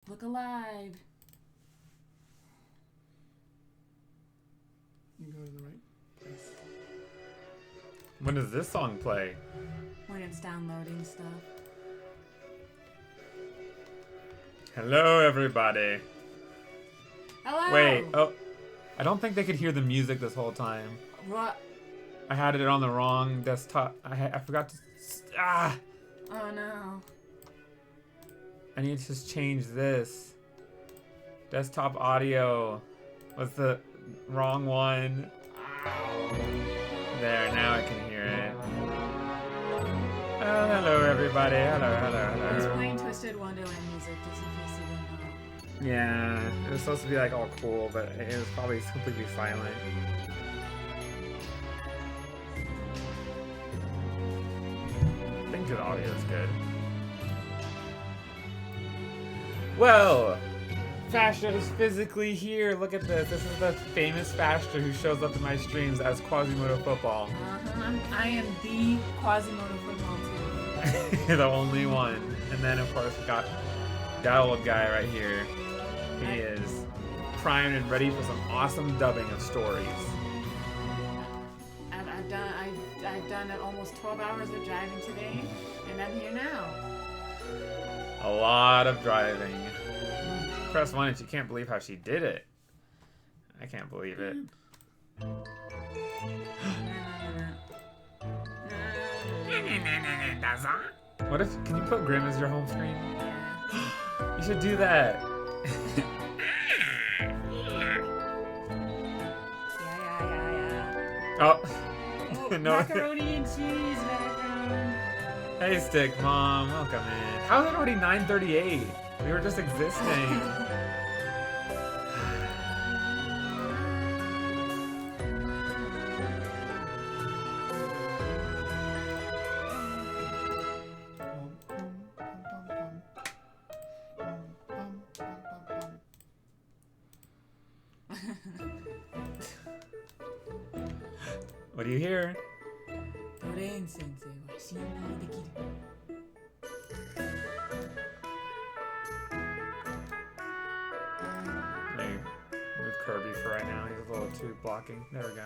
Look alive. You go to the right place. When does this song play? When it's downloading stuff. Hello, everybody. Hello. Wait, oh, I don't think they could hear the music this whole time. What? I had it on the wrong desktop. I forgot to. Oh no. I need to just change this. Desktop audio was the wrong one. There, now I can hear it. Oh, hello, everybody. Hello. It's playing Twisted Wonderland music, just in case you didn't know. Yeah, it was supposed to be like all cool, but it was probably completely silent. I think the audio is good. Well, Fastra is physically here. Look at this. This is the famous Fastra who shows up in my streams as Quasimodo Football. I am the Quasimodo Football too. The only one. And then, of course, we got that old guy right here. He is primed and ready for some awesome dubbing of stories. I've done almost 12 hours of driving today, and I'm here now. A lot of driving. Press 1 if you can't believe how she did it. I can't believe it. What if, can you put Grim as your home screen? You should do that. Yeah. Oh. Oh, No. macaroni and cheese background. Hey, Stick Mom, welcome in. How is it already 9:38? We were just existing. What do you hear? Hey, move Kirby for right now. He's a little too blocking. There we go.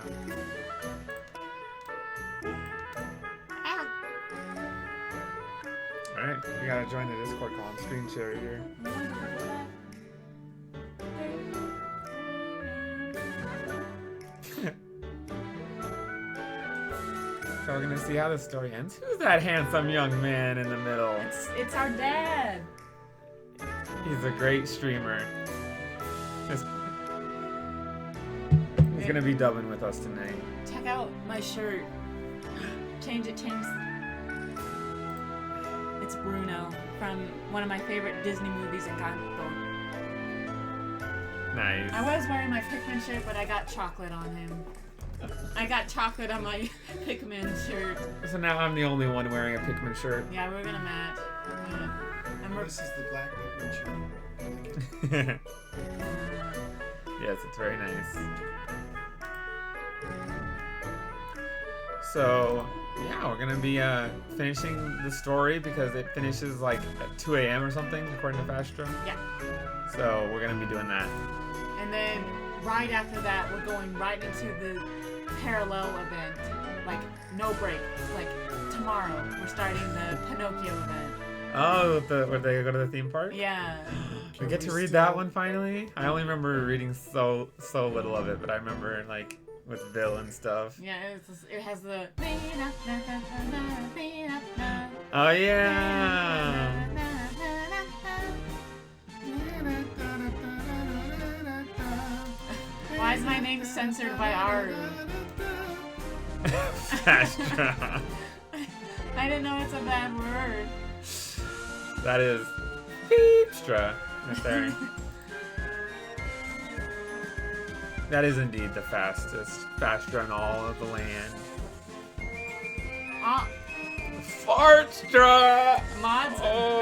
Alright, we gotta join the Discord call. I'm screen share here. So we're gonna see how the story ends. Who's that handsome young man in the middle? It's our dad. He's a great streamer. He's gonna be dubbing with us tonight. Check out my shirt. Change it. It's Bruno from one of my favorite Disney movies, Encanto. Nice. I was wearing my Pikmin shirt, but I got chocolate on him. I got chocolate on my Pikmin shirt. So now I'm the only one wearing a Pikmin shirt. Yeah, we're gonna match. This is the black Pikmin shirt. Yes, it's very nice. So, yeah, we're gonna be finishing the story because it finishes like at 2 a.m. or something, according to Fastra. Yeah. So we're gonna be doing that. And then right after that, we're going right into the parallel event. Like, no break. Like, tomorrow, we're starting the Pinocchio event. Oh, where they go to the theme park? Yeah. We get to read that one finally. I only remember reading so little of it, but I remember like with Bill and stuff. Yeah, it has the. Oh yeah. Why is my name censored by Aru? Fastra. I didn't know it's a bad word. That is Beepstra right there. That is indeed the fastest Fastra in all of the land. Fartstra! Mods, Oh.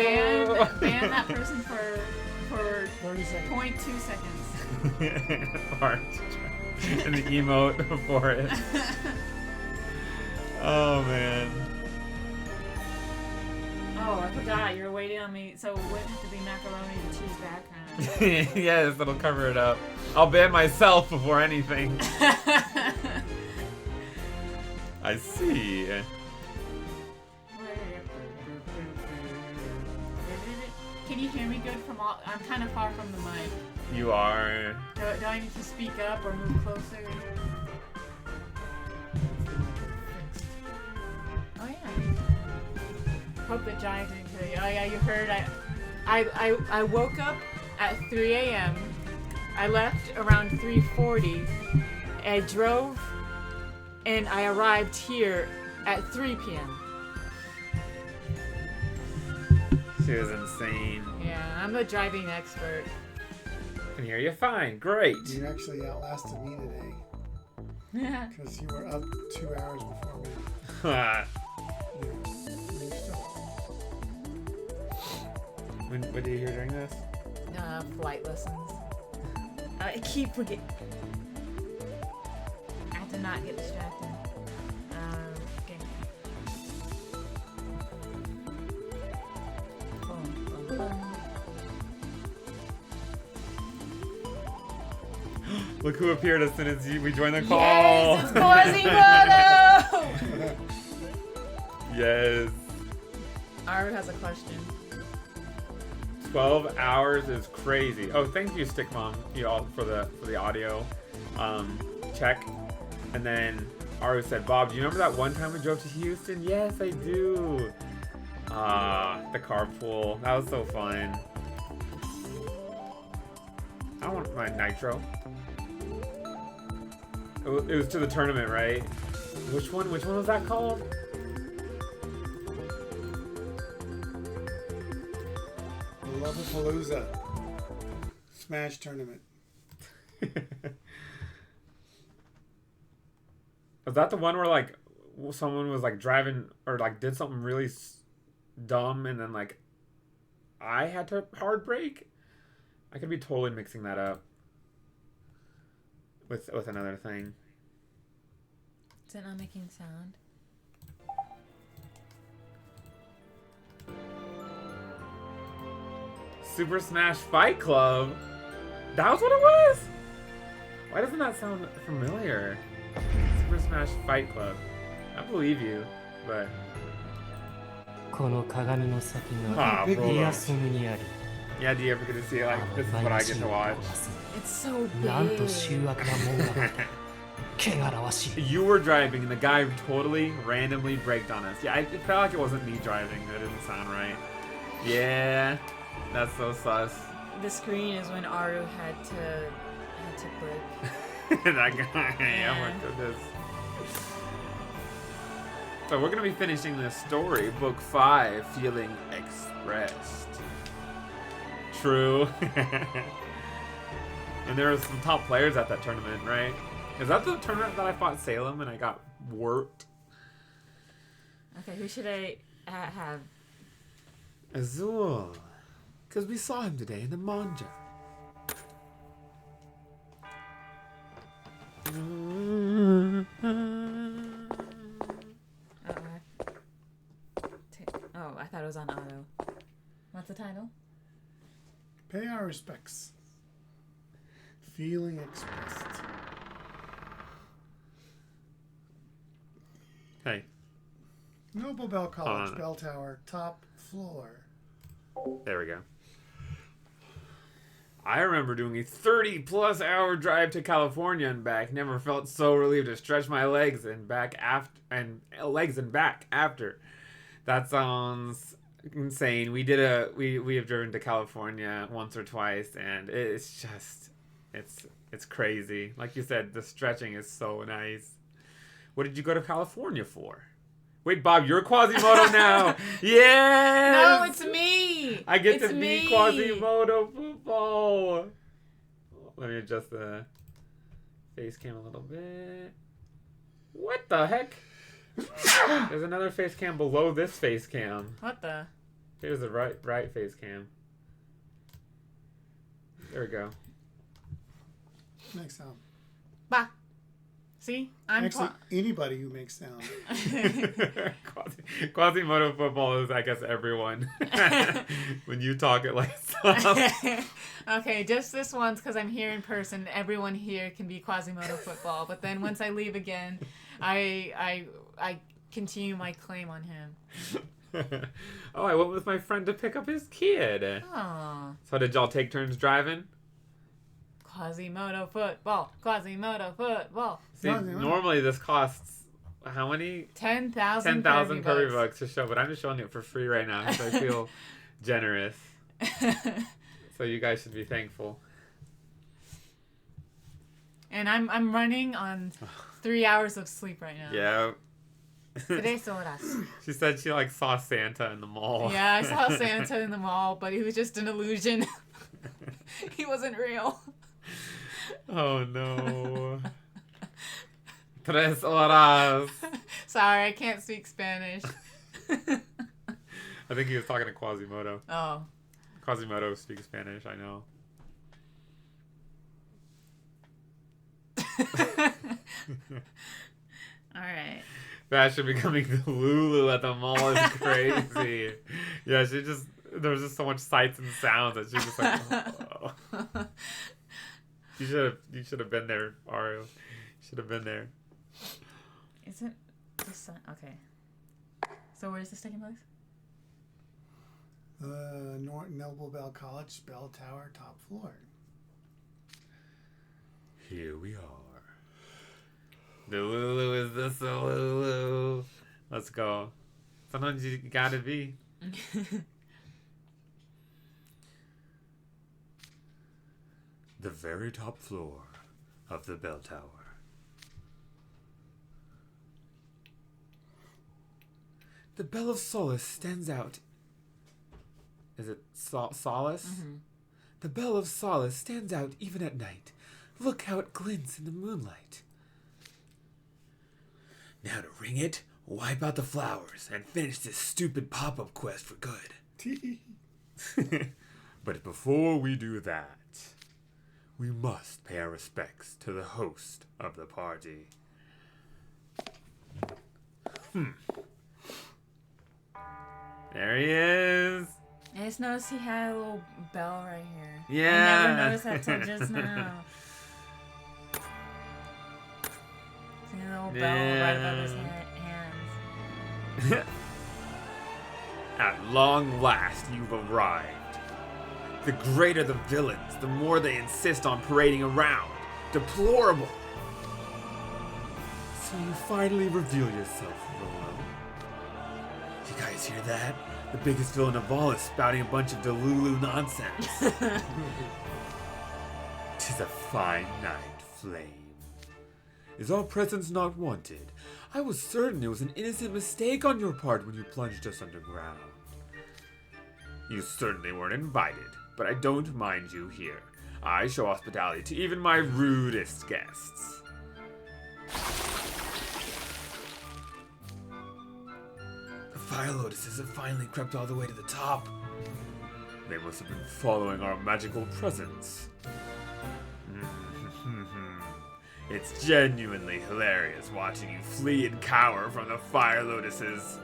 ban that person for 30 seconds. 0.2 seconds. Fartstra. And the emote for it. Oh man. Oh Oh, I forgot. You're waiting on me. So it wouldn't have to be macaroni and cheese background. Yes, it'll cover it up. I'll ban myself before anything. I see. Can you hear me good from all? I'm kind of far from the mic. You are. Do I need to speak up or move closer? Oh yeah. Hope the giant didn't kill you. Oh yeah, you heard. I woke up at 3 a.m. I left around 3:40. I drove, and I arrived here at 3 p.m. She was insane. Yeah, I'm the driving expert. Can hear you fine. Great. You actually outlasted me today because you were up 2 hours before me. You're still What do you hear during this? Flight lessons. I keep forgetting. I have to not get distracted. Okay. Boom, boom, boom. Look who appeared as soon as we joined the call. Yes, it's Quasimodo! Yes. Aru has a question. 12 hours is crazy. Oh, thank you, Stick Mom, you all for the audio check. And then Aru said, Bob, do you remember that one time we drove to Houston? Yes, I do. The carpool. That was so fun. I don't want my nitro. It was to the tournament, right? Which one was that called? the Lollapalooza Smash Tournament. Was that the one where like someone was like driving or like did something really dumb and then like I had to hard brake? I could be totally mixing that up with another thing. Is it not making sound? Super Smash Fight Club. That was what it was? Why doesn't that sound familiar? Super Smash Fight Club. I believe you, but この鏡の先 ah, がリ bro. アスムにあり Yeah, do you ever get to see it? Like, this is what I get to watch. It's so big. なんと醜悪なものだ汚らわしい You were driving and the guy totally randomly braked on us. Yeah, it felt like it wasn't me driving. That didn't sound right. Yeah, that's so sus. The screen is when Aru had to break. That guy. Oh my goodness. So we're gonna be finishing this story, book 5, Feeling Expressed. True. And there were some top players at that tournament, right? Is that the tournament that I fought Salem and I got worked? Okay, who should I have? Azul. Because we saw him today in the manja. Oh, I thought it was on auto. What's the title? Pay our respects. Feeling expressed. Hey. Noble Bell College, on. Bell Tower, top floor. There we go. I remember doing a 30+ hour drive to California and back. Never felt so relieved to stretch my legs and back after. That sounds insane. We have driven to California once or twice and it's just it's crazy. Like you said, the stretching is so nice. What did you go to California for? Wait, Bob, you're Quasimodo now. Yes! No, it's me. I get It's to me. be Quasimodo football. Let me adjust the face cam a little bit. What the heck? There's another face cam below this face cam. What the? Here's the right face cam. There we go. Next time. Bah. See, I'm Actually, anybody who makes sound. Quasimodo football is, I guess, everyone. When you talk it like soft. Okay, just this once because I'm here in person. Everyone here can be Quasimodo football, but then once I leave again, I continue my claim on him. Oh, I went with my friend to pick up his kid. Oh, So did y'all take turns driving? Quasimodo football, Quasimodo football. See, normally this costs how many? 10,000 10,000 Kirby bucks to show, but I'm just showing it for free right now, so I feel generous. So you guys should be thankful. And I'm running on 3 hours of sleep right now. Yeah. 3 horas. She said she like saw Santa in the mall. Yeah, I saw Santa in the mall, but he was just an illusion. He wasn't real. Oh no. 3 horas. Sorry, I can't speak Spanish. I think he was talking to Quasimodo. Oh. Quasimodo speaks Spanish, I know. Alright. Fashion becoming the Lulu at the mall is crazy. Yeah, there was just so much sights and sounds that she was just like, oh. You should have been there, Ario. You should have been there. Isn't this okay? So where is this taking place? Norton Noble Bell College, Bell Tower, top floor. Here we are. The Lulu is the Lulu. Let's go. Sometimes you gotta be. The very top floor of the bell tower. The Bell of Solace stands out. Is it Solace? Mm-hmm. The Bell of Solace stands out even at night. Look how it glints in the moonlight. Now to ring it, wipe out the flowers, and finish this stupid pop-up quest for good. But before we do that, we must pay our respects to the host of the party. There he is. I just noticed he had a little bell right here. Yeah. I never noticed that till just now. See a little bell right above his hands. At long last, you've arrived. The greater the villains, the more they insist on parading around. Deplorable. So you finally reveal yourself, Rolo. You guys hear that? The biggest villain of all is spouting a bunch of Delulu nonsense. 'Tis a fine night, Flame. Is our presence not wanted? I was certain it was an innocent mistake on your part when you plunged us underground. You certainly weren't invited, but I don't mind you here. I show hospitality to even my rudest guests. The Fire Lotuses have finally crept all the way to the top. They must have been following our magical presence. It's genuinely hilarious watching you flee and cower from the Fire Lotuses.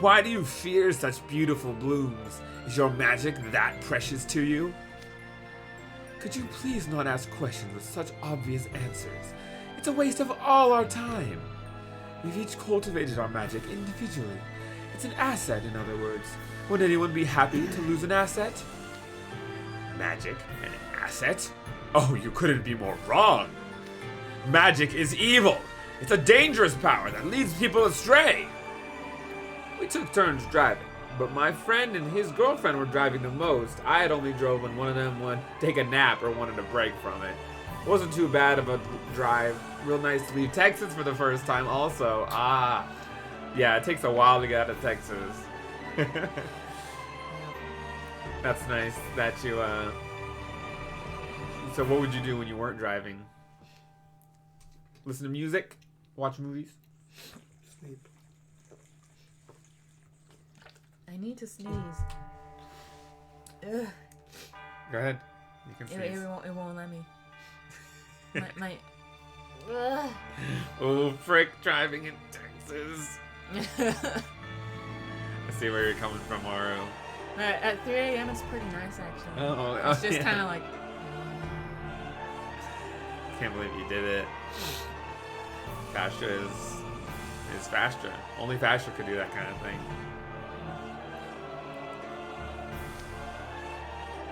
Why do you fear such beautiful blooms? Is your magic that precious to you? Could you please not ask questions with such obvious answers? It's a waste of all our time. We've each cultivated our magic individually. It's an asset, in other words. Would anyone be happy to lose an asset? Magic? An asset? Oh, you couldn't be more wrong. Magic is evil. It's a dangerous power that leads people astray. We took turns driving, but my friend and his girlfriend were driving the most. I had only drove when one of them would take a nap or wanted a break from it. Wasn't too bad of a drive. Real nice to leave Texas for the first time also. Yeah, it takes a while to get out of Texas. That's nice that you, So what would you do when you weren't driving? Listen to music? Watch movies? Sleep. I need to sneeze. Ugh. Go ahead. You can sneeze. It won't let me. My Ugh. Oh, frick, driving in Texas. I see where you're coming from, Maru. At 3 a.m. it's pretty nice actually. Oh, It's just kind of like. Can't believe you did it. Fastra is Fastra. Only Fastra could do that kind of thing.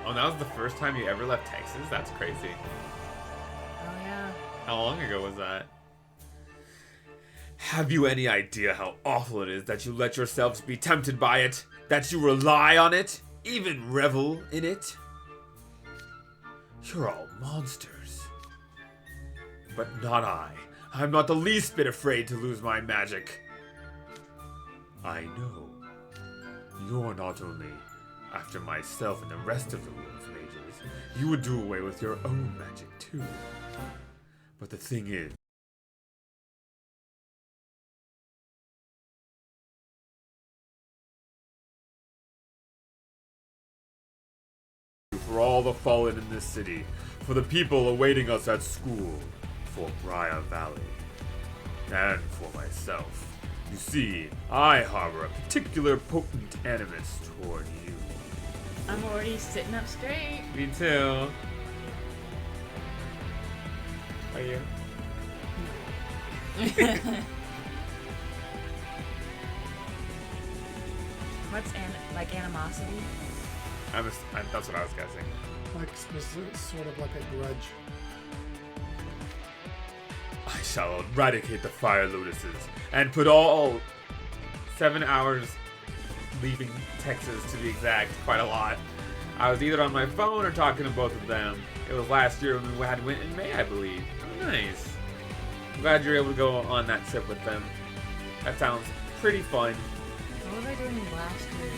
Oh, that was the first time you ever left Texas? That's crazy. Oh yeah. How long ago was that? Have you any idea how awful it is that you let yourselves be tempted by it? That you rely on it? Even revel in it? You're all monsters. But not I. I'm not the least bit afraid to lose my magic. I know. You're not only after myself and the rest of the world's mages. You would do away with your own magic too. But the thing is, for all the fallen in this city, for the people awaiting us at school, for Briar Valley, and for myself. You see, I harbor a particular potent animus toward you. I'm already sitting up straight. Me too. Are you? What's like animosity? That's what I was guessing. Like sort of like a grudge. I shall eradicate the fire lotuses and put all 7 hours leaving Texas to be exact, quite a lot. I was either on my phone or talking to both of them. It was last year when we went in May, I believe. Oh, nice. I'm glad you're able to go on that trip with them. That sounds pretty fun. What was I doing last year?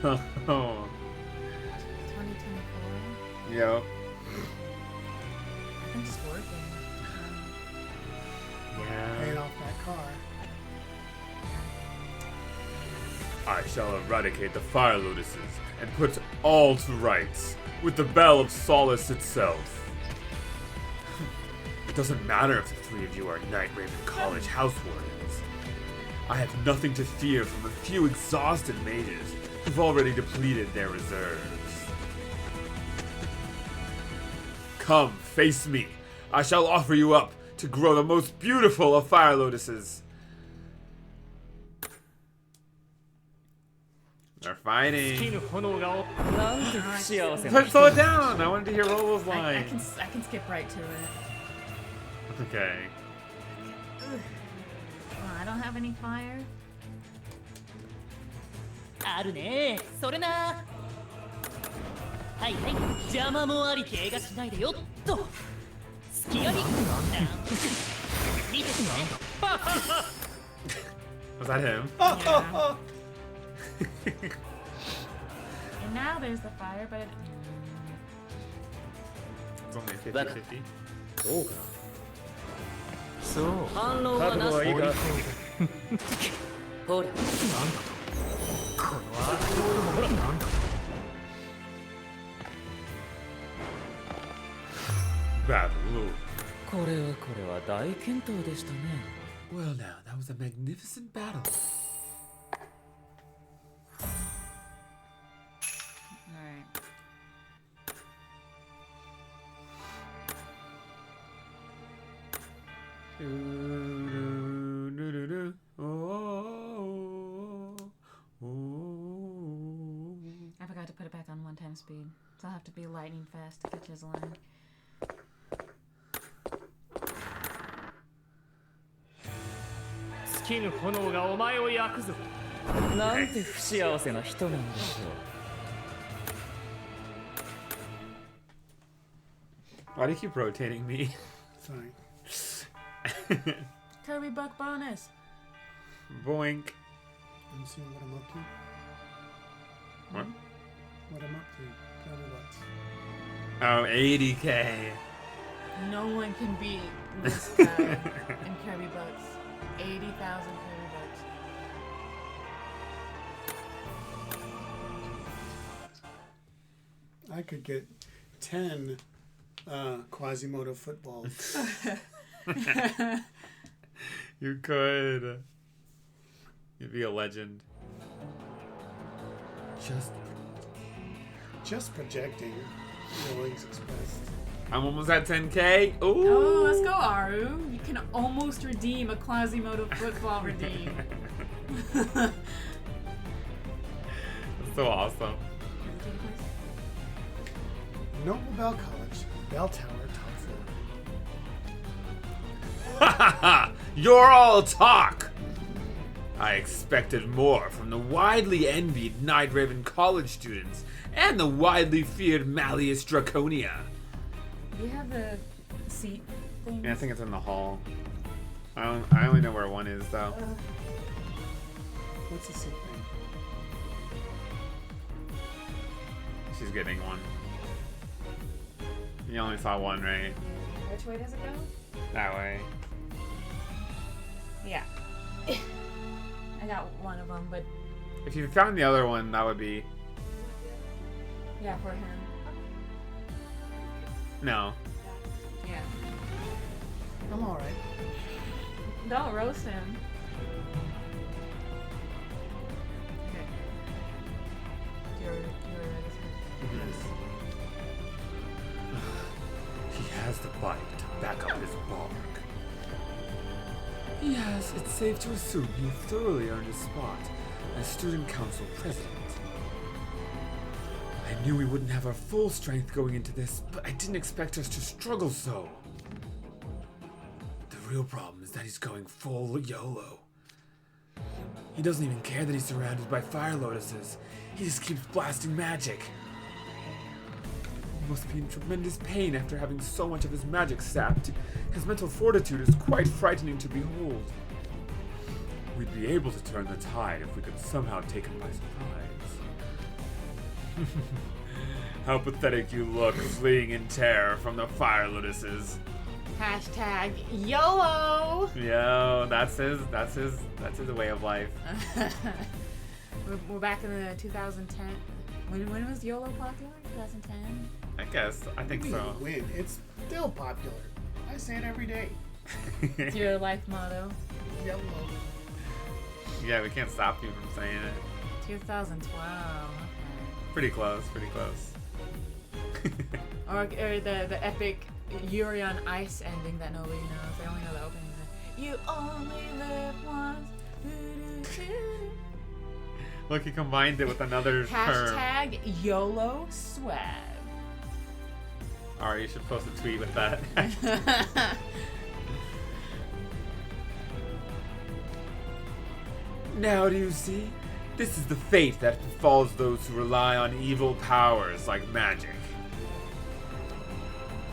Oh. 2024? Yep. I think just working. Paying Yeah. off that car. I shall eradicate the fire lotuses and put all to rights with the Bell of Solace itself. It doesn't matter if the three of you are Night Raven College house wardens. I have nothing to fear from a few exhausted mages who've already depleted their reserves. Come, face me. I shall offer you up to grow the most beautiful of fire lotuses. They're fighting. なんて不幸せな Slow it down! I wanted to hear Rolo's I line. can skip right to it. Okay. Oh, I don't have any fire. あるねそれなはいはい邪魔もあり怪我しないでよっと隙あり見ててね Was that him? Yeah. And now there's the fire, but It's only 50-50. そうかそう反論はなし覚悟はいいかほらこのアートボールもほらなんだ Battle. これは大健闘でしたね Well now, that was a magnificent battle. alright. I forgot to put it back on 1 speed, so I'll have to be lightning fast to catch his line. 尽きぬ炎がお前を焼くぞなんて不幸せな人なんでしょ Why do you keep rotating me? Sorry. Kirby Buck bonus! Boink. I'm seeing what I'm up to. What? What I'm up to. Tell me what. Oh, 80k. No one can beat this guy in Kirby Bucks. 80,000 Kirby Bucks. I could get 10 Quasimodo footballs. You could. You'd be a legend. Just projecting feelings expressed. I'm almost at 10K. Ooh. Oh, let's go, Aru. You can almost redeem a Quasimodo football redeem. That's so awesome. Noble Bell College, Bell Tower, top floor. You're all talk! I expected more from the widely envied Night Raven College students and the widely feared Malleus Draconia. Do you have the seat thing? Yeah, I think it's in the hall. I only know where one is, though. What's the sick thing? She's getting one. You only saw one, right? Which way does it go? That way. Yeah. I got one of them, but If you found the other one, that would be... yeah, for him. No. Yeah. I'm alright. Don't roast him. Okay. He has the bike to back up his bark. Yes, it's safe to assume he thoroughly earned his spot as student council president. I knew we wouldn't have our full strength going into this, but I didn't expect us to struggle so. The real problem is that he's going full YOLO. He doesn't even care that he's surrounded by fire lotuses. He just keeps blasting magic. He must be in tremendous pain after having so much of his magic sapped. His mental fortitude is quite frightening to behold. We'd be able to turn the tide if we could somehow take him by surprise. How pathetic you look, fleeing in terror from the fire lotuses. Hashtag YOLO! Yo, that's his way of life. We're back in the 2010. When was YOLO popular? 2010? I think so. Win. It's still popular. I say it every day. It's your life motto. Yellow. Yeah, we can't stop you from saying it. 2012. Pretty close, pretty close. Or the epic Yuri on Ice ending that nobody knows. I only know the opening. You only live once. Doo-doo-doo. Look, he combined it with another term. Hashtag YOLO swag. Alright, you should post a tweet with that. Now do you see? This is the fate that befalls those who rely on evil powers like magic.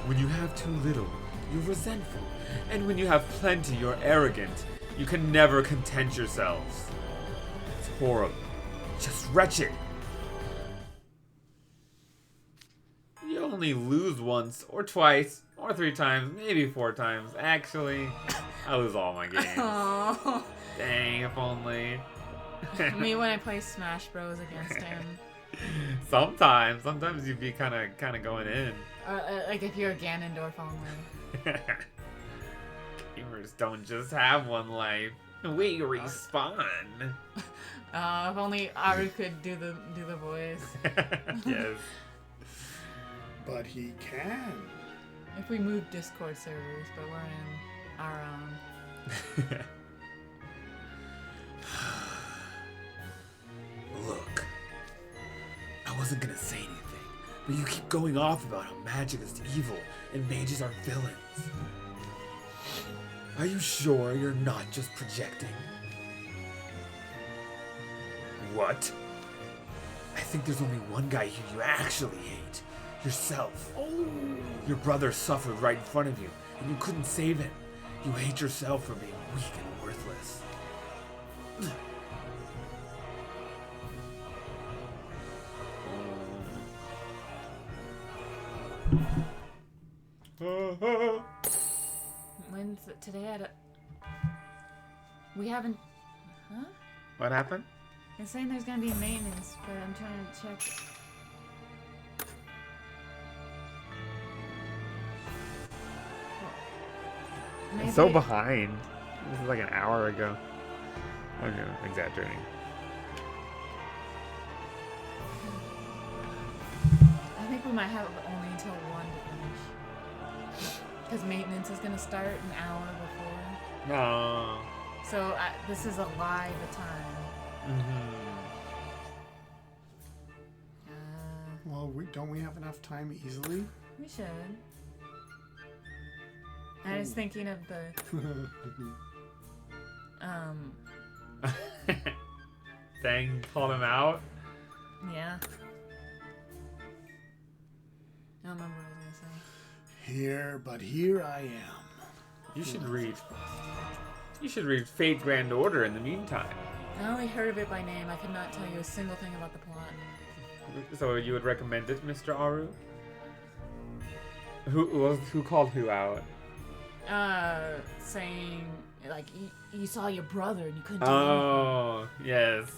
When you have too little, you're resentful. And when you have plenty, you're arrogant. You can never content yourselves. It's horrible. Just wretched. You only lose once, or twice, or 3 times, maybe 4 times. Actually, I lose all my games. Aww. Dang, if only. Me when I play Smash Bros against him. Sometimes you'd be kind of going in. Like if you're a Ganondorf only. Gamers don't just have one life. We respawn. If only Aru could do the voice. Yes. But he can. If we move Discord servers, but we're in our own. Look, I wasn't gonna say anything, but you keep going off about how magic is evil and mages are villains. Are you sure you're not just projecting? What? I think there's only one guy here you actually hate. Yourself. Oh. Your brother suffered right in front of you, and you couldn't save him. You hate yourself for being weak and worthless. Today at we haven't. Huh? What happened? It's saying there's gonna be maintenance, but I'm trying to check. Maybe, So behind. This is like an hour ago. I'm exaggerating. I think we might have only until 1 to finish. Because maintenance is going to start an hour before. No. So this is a live time. Well, don't we have enough time easily? We should. I was thinking of the Thing called him out. yeah. I don't remember what I was gonna say. Here I am. You should read Fate Grand Order in the meantime. I only heard of it by name. I could not tell you a single thing about the plot. So you would recommend it, Mr. Aru? Who called who out? Saying like you saw your brother and you couldn't do Oh, yes.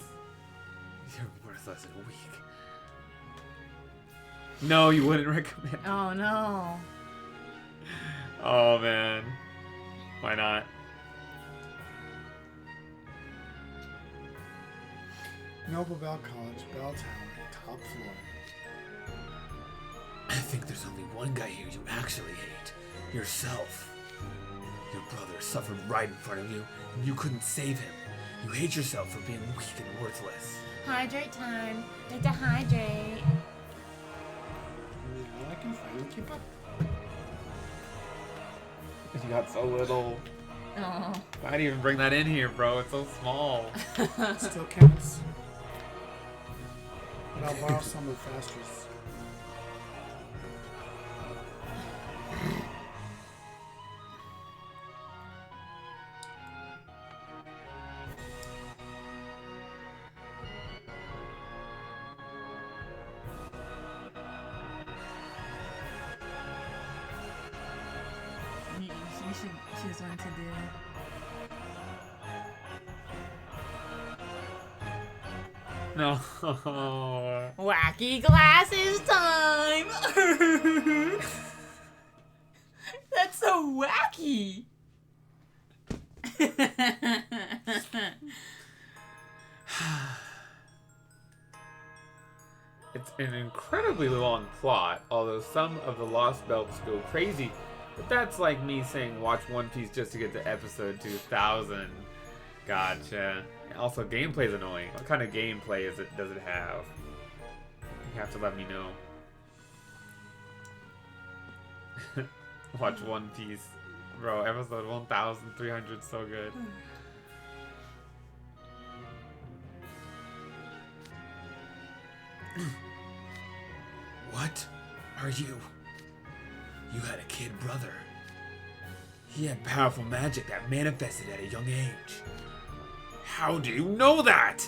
You're worthless and weak. No, you wouldn't recommend it. anything. Oh no. Oh, man. Why not? Noble Bell College, Bell Tower, top floor. I think there's only one guy here you actually hate. Yourself. Your brother suffered right in front of you, and you couldn't save him. You hate yourself for being weak and worthless. Hydrate time. Need to hydrate. Now I can finally keep up. You got so little. Oh. Why'd you even bring that in here, bro? It's so small. It still counts. But I'll borrow some of Fastra's. You should choose one to do. No. Wacky glasses time! That's so wacky! It's an incredibly long plot, although some of the Lost Belts go crazy. But that's like me saying watch One Piece just to get to episode 2000. Gotcha. Also, gameplay's annoying. What kind of gameplay does it have? You have to let me know. Watch One Piece. Bro, episode 1300 so good. What are you? You had a kid brother. He had powerful magic that manifested at a young age. How do you know that?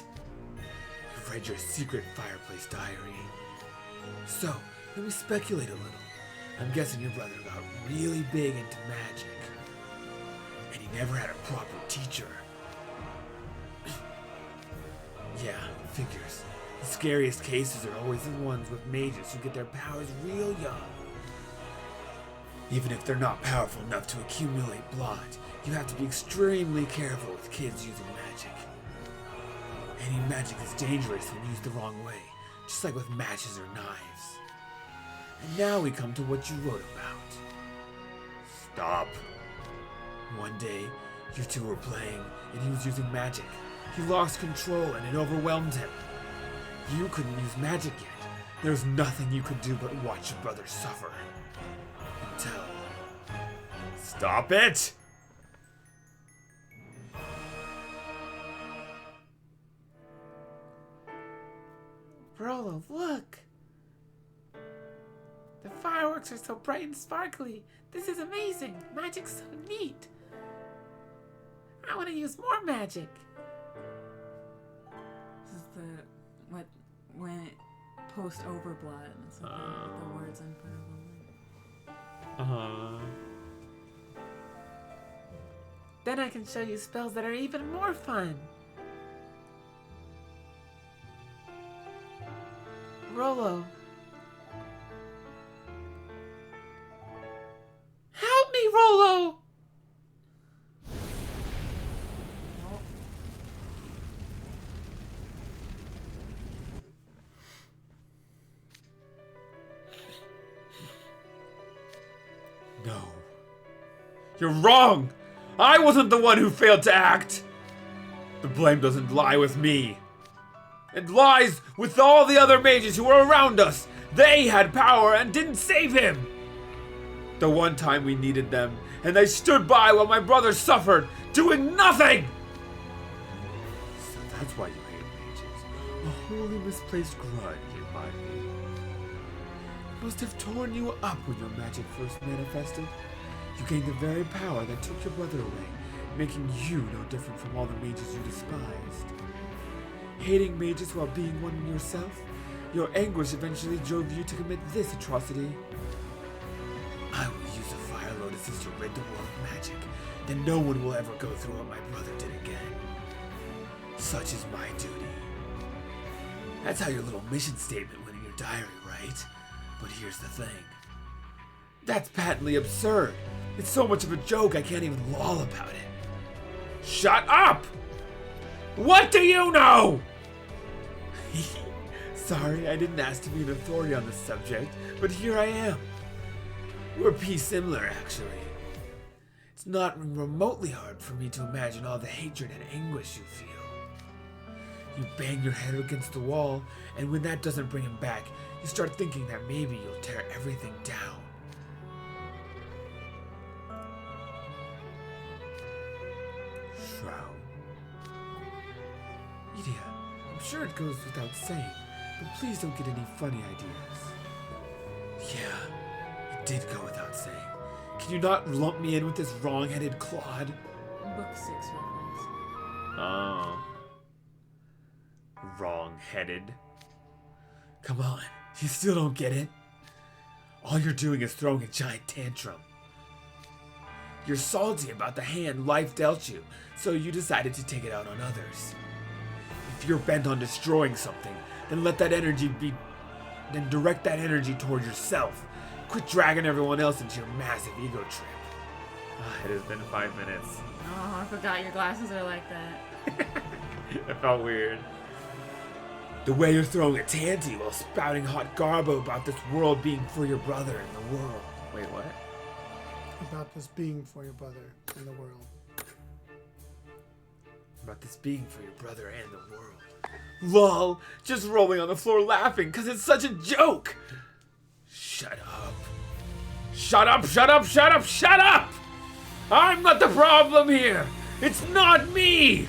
I've read your secret fireplace diary. So, let me speculate a little. I'm guessing your brother got really big into magic. And he never had a proper teacher. Yeah, figures. The scariest cases are always the ones with mages who get their powers real young. Even if they're not powerful enough to accumulate blood, you have to be extremely careful with kids using magic. Any magic is dangerous when used the wrong way, just like with matches or knives. And now we come to what you wrote about. Stop. One day, you two were playing, and he was using magic. He lost control, and it overwhelmed him. You couldn't use magic yet. There was nothing you could do but watch your brother suffer. Until... Stop it! Rolo, look! The fireworks are so bright and sparkly. This is amazing. Magic's so neat. I want to use more magic. This is when it post Overblood and it's like the words in front of them. Then I can show you spells that are even more fun. Rolo. Help me, Rolo! You're wrong! I wasn't the one who failed to act! The blame doesn't lie with me. It lies with all the other mages who were around us. They had power and didn't save him. The one time we needed them, and they stood by while my brother suffered, doing nothing! So that's why you hate mages. A wholly misplaced grudge, in my view. It must have torn you up when your magic first manifested. You gained the very power that took your brother away, making you no different from all the mages you despised. Hating mages while being one yourself, your anguish eventually drove you to commit this atrocity. I will use the Fire Lotuses to rid the world of magic, then no one will ever go through what my brother did again. Such is my duty. That's how your little mission statement went in your diary, right? But here's the thing. That's patently absurd. It's so much of a joke I can't even loll about it. Shut up! What do you know? Sorry, I didn't ask to be an authority on this subject, but here I am. We're similar, actually. It's not remotely hard for me to imagine all the hatred and anguish you feel. You bang your head against the wall, and when that doesn't bring him back, you start thinking that maybe you'll tear everything down. Shroud. Edea, I'm sure it goes without saying, but please don't get any funny ideas. Yeah, it did go without saying. Can you not lump me in with this wrong-headed clod? Book 6 reference. Oh. Wrong-headed. Come on, you still don't get it? All you're doing is throwing a giant tantrum. You're salty about the hand life dealt you, so you decided to take it out on others. If you're bent on destroying something, then direct that energy toward yourself. Quit dragging everyone else into your massive ego trip. It has been 5 minutes. Oh, I forgot your glasses are like that. It felt weird. The way you're throwing a tanty while spouting hot garbo about this world being for your brother and the world. Wait, what? About this being for your brother and the world. About this being for your brother and the world. LOL! Just rolling on the floor laughing because it's such a joke! Shut up. Shut up, shut up, shut up, shut up! I'm not the problem here! It's not me!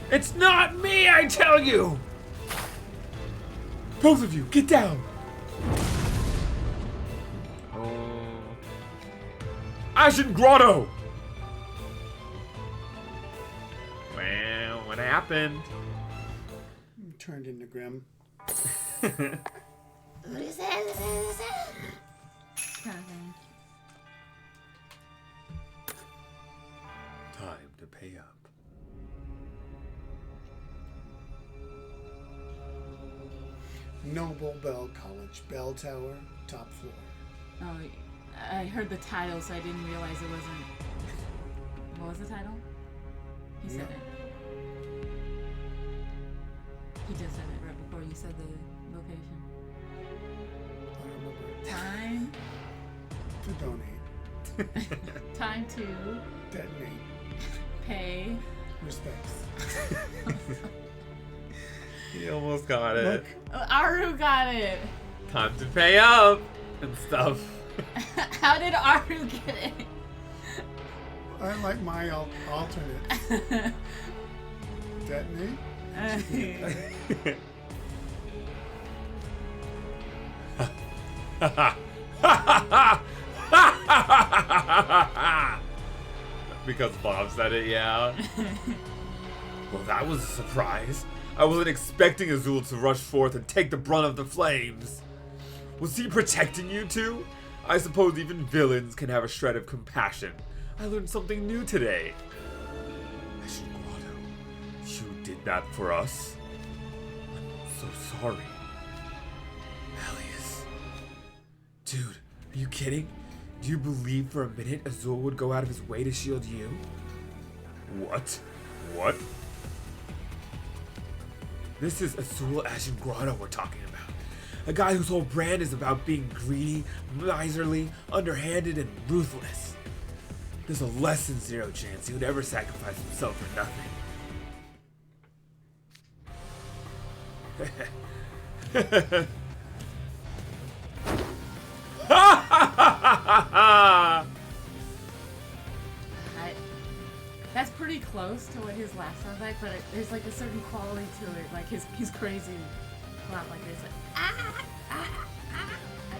It's not me, I tell you! Both of you, get down! Oh. Ashen Grotto! Well, what happened? Turned into Grim. Kind of thing. Time to pay up. Noble Bell College, Bell Tower, top floor. Oh, I heard the title, so I didn't realize it wasn't. What was the title? He said it. He just said it right before you said the location. I remember. Time. To donate. Time to Detonate. pay. Respects. He almost got it. Look, Oh, Aru got it. Time to pay up and stuff. How did Aru get it? I like my alternate. Detonate. Because Bob said it, yeah. Well, that was a surprise. I wasn't expecting Azul to rush forth and take the brunt of the flames. Was he protecting you two? I suppose even villains can have a shred of compassion. I learned something new today. Ashen Grotto, you did that for us? I'm so sorry. Alias. Dude, are you kidding? Do you believe for a minute Azul would go out of his way to shield you? What? What? This is Azul Ashen Grotto we're talking about. A guy whose whole brand is about being greedy, miserly, underhanded, and ruthless. There's a less than zero chance he would ever sacrifice himself for nothing. That's pretty close to what his laugh sounds like, but there's like a certain quality to it. Like his crazy laugh, like it's like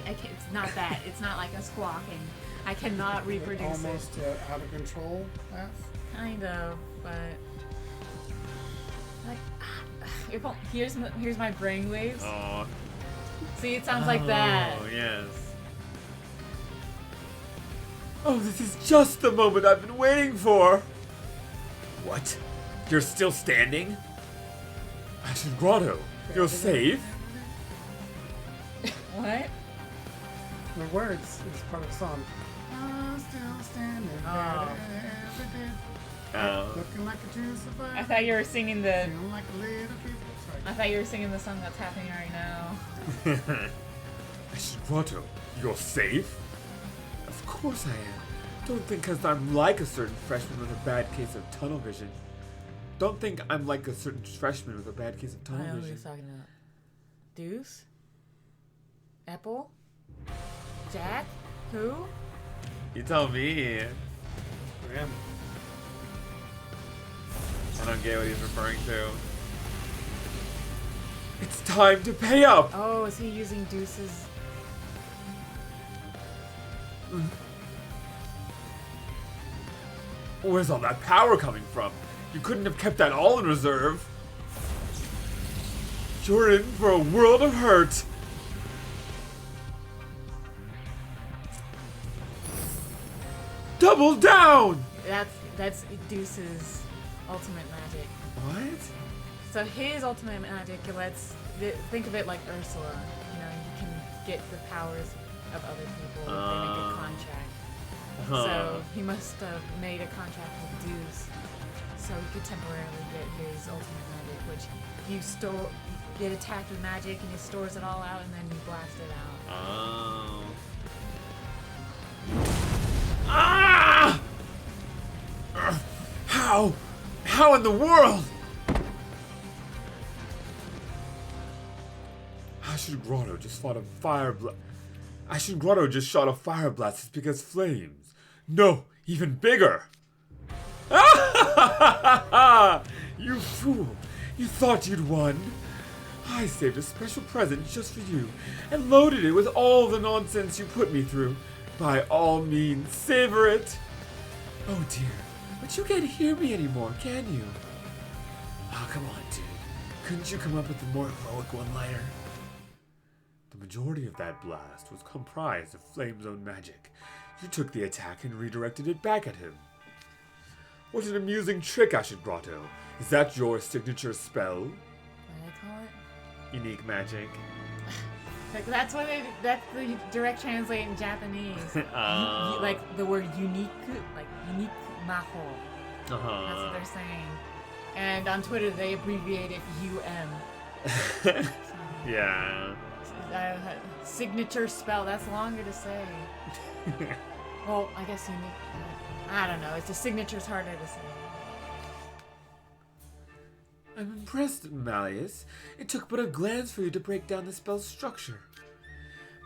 I can't. It's not that. It's not like a squawking. I cannot reproduce Almost it. out of control laugh. Kind of, but like here's my brainwaves. Oh. See, it sounds like that. Oh, yes. Oh, this is just the moment I've been waiting for! What? You're still standing? Ashen Grotto, you're safe? What? The words is part of the song. I'm still standing. Oh. Looking like a juice of I thought you were singing the. feeling like a little people. I thought you were singing the song that's happening right now. Ashen Grotto, you're safe? Of course I am. Don't think because I'm like a certain freshman with a bad case of tunnel vision. Don't think I'm like a certain freshman with a bad case of I tunnel know who vision. he's talking about. Deuce? Apple? Jack? Who? You tell me. For him. I don't get what he's referring to. It's time to pay up! Oh, is he using Deuce's? Where's all that power coming from? You couldn't have kept that all in reserve. You're in for a world of hurt. Double down! That's Deuce's ultimate magic. What? So his ultimate magic think of it like Ursula. You know, you can get the powers of other people if they make a contract. So he must have made a contract with Deuce, so he could temporarily get his ultimate magic, which you get attacked with magic and he stores it all out and then you blast it out. Oh. Ah! How? How in the world? Ashen Grotto just fought a fire blast. Ashen Grotto just shot a fire blast. It's because flames. No, even bigger. You fool! You thought you'd won. I saved a special present just for you and loaded it with all the nonsense you put me through. By all means, savor it. Oh dear, but you can't hear me anymore, can you? Oh, come on, dude. Couldn't you come up with a more heroic one-liner? The majority of that blast was comprised of Flame's own magic. You took the attack and redirected it back at him. What an amusing trick, Ashen Grotto. Is that your signature spell? What do they call it? Unique magic. Like, that's the direct translate in Japanese. Oh. Like the word unique, like unique maho. That's what Uh-huh. they're saying. And on Twitter they abbreviate it UM. Yeah. Signature spell, that's longer to say. Well, I guess unique. I don't know. It's the signature's harder to say. I'm impressed, Malleus. It took but a glance for you to break down the spell's structure.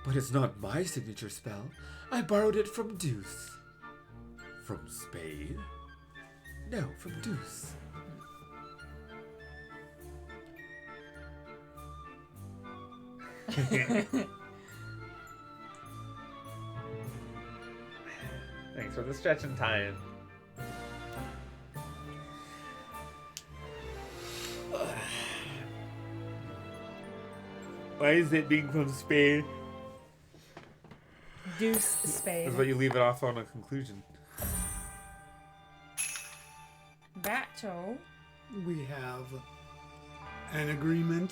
But it's not my signature spell. I borrowed it from Deuce. From Spade? No, from Deuce. Thanks for the stretch in time. Why is it being from Spade? Deuce spade. Is what you leave it off on a conclusion. Bacho. We have an agreement.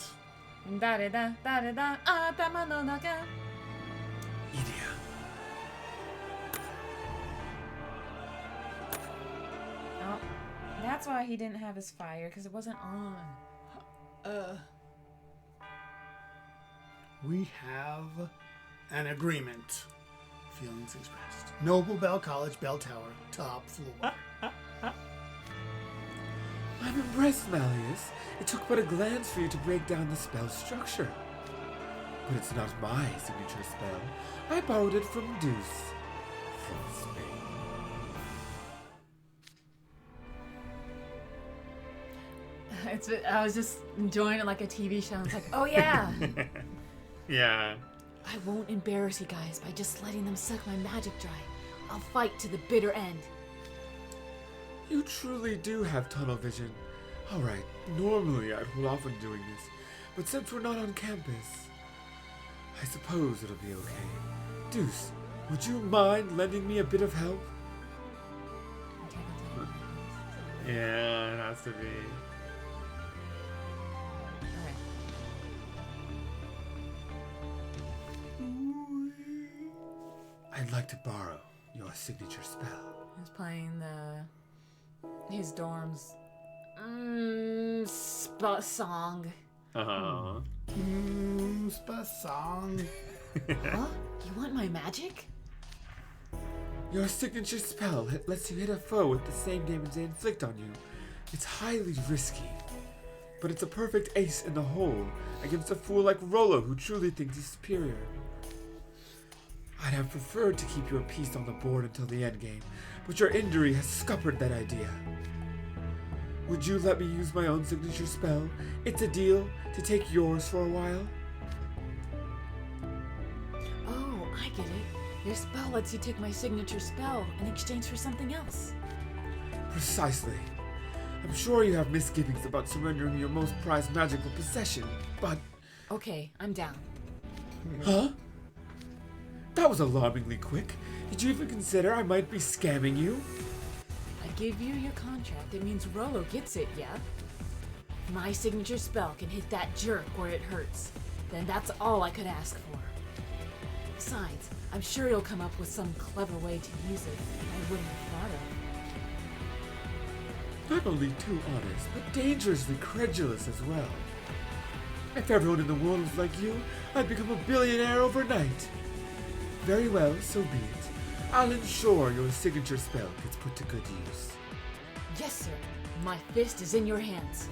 Da-da-da, da-da-da, atama no naka. Idia. Oh, that's why he didn't have his fire, because it wasn't on. We have an agreement. Feelings expressed. Noble Bell College, Bell Tower, top floor. I'm impressed, Malleus. It took but a glance for you to break down the spell's structure. But it's not my signature spell. I borrowed it from Deuce. From Spain. I was just enjoying it like a TV show. It's like, oh yeah. Yeah. I won't embarrass you guys by just letting them suck my magic dry. I'll fight to the bitter end. You truly do have tunnel vision. Alright, normally I'd hold off on doing this, but since we're not on campus, I suppose it'll be okay. Deuce, would you mind lending me a bit of help? Yeah, it has to be. Okay. I'd like to borrow your signature spell. He's playing his dorm's song. Uh-huh. Spa song. Huh? You want my magic? Your signature spell lets you hit a foe with the same damage they inflict on you. It's highly risky, but it's a perfect ace in the hole against a fool like Rollo who truly thinks he's superior. I'd have preferred to keep your piece on the board until the endgame, but your injury has scuppered that idea. Would you let me use my own signature spell? It's a deal to take yours for a while. Oh, I get it. Your spell lets you take my signature spell in exchange for something else. Precisely. I'm sure you have misgivings about surrendering your most prized magical possession, but... Okay, I'm down. Huh? That was alarmingly quick. Did you even consider I might be scamming you? I give you your contract. It means Rollo gets it, yeah? My signature spell can hit that jerk where it hurts. Then that's all I could ask for. Besides, I'm sure you'll come up with some clever way to use it I wouldn't have thought of. Not only too honest, but dangerously credulous as well. If everyone in the world was like you, I'd become a billionaire overnight. Very well, so be it. I'll ensure your signature spell gets put to good use. Yes, sir. My fist is in your hands.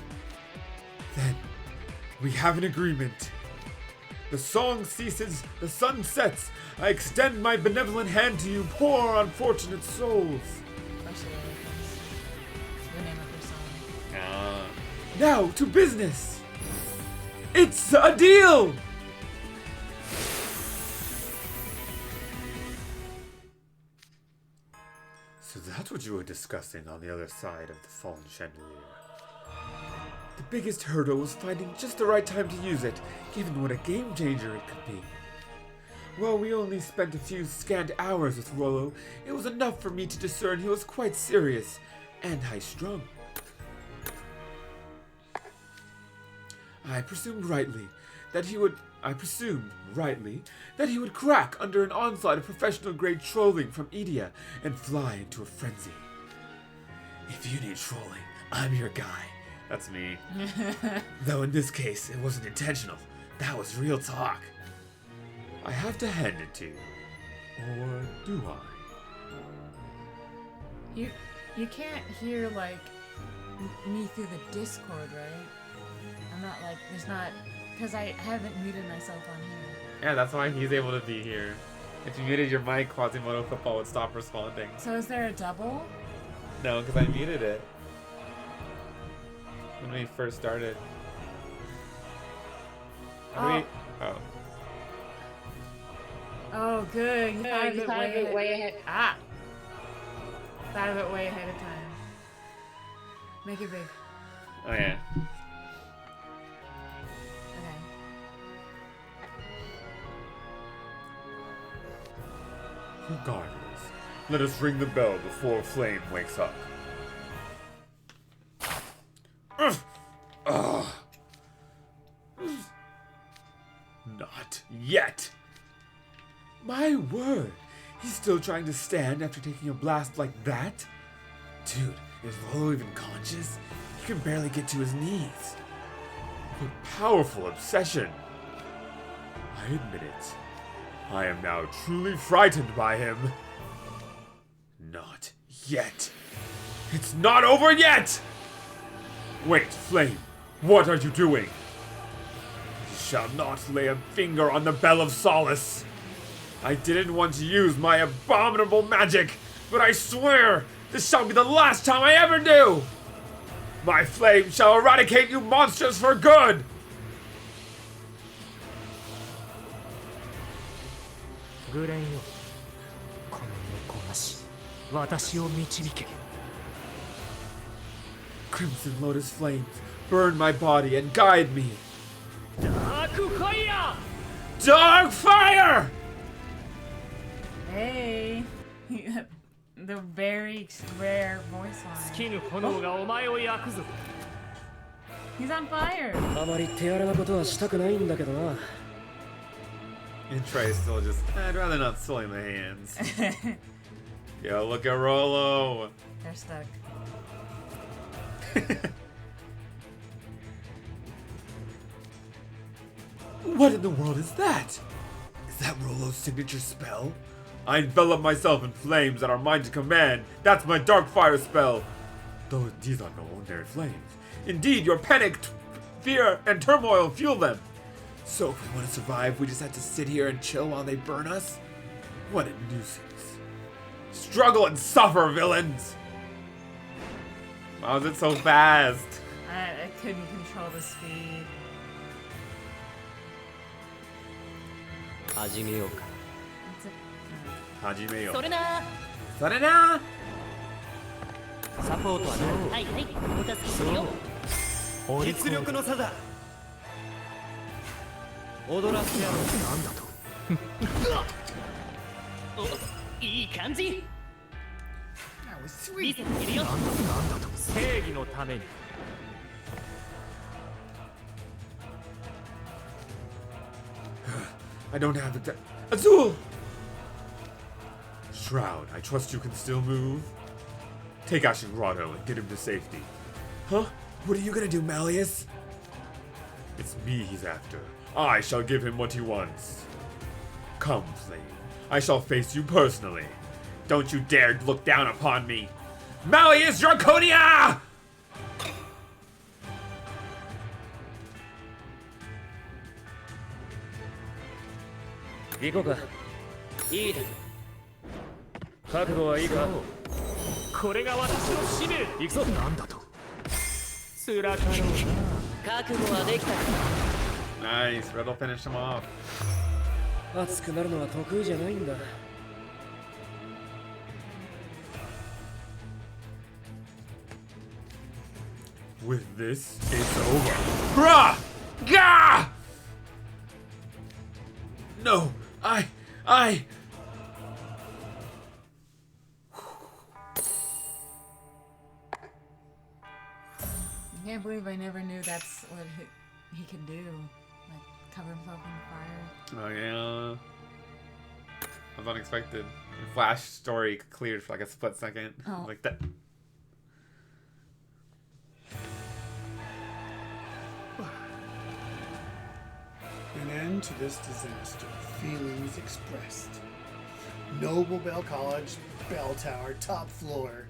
Then, we have an agreement. The song ceases, the sun sets. I extend my benevolent hand to you, poor unfortunate souls. Especially the name of her song. Now, to business. It's a deal! So that's what you were discussing on the other side of the fallen chandelier. The biggest hurdle was finding just the right time to use it, given what a game changer it could be. Well, we only spent a few scant hours with Rollo. It was enough for me to discern he was quite serious and high-strung. I presumed rightly that he would crack under an onslaught of professional-grade trolling from Edea and fly into a frenzy. If you need trolling, I'm your guy. That's me. Though in this case, it wasn't intentional. That was real talk. I have to hand it to you. Or do I? You can't hear like me through the Discord, right? I'm not like there's not because I haven't muted myself on here. Yeah, that's why he's able to be here. If you muted your mic, Quasimodo Football would stop responding. So is there a double? No, because I muted it when we first started. How do we? Oh. Oh, good. You thought of You it thought of it way ahead. Thought of it way ahead of time. Make it big. Oh yeah. Okay. Regardless, let us ring the bell before Flame wakes up. Not yet. My word, he's still trying to stand after taking a blast like that? Dude, is Rollo even conscious? He can barely get to his knees. What powerful obsession. I admit it. I am now truly frightened by him. Not yet. It's not over yet! Wait, Flame, what are you doing? You shall not lay a finger on the Bell of Solace. I didn't want to use my abominable magic, but I swear this shall be the last time I ever do! My flame shall eradicate you monsters for good! グレンよ、この猫なし、私を導け。 Crimson Lotus flames, burn my body and guide me. ダークファイヤ Dark fire! Hey. The very rare voice ー、 line. 尽きぬ炎がお前を焼くぞ。 He's on fire. あまり手荒なことはしたくないんだけどな。 And Trey's still just, I'd rather not soil my hands. Yo, look at Rolo. They're stuck. What in the world is that? Is that Rolo's signature spell? I envelop myself in flames that are mine to command. That's my dark fire spell. Though these are no ordinary flames. Indeed, your panic, fear, and turmoil fuel them. So if we want to survive, we just have to sit here and chill while they burn us? What a nuisance. Struggle and suffer, villains! Why was it so fast? I couldn't control the speed. 始めようか。 Hajime それな。 Sarena! サポートはな。はいはい、お助けするよ。実力の差だ。踊らせやろう。なんだと。お、いい感じ。 That was 見 sweet. せてあげるよ。なんだと。正義のために。 I don't have the Azul! Shroud, I trust you can still move. Take Ashen Grotto and get him to safety. Huh? What are you gonna do, Malleus? It's me he's after. I shall give him what he wants. Come, Flame. I shall face you personally. Don't you dare look down upon me. Malleus Draconia! 行こうか。いいだ。覚悟はいいか。これが私の使命。行くぞ。なんだと。つらかろうな。覚悟はできたか。 Nice, Riddle finished him off. 熱くなるのは得意じゃないんだ。 With this, it's over. Brah! Gah! No, I. I can't believe I never knew that's what he could do. Like, cover himself in fire. Oh, yeah. That was unexpected. Flash story cleared for like a split second. Oh. Like that. An end to this disaster. Feelings expressed. Noble Bell College, Bell Tower, top floor.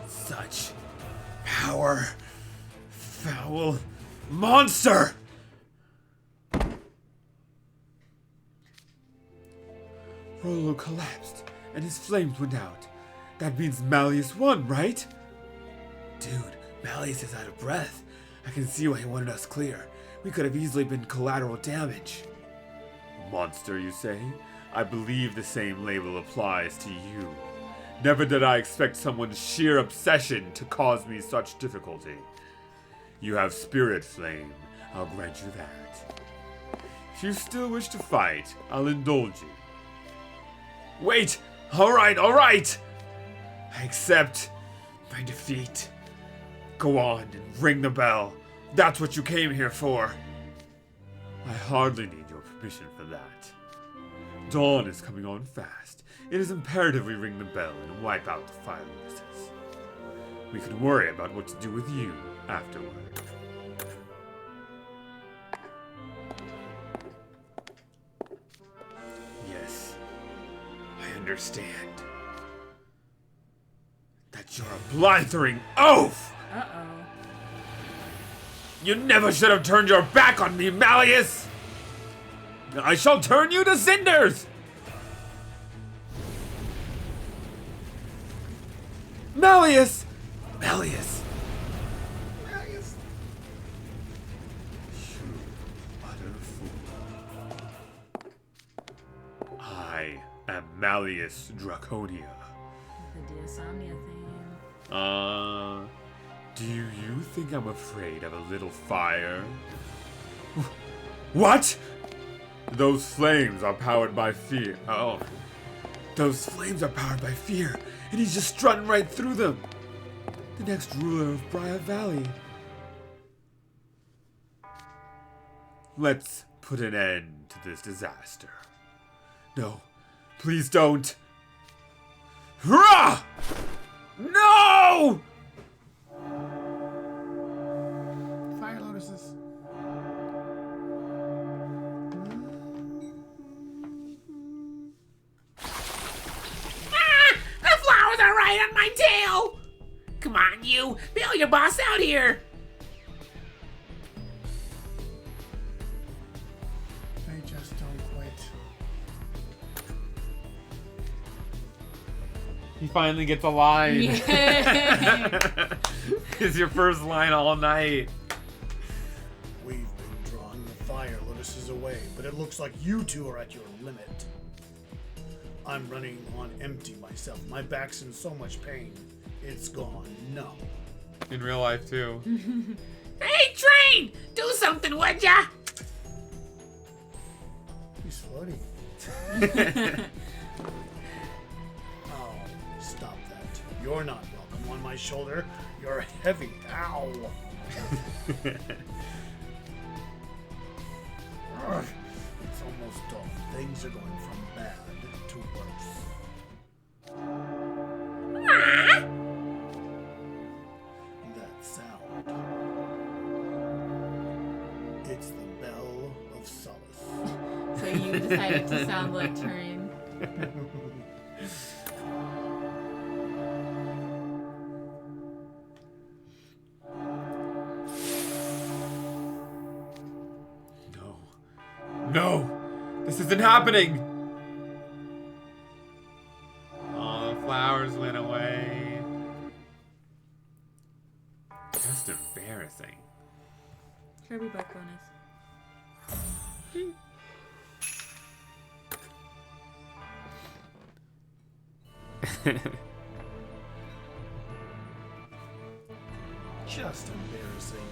Such power. Foul monster! Rolo collapsed, and his flames went out. That means Malleus won, right? Dude, Malleus is out of breath. I can see why he wanted us clear. We could have easily been collateral damage. Monster, you say? I believe the same label applies to you. Never did I expect someone's sheer obsession to cause me such difficulty. You have spirit, Flame. I'll grant you that. If you still wish to fight, I'll indulge you. Wait! Alright! I accept my defeat. Go on and ring the bell. That's what you came here for. I hardly need your permission for that. Dawn is coming on fast. It is imperative we ring the bell and wipe out the fire losers. We can worry about what to do with you afterward. understand that you're a blithering oaf! Uh-oh. You never should have turned your back on me, Malleus! I shall turn you to cinders! Malleus! Malleus! You utter fool. I am Malleus Draconia. The Diasomnia thing. Do you think I'm afraid of a little fire? What? Those flames are powered by fear. Oh. Those flames are powered by fear, and he's just strutting right through them. The next ruler of Briar Valley. Let's put an end to this disaster. No, please don't. Hurrah! No! Fire lotuses. Ah! The flowers are right on my tail! Come on, you! Bail your boss out here! They just don't quit. He finally gets a line. Yeah. It's your first line all night. We've been drawing the fire lotuses away, but it looks like you two are at your limit. I'm running on empty myself. My back's in so much pain. It's gone numb. In real life, too. Hey, Train! Do something, would ya? He's floating. Oh, stop that. You're not welcome on my shoulder. You're heavy. Ow. Ugh, it's almost done. Things are going from bad to worse. Ah! That sound. It's the bell of solace. So you decided to sound like Turin. No! This isn't happening! Oh, the flowers went away. Just embarrassing. Kirby butt bonus. Just embarrassing.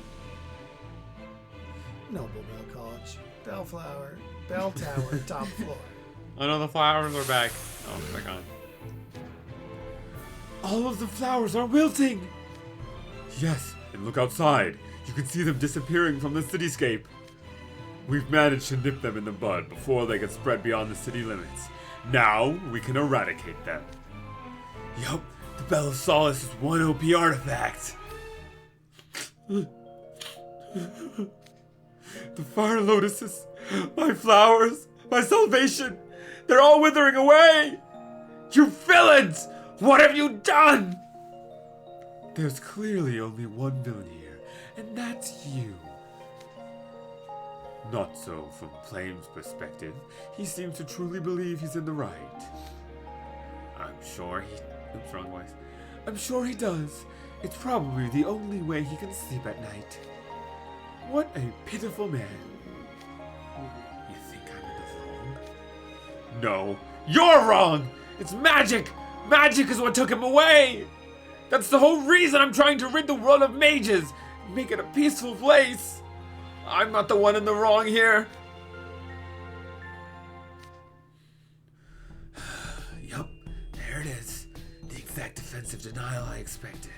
Nobleville College, Bellflower, Bell Tower, top floor. Oh no, the flowers are back. Oh, they're gone. All of the flowers are wilting! Yes, and look outside. You can see them disappearing from the cityscape. We've managed to nip them in the bud before they get spread beyond the city limits. Now we can eradicate them. Yup, the Bell of Solace is one OP artifact. The fire lotuses, my flowers, my salvation, they're all withering away! You villains! What have you done? There's clearly only one villain here, and that's you. Not so from Flame's perspective. He seems to truly believe he's in the right. I'm sure he... Oops, wrong voice. I'm sure he does. It's probably the only way he can sleep at night. What a pitiful man. You think I'm in the wrong? No, you're wrong! It's magic! Magic is what took him away! That's the whole reason I'm trying to rid the world of mages! Make it a peaceful place! I'm not the one in the wrong here! Yup, there it is. The exact defensive denial I expected.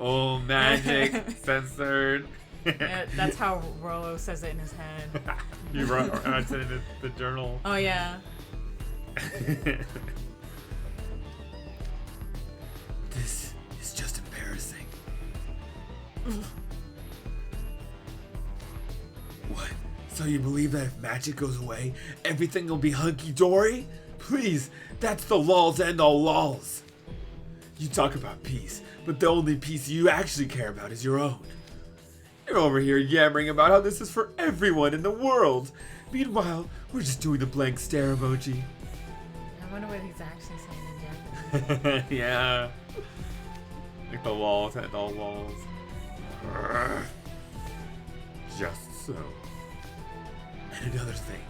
Oh, magic censored. Yeah, that's how Rolo says it in his head. You wrote it in the journal. Oh yeah. This is just embarrassing. What? So you believe that if magic goes away, everything will be hunky-dory? Please, that's the lols end all lols. You talk about peace, but the only peace you actually care about is your own. You're over here yammering about how this is for everyone in the world. Meanwhile, we're just doing the blank stare emoji. I wonder what he's actually saying in Japanese. Yeah. Like the walls and all walls. Just so. And another thing.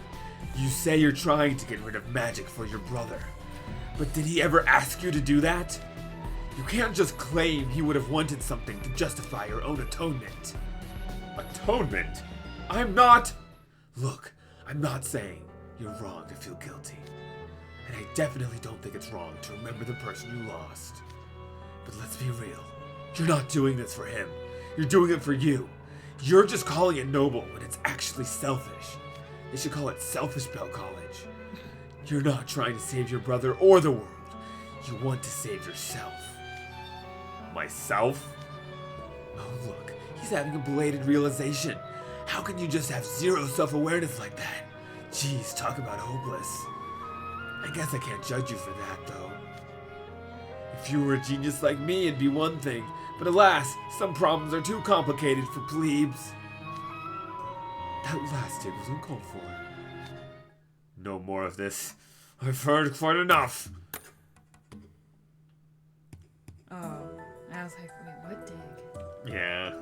You say you're trying to get rid of magic for your brother. But did he ever ask you to do that? You can't just claim he would have wanted something to justify your own atonement. Atonement? I'm not... Look, I'm not saying you're wrong to feel guilty. And I definitely don't think it's wrong to remember the person you lost. But let's be real. You're not doing this for him. You're doing it for you. You're just calling it noble when it's actually selfish. They should call it Selfish Bell College. You're not trying to save your brother or the world. You want to save yourself. Myself? Oh, look. He's having a belated realization. How can you just have zero self-awareness like that? Jeez, talk about hopeless. I guess I can't judge you for that, though. If you were a genius like me, it'd be one thing. But alas, some problems are too complicated for plebes. That last dig was uncalled for. No more of this. I've heard quite enough. Oh, I was like, wait, what dig? Yeah.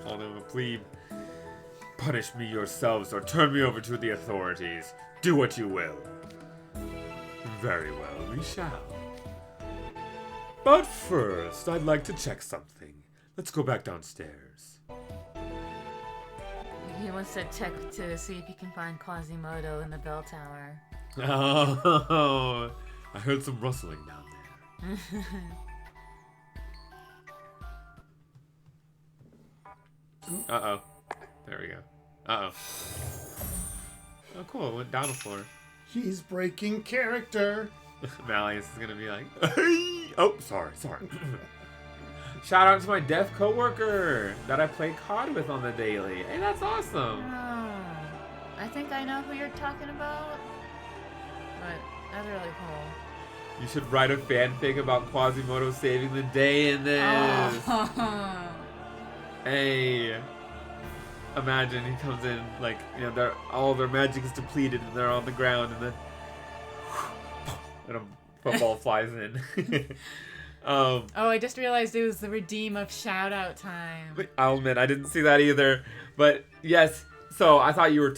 Called him a plebe. Punish me yourselves or turn me over to the authorities. Do what you will. Very well, we shall. But first, I'd like to check something. Let's go back downstairs. He wants to check to see if he can find Quasimodo in the bell tower. Oh, I heard some rustling down there. Uh-oh. There we go. Uh-oh. Oh, cool. It went down the floor. He's breaking character. Malleus is gonna be like, oh, sorry. Shout out to my deaf coworker that I play COD with on the daily. Hey, that's awesome. Oh, I think I know who you're talking about. But that's really cool. You should write a fanfic about Quasimodo saving the day in this. Oh. Hey, imagine he comes in like, all their magic is depleted and they're on the ground and then and a football flies in. Oh, I just realized it was the redeem of shout out time. I'll admit I didn't see that either, but yes. So I thought you were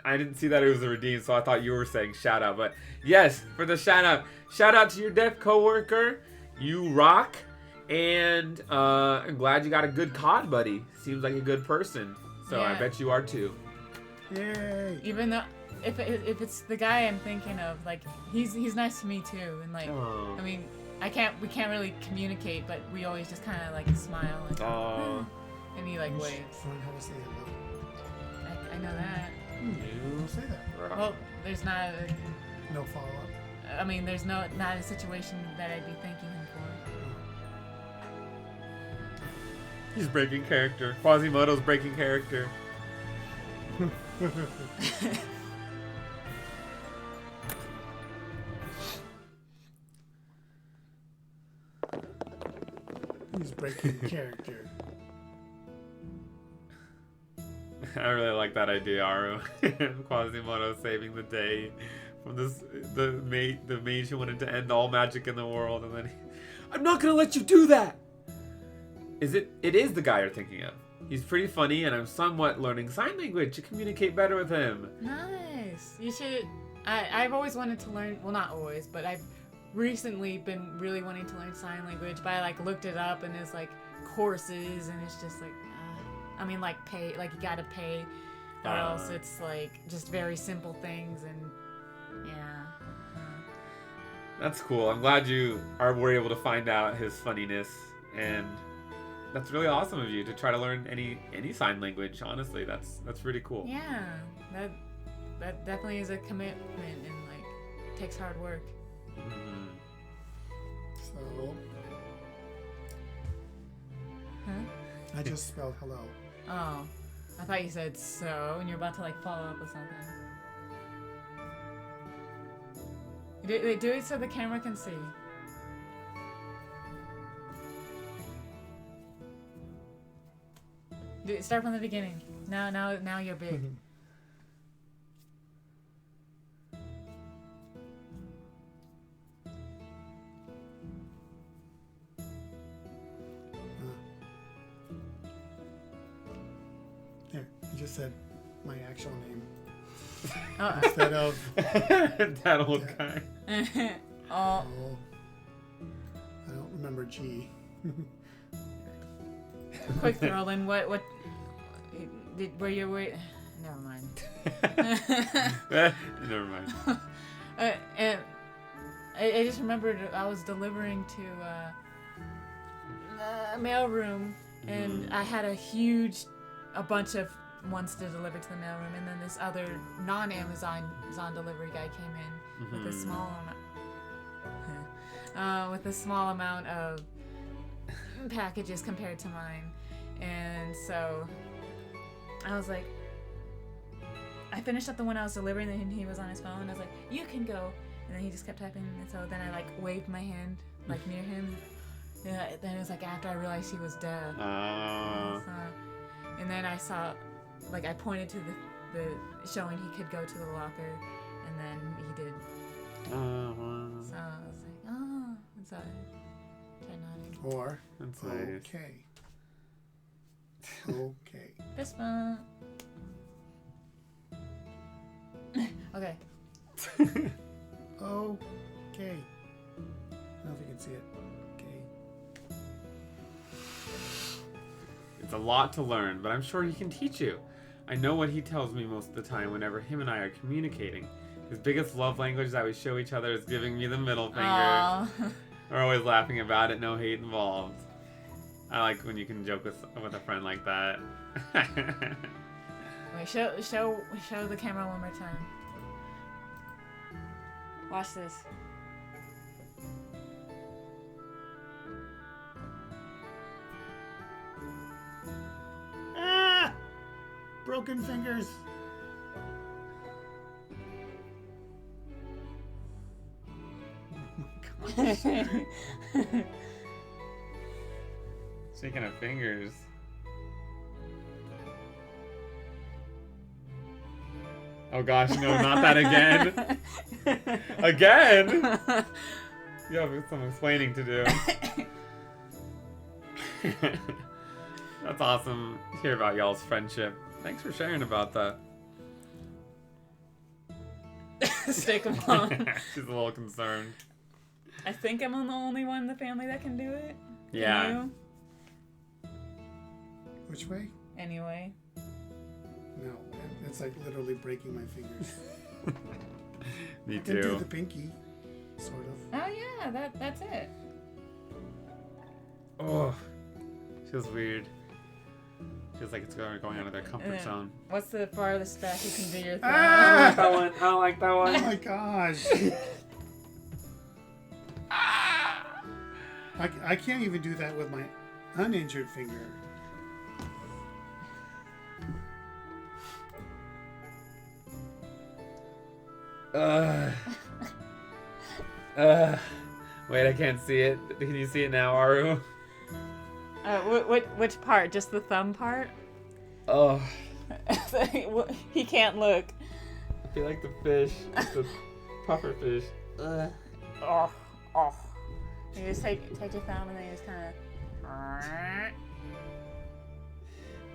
I didn't see that it was a redeem, so I thought you were saying shout out. But yes, for the shout out to your deaf coworker. You rock, and I'm glad you got a good COD buddy. Seems like a good person, so I Yeah. bet you are too. Yay. Even though if it's the guy I'm thinking of, like he's nice to me too, and like Oh. I mean we can't really communicate, but we always just kind of like smile and, and he like waves. Learn how to say hello. I know that. Don't say that. Well, there's not. No follow-up. I mean, there's not a situation that I'd be thanking him for. He's breaking character. Quasimodo's breaking character. He's breaking character. I really like that idea, Aru. Quasimodo saving the day from the mage who wanted to end all magic in the world, and then I'm not gonna let you do that. It is the guy you're thinking of. He's pretty funny, and I'm somewhat learning sign language to communicate better with him. Nice. You should. I've always wanted to learn. Well, not always, but I've recently been really wanting to learn sign language. But I like looked it up, and there's like courses, and it's just like. I mean, like pay, like you gotta pay, or else it's like just very simple things, and yeah. That's cool. I'm glad you were able to find out his funniness, and that's really awesome of you to try to learn any sign language. Honestly, that's really cool. Yeah, that definitely is a commitment, and like takes hard work. Mhm. So, Huh? I just spelled hello. Oh, I thought you said so, and you're about to like follow up with something. Do it so the camera can see. Start from the beginning. Now you're big. There, you just said my actual name Oh. instead of. That old guy. Oh. Oh, I don't remember G. Quick, Roland. What? Were you? Never mind. Never mind. And I just remembered I was delivering to a mailroom, and I had a bunch of ones to deliver to the mailroom, and then this other non-Amazon delivery guy came in with a small amount of packages compared to mine, and so I was like, I finished up the one I was delivering, and he was on his phone, and I was like, you can go. And then he just kept typing, and so then I like waved my hand like near him. Yeah, then it was like after I realized he was deaf. And then I saw, like I pointed to the showing he could go to the locker, and then he did. So I was like, oh, and so I tried nodding. Or That's nice. okay. Okay. Fist bump. Okay. Okay. I don't know if you can see it. Okay. It's a lot to learn, but I'm sure he can teach you. I know what he tells me most of the time whenever him and I are communicating. His biggest love language that we show each other is giving me the middle finger. Aww. We're always laughing about it, no hate involved. I like when you can joke with a friend like that. Wait, show the camera one more time. Watch this. Ah! Broken fingers. Speaking of fingers. Oh gosh, no, not that again. Again? You have some explaining to do. That's awesome to hear about y'all's friendship. Thanks for sharing about that. Stick 'em on. She's a little concerned. I think I'm the only one in the family that can do it. Can Yeah. you? Which way? Anyway. No, it's like literally breaking my fingers. Me I can do too. the pinky, sort of. Oh yeah, that's it. Oh, feels weird. Feels like it's going out of their comfort zone. What's the farthest back you can do your thing? Ah! That one. I don't like that Oh one. my gosh. I can't even do that with my uninjured finger. Wait, I can't see it. Can you see it now, Aru? Which part? Just the thumb part? Oh, He can't look. I feel like the fish. It's the puffer fish. Oh. You just take your thumb and then you just kind of.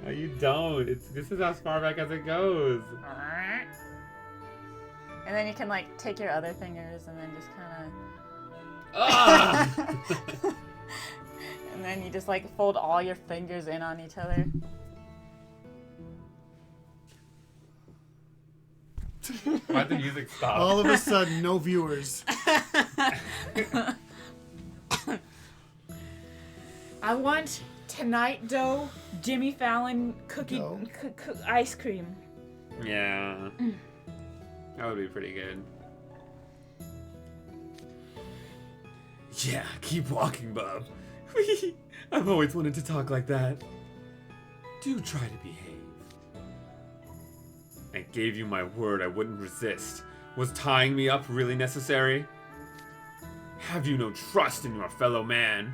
No, you don't. This is as far back as it goes. And then you can like take your other fingers and then just kind of. Ah! And then you just like fold all your fingers in on each other. Why'd the music stop? All of a sudden, no viewers. I want tonight dough Jimmy Fallon cookie Dough? ice cream. Yeah. That would be pretty good. Yeah, keep walking, Bob. I've always wanted to talk like that. Do try to behave. I gave you my word I wouldn't resist. Was tying me up really necessary? Have you no trust in your fellow man?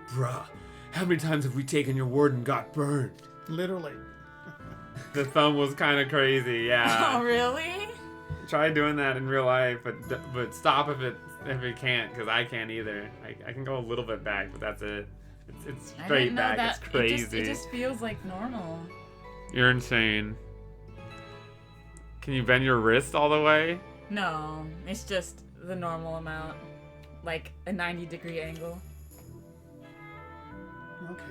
Bruh, how many times have we taken your word and got burned? Literally. The thumb was kind of crazy, yeah. Oh, really? Try doing that in real life, but stop if it can't, because I can't either. I can go a little bit back, but that's it. It's I straight didn't know back. that. It's crazy. It just feels like normal. You're insane. Can you bend your wrist all the way? No, it's just the normal amount. Like a 90-degree angle. Okay.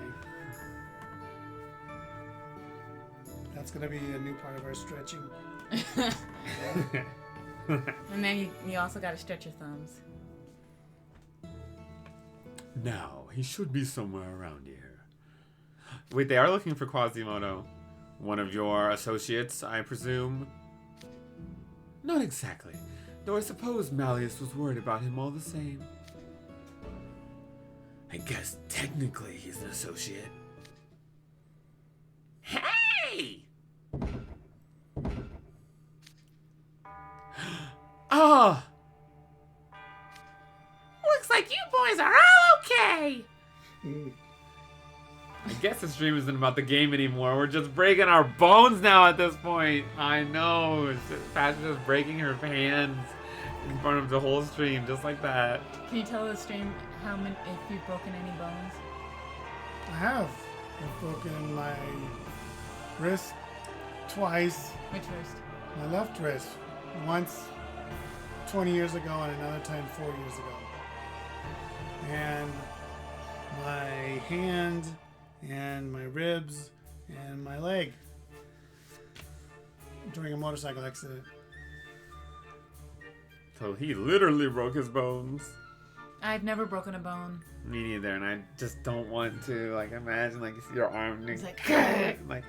That's gonna be a new part of our stretching. And then you also gotta stretch your thumbs. Now, he should be somewhere around here. Wait, they are looking for Quasimodo. One of your associates, I presume? Not exactly, though I suppose Malleus was worried about him all the same. I guess technically he's an associate. Hey! Ah! Looks like you boys are all okay. I guess the stream isn't about the game anymore. We're just breaking our bones now at this point. I know. It's just Pat's just breaking her hands in front of the whole stream, just like that. Can you tell the stream how many, if you've broken any bones? I have. I've broken my wrist twice. Which wrist? My left wrist. Once 20 years ago and another time 4 years ago. And my hand and my ribs and my leg during a motorcycle accident. So he literally broke his bones. I've never broken a bone. Me neither, and I just don't want to. Like, imagine, like, you see your arm. It's like, like,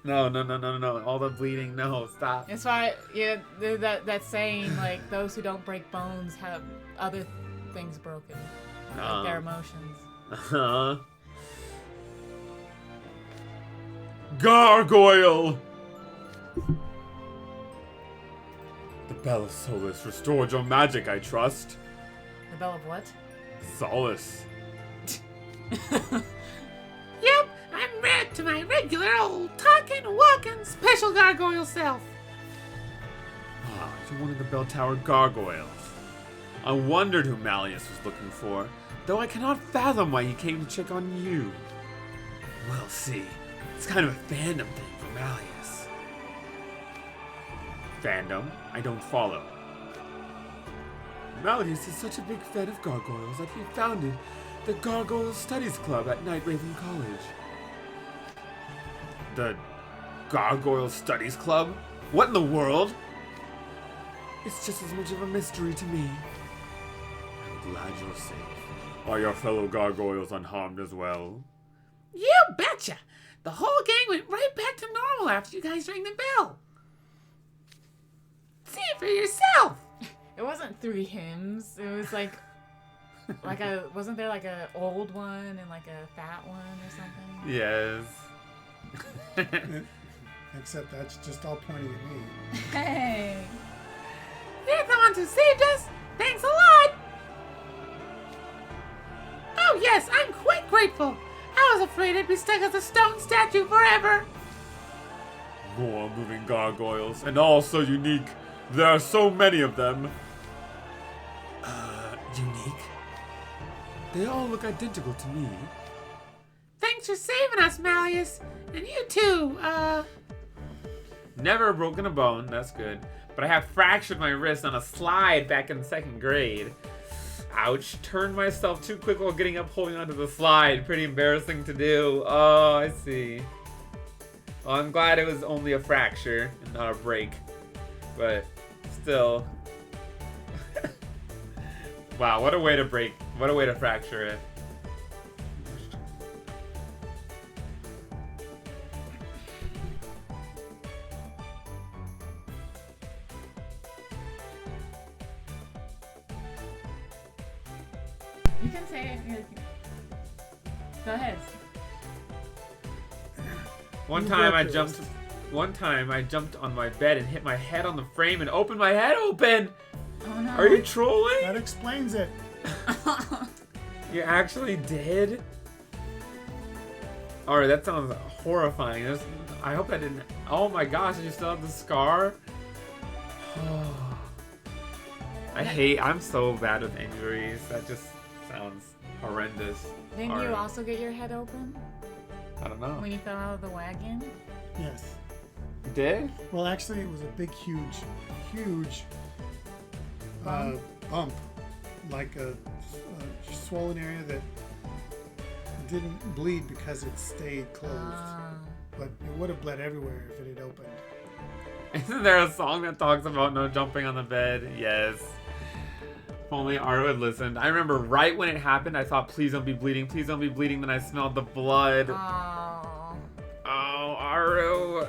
no. All the bleeding, no, stop. That's why, yeah, that saying, like, those who don't break bones have other things broken. Like their emotions. Uh-huh. Gargoyle! The Bell of Solace restored your magic, I trust. The Bell of what? Solace. Yep, I'm back to my regular old talking, walking, special gargoyle self. Ah, you're one of the Bell Tower gargoyles. I wondered who Malleus was looking for, though I cannot fathom why he came to check on you. Well, see, it's kind of a fandom thing for Malleus. Fandom? I don't follow. Malleus is such a big fan of gargoyles that he founded the Gargoyle Studies Club at Night Raven College. The Gargoyle Studies Club? What in the world? It's just as much of a mystery to me. I'm glad you're safe. Are your fellow gargoyles unharmed as well? You betcha. The whole gang went right back to normal after you guys rang the bell. See it for yourself. It wasn't 3 hymns. It was like wasn't there like a old one and like a fat one or something? Yes. Except that's just all pointing at me. Hey! You're the ones who saved us. Thanks a lot. Oh yes, I'm quite grateful. I was afraid I'd be stuck as a stone statue forever. More moving gargoyles, and all so unique. There are so many of them. Unique? They all look identical to me. Thanks for saving us, Malleus. And you too, Never broken a bone, that's good. But I have fractured my wrist on a slide back in 2nd grade. Ouch, turned myself too quick while getting up holding onto the slide. Pretty embarrassing to do. Oh, I see. Well, I'm glad it was only a fracture and not a break. But still. Wow, what a way to break. What a way to fracture it. You can say it. Go ahead. One time I jumped on my bed and hit my head on the frame and opened my head open. Oh no. Are you trolling? That explains it. You actually did? Alright, that sounds horrifying. I hope I didn't. Oh my gosh, you still have the scar? I'm so bad with injuries. That just sounds horrendous. Didn't Alright. you also get your head open I don't know. when you fell out of the wagon? Yes. You did? Well, actually, it was a big, huge bump. Like a swollen area that didn't bleed because it stayed closed. But it would have bled everywhere if it had opened. Isn't there a song that talks about no jumping on the bed? Yes. If only Aru had listened. I remember right when it happened, I thought, please don't be bleeding, please don't be bleeding. Then I smelled the blood. Oh. Oh, Aru.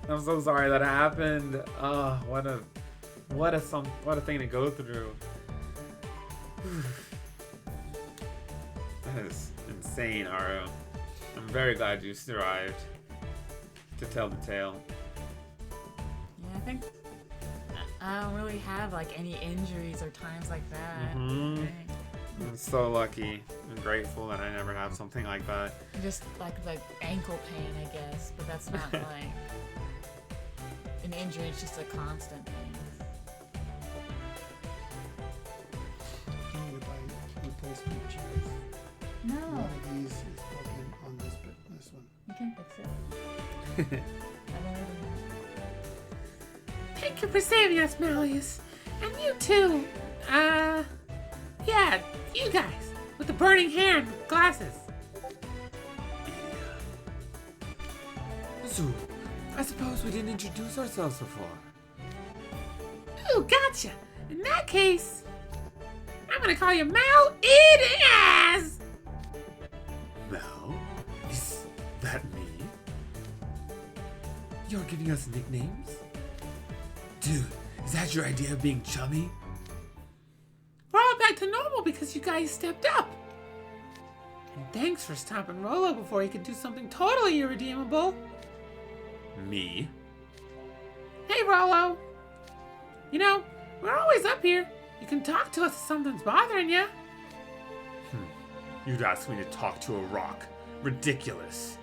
I'm so sorry that happened. Oh, what a thing to go through. That is insane, Aru. I'm very glad you survived to tell the tale. Yeah, I think I don't really have like any injuries or times like that. Mhm. Dang. I'm so lucky and grateful that I never have something like that. Just like ankle pain, I guess, but that's not like an injury. It's just a constant thing. I need to buy replacement chairs. No, One of these is broken on this one. you can fix it. I've already. Thank you for saving us, Malleus. And you too. Yeah, you guys. With the burning hair and glasses. So, I suppose we didn't introduce ourselves so far. Ooh, gotcha. In that case, I'm gonna call you Mal It Is. Mal? Is that me? You're giving us nicknames? Dude, is that your idea of being chummy? We're all back to normal because you guys stepped up. And thanks for stopping Rolo before he could do something totally irredeemable. Me? Hey, Rolo. You know, we're always up here. You can talk to us if something's bothering you. You'd ask me to talk to a rock. Ridiculous.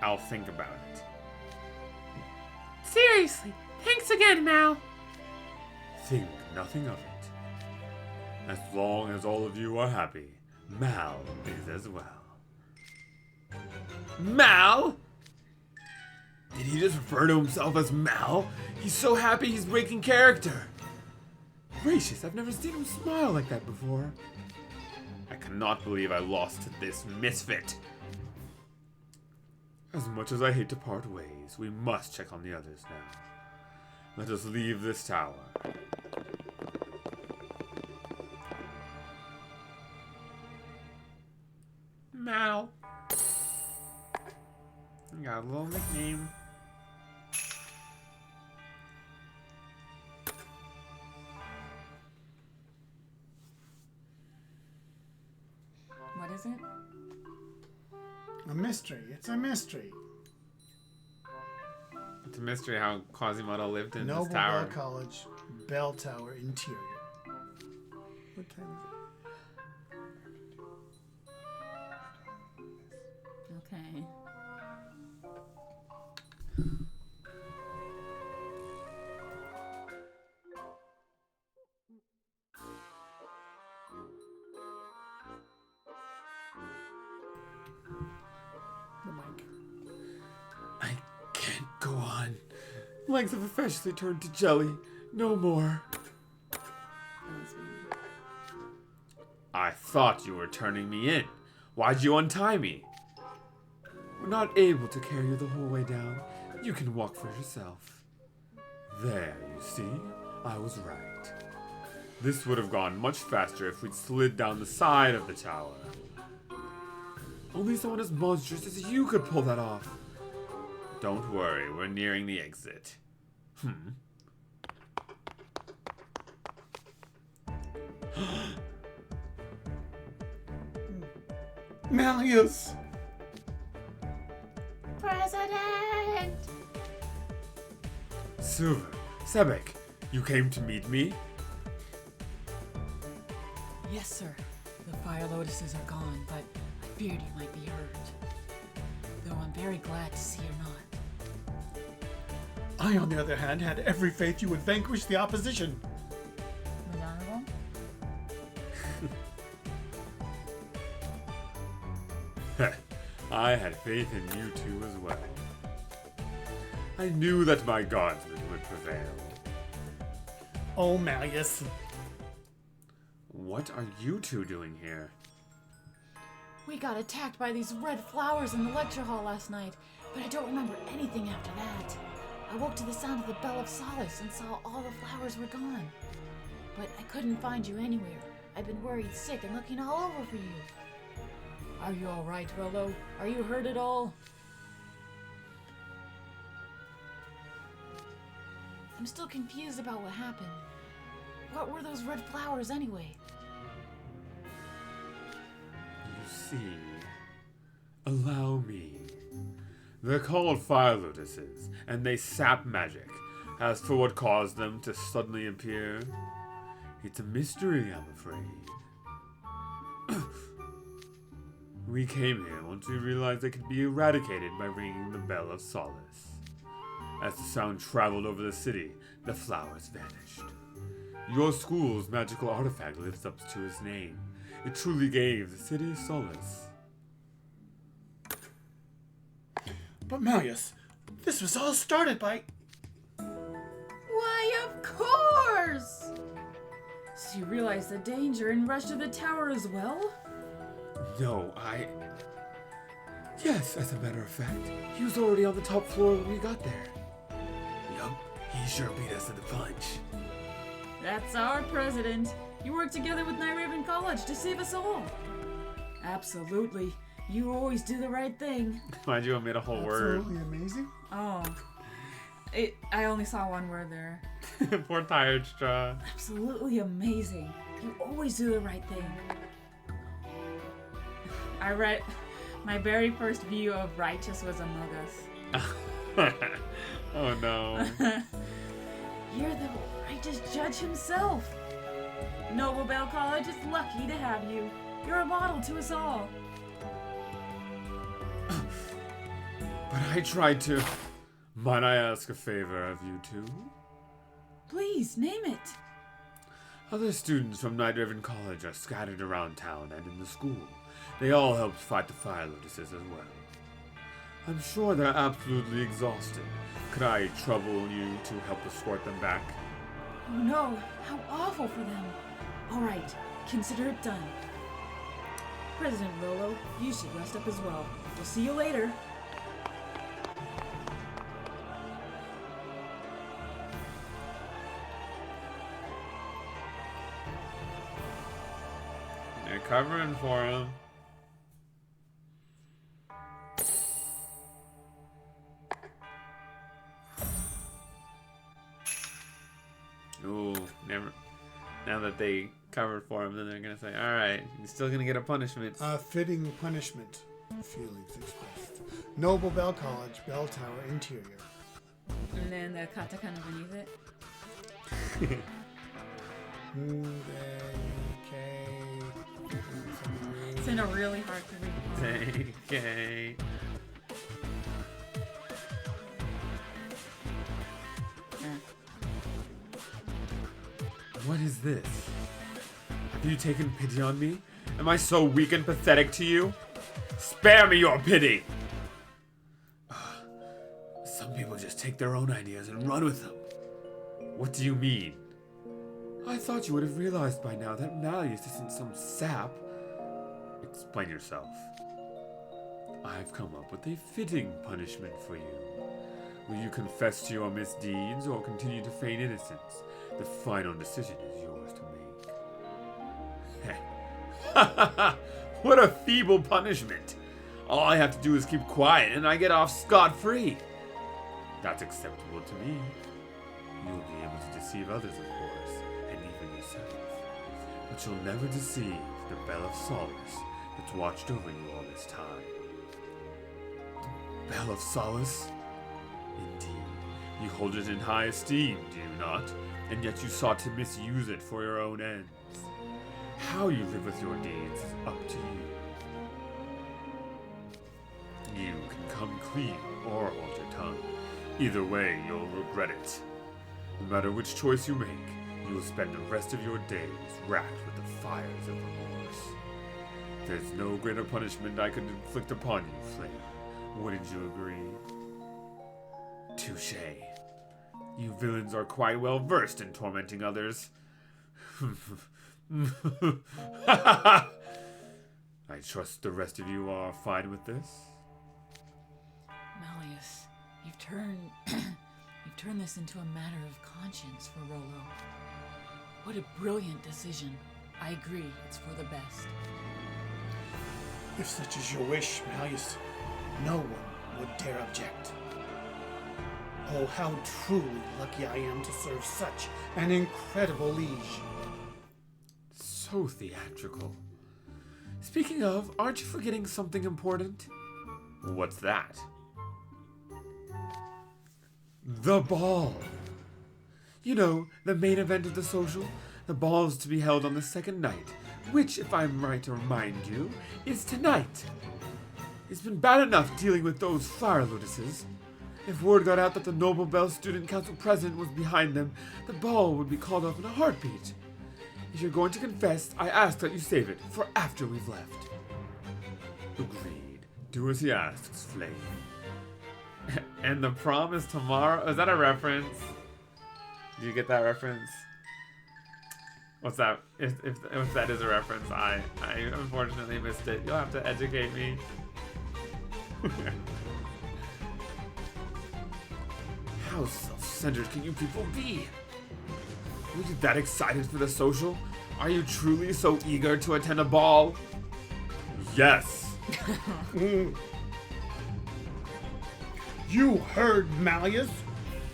I'll think about it. Seriously, thanks again, Mal. Think nothing of it. As long as all of you are happy, Mal is as well. Mal? Did he just refer to himself as Mal? He's so happy he's breaking character. Gracious, I've never seen him smile like that before. I cannot believe I lost to this misfit. As much as I hate to part ways, we must check on the others now. Let us leave this tower. Mal. You got a little nickname. What is it? A mystery. It's a mystery. It's a mystery how Quasimodo lived in Noble this tower. Bell College, Bell Tower interior. What time is it? Okay. The mic. I can't go on. Legs have officially turned to jelly. No more. I thought you were turning me in. Why'd you untie me? We're not able to carry you the whole way down. You can walk for yourself. There, you see? I was right. This would have gone much faster if we'd slid down the side of the tower. Only someone as monstrous as you could pull that off. Don't worry, we're nearing the exit. Malleus! President! Silver, Sebek, you came to meet me? Yes, sir. The fire lotuses are gone, but I feared you might be hurt. Though I'm very glad to see you're not. I, on the other hand, had every faith you would vanquish the opposition. McGonagall? I had faith in you two as well. I knew that my guardsmen would prevail. Oh, Malleus. What are you two doing here? We got attacked by these red flowers in the lecture hall last night, but I don't remember anything after that. I woke to the sound of the Bell of Solace and saw all the flowers were gone. But I couldn't find you anywhere. I've been worried sick and looking all over for you. Are you alright, Rolo? Are you hurt at all? I'm still confused about what happened. What were those red flowers anyway? You see, allow me. They're called fire lotuses, and they sap magic. As for what caused them to suddenly appear, it's a mystery, I'm afraid. We came here once we realized they could be eradicated by ringing the Bell of Solace. As the sound traveled over the city, the flowers vanished. Your school's magical artifact lives up to its name. It truly gave the city solace. But Malleus, this was all started by... Why, of course! So you realized the danger and rushed to the tower as well? No, Yes, as a matter of fact, he was already on the top floor when we got there. Yup, he sure beat us in the punch. That's our president. You work together with Night Raven College to save us all. Absolutely. You always do the right thing. Why'd you omit a whole word? Absolutely amazing. Oh. I only saw one word there. Poor tired straw. Absolutely amazing. You always do the right thing. I read my very first view of Righteous was Among Us. Oh no. You're the righteous judge himself. Noble Bell College is lucky to have you. You're a model to us all. But I tried to... Might I ask a favor of you two? Please, name it. Other students from Night Raven College are scattered around town and in the school. They all helped fight the fire lotuses as well. I'm sure they're absolutely exhausted. Could I trouble you to help escort them back? Oh no, how awful for them. Alright, consider it done. President Rolo, you should rest up as well. We'll see you later. They're covering for him. Ooh, never. Now that they covered for him, then they're gonna say, "All right, he's still gonna get a punishment." A fitting punishment. Feelings expressed. Noble Bell College, Bell Tower, interior. And then the katakana beneath it. It's in a really hard to read. Okay. What is this? Have you taken pity on me? Am I so weak and pathetic to you? Spare me your pity! Some people just take their own ideas and run with them. What do you mean? I thought you would have realized by now that Malleus isn't some sap. Explain yourself. I've come up with a fitting punishment for you. Will you confess to your misdeeds or continue to feign innocence? The final decision is yours to make. What a feeble punishment! All I have to do is keep quiet and I get off scot-free. That's acceptable to me. You'll be able to deceive others, of course, and even yourself. But you'll never deceive the Bell of Solace that's watched over you all this time. The Bell of Solace? Indeed. You hold it in high esteem, do you not? And yet you sought to misuse it for your own ends. How you live with your deeds is up to you. You can come clean or hold your tongue. Either way, you'll regret it. No matter which choice you make, you will spend the rest of your days racked with the fires of remorse. There's no greater punishment I could inflict upon you, Flame. Wouldn't you agree? Touché. You villains are quite well versed in tormenting others. I trust the rest of you are fine with this? Malleus, you've turned this into a matter of conscience for Rolo. What a brilliant decision. I agree, it's for the best. If such is your wish, Malleus, no one would dare object. Oh, how truly lucky I am to serve such an incredible liege. So theatrical. Speaking of, aren't you forgetting something important? What's that? The ball! You know, the main event of the social. The ball is to be held on the second night, which, if I'm right to remind you, is tonight. It's been bad enough dealing with those fire lotuses. If word got out that the Noble Bell Student Council president was behind them, the ball would be called off in a heartbeat. If you're going to confess, I ask that you save it for after we've left. Agreed. Do as he asks, Flame. And the prom is tomorrow? Is that a reference? Do you get that reference? What's that? If that is a reference, I unfortunately missed it. You'll have to educate me. How self-centered can you people be? Were you that excited for the social? Are you truly so eager to attend a ball? Yes. You heard Malleus.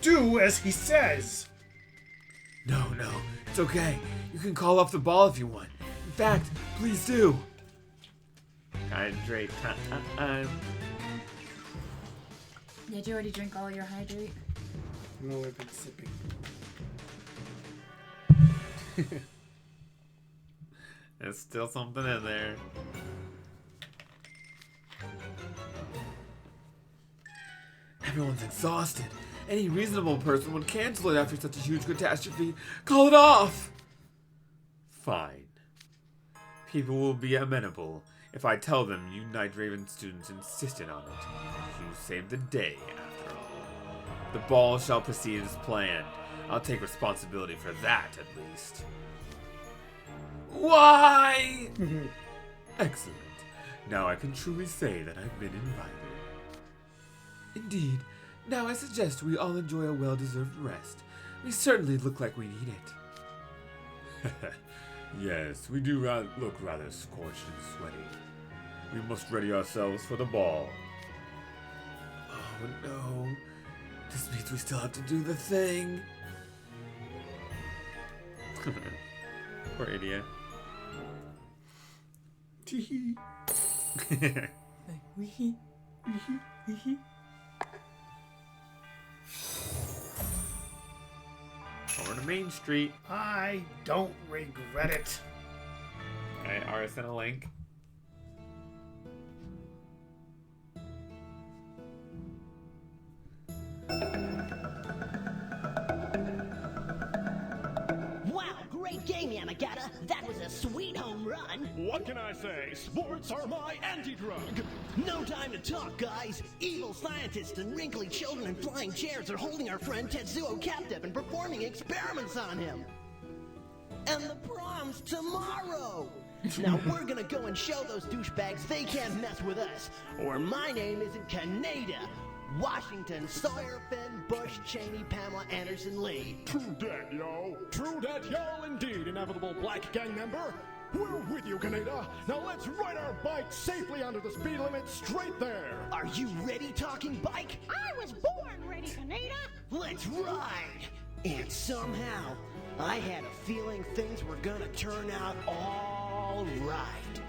Do as he says. No, it's okay. You can call off the ball if you want. In fact, please do. Hydrate time. Did you already drink all your hydrate? No, I've been sipping. There's still something in there. Everyone's exhausted. Any reasonable person would cancel it after such a huge catastrophe. Call it off! Fine. People will be amenable if I tell them you Night Raven students insisted on it. You saved the day, after all. The ball shall proceed as planned. I'll take responsibility for that, at least. Why? Excellent. Now I can truly say that I've been invited. Indeed. Now I suggest we all enjoy a well-deserved rest. We certainly look like we need it. Yes, we do look rather scorched and sweaty. We must ready ourselves for the ball. Oh no. This means we still have to do the thing. Poor idiot. Tee-hee. Over to Main Street. I don't regret it. Alright, Ara sent a link. Wow, great game, Yamagata. That was a sweet home run. What can I say? Sports are my anti-drug. No time to talk, guys. Evil scientists and wrinkly children in flying chairs are holding our friend Tetsuo captive and performing experiments on him. And the prom's tomorrow. Now we're gonna go and show those douchebags they can't mess with us, or my name isn't Kaneda. Washington, Sawyer, Finn, Bush, Cheney, Pamela, Anderson, Lee. True dat, yo. True dat, yo, indeed, inevitable black gang member. We're with you, Kaneda. Now let's ride our bike safely onto the speed limit straight there. Are you ready, talking bike? I was born ready, Kaneda. Let's ride! And somehow, I had a feeling things were gonna turn out all right.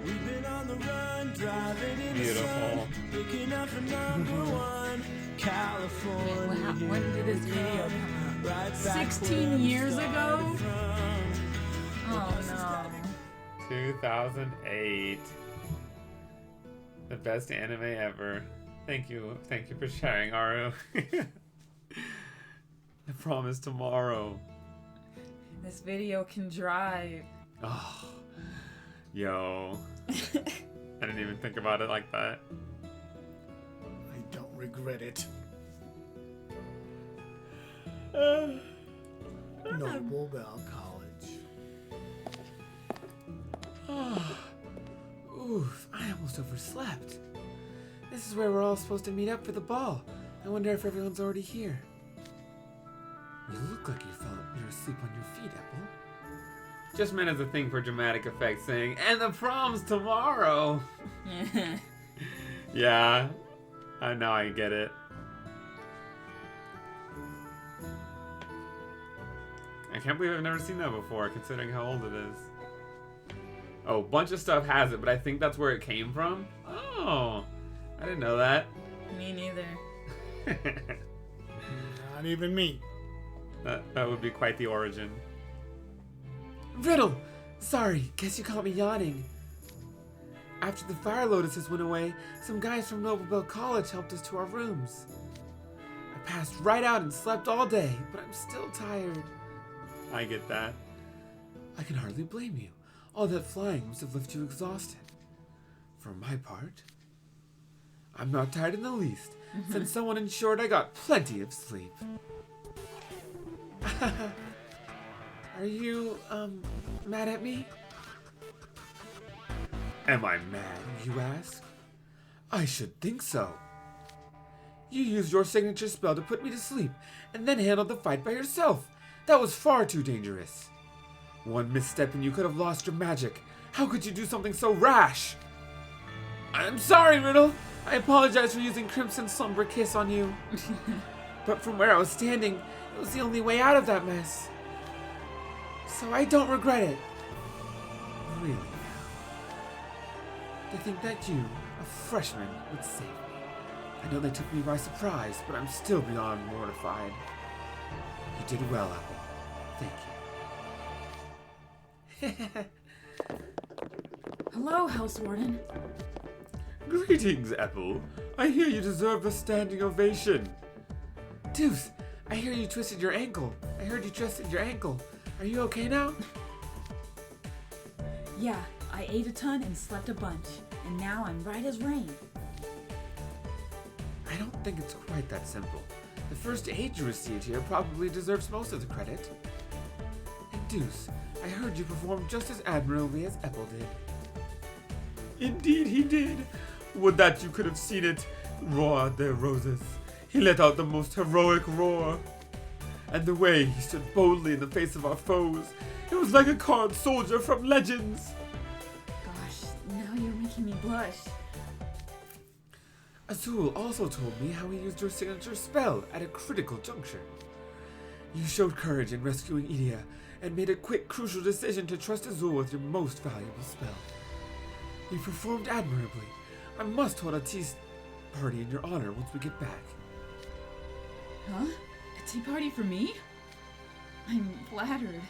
We've been on the run, driving in the Beautiful. sun, looking out for number one. Wait, when did this video come out? 16 years ago? Oh no. 2008. The best anime ever. Thank you for sharing, Aru. I promise tomorrow. This video can drive. Oh, yo. I didn't even think about it like that. I don't regret it. Noble Bell College. Oof, I almost overslept. This is where we're all supposed to meet up for the ball. I wonder if everyone's already here. You look like you're asleep on your feet, Apple. Just meant as a thing for dramatic effect, saying, and the prom's tomorrow. Yeah, I know, I get it. I can't believe I've never seen that before, considering how old it is. Oh, a bunch of stuff has it, but I think that's where it came from. Oh, I didn't know that. Me neither. Not even me. That would be quite the origin. Riddle! Sorry, guess you caught me yawning. After the fire lotuses went away, some guys from Noble Bell College helped us to our rooms. I passed right out and slept all day, but I'm still tired. I get that. I can hardly blame you. All that flying must have left you exhausted. For my part, I'm not tired in the least. Since someone ensured I got plenty of sleep. Are you, mad at me? Am I mad? You ask? I should think so. You used your signature spell to put me to sleep, and then handled the fight by yourself. That was far too dangerous. One misstep and you could have lost your magic. How could you do something so rash? I'm sorry, Riddle. I apologize for using Crimson Slumber Kiss on you. But from where I was standing, it was the only way out of that mess. So I don't regret it. Really. To think that you, a freshman, would save me. I know they took me by surprise, but I'm still beyond mortified. You did well, Apple. Thank you. Hello, House Warden. Greetings, Apple. I hear you deserve a standing ovation. Deuce, I hear you twisted your ankle. I heard you twisted your ankle. Are you okay now? Yeah, I ate a ton and slept a bunch, and now I'm right as rain. I don't think it's quite that simple. The first aid you received here probably deserves most of the credit. And Deuce, I heard you performed just as admirably as Apple did. Indeed he did. Would that you could have seen it. Roared their roses. He let out the most heroic roar. And the way he stood boldly in the face of our foes, it was like a carved soldier from legends. Gosh, now you're making me blush. Azul also told me how he used your signature spell at a critical juncture. You showed courage in rescuing Idia and made a quick, crucial decision to trust Azul with your most valuable spell. You performed admirably. I must hold a tea party in your honor once we get back. Huh? A tea party for me? I'm flattered.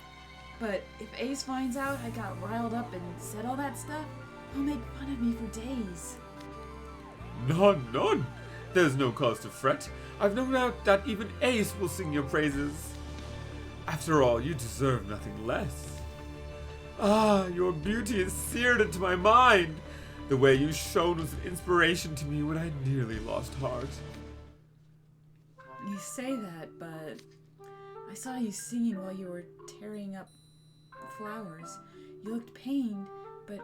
But if Ace finds out I got riled up and said all that stuff, he'll make fun of me for days. None. There's no cause to fret. I've no doubt that even Ace will sing your praises. After all, you deserve nothing less. Ah, your beauty is seared into my mind. The way you shone was an inspiration to me when I nearly lost heart. You say that, but I saw you singing while you were tearing up flowers. You looked pained, but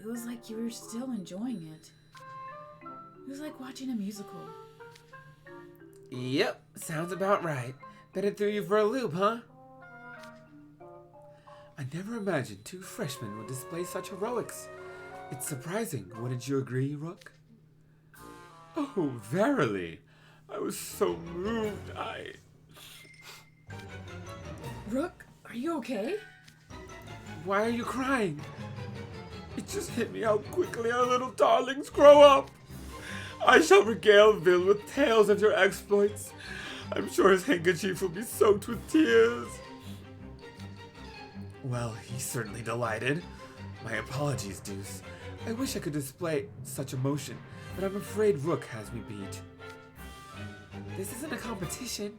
it was like you were still enjoying it. It was like watching a musical. Yep, sounds about right. Bet it threw you for a loop, huh? I never imagined two freshmen would display such heroics. It's surprising, wouldn't you agree, Rook? Oh, verily. I was so moved, Rook, are you okay? Why are you crying? It just hit me how quickly our little darlings grow up. I shall regale Vil with tales of your exploits. I'm sure his handkerchief will be soaked with tears. Well, he's certainly delighted. My apologies, Deuce. I wish I could display such emotion, but I'm afraid Rook has me beat. This isn't a competition.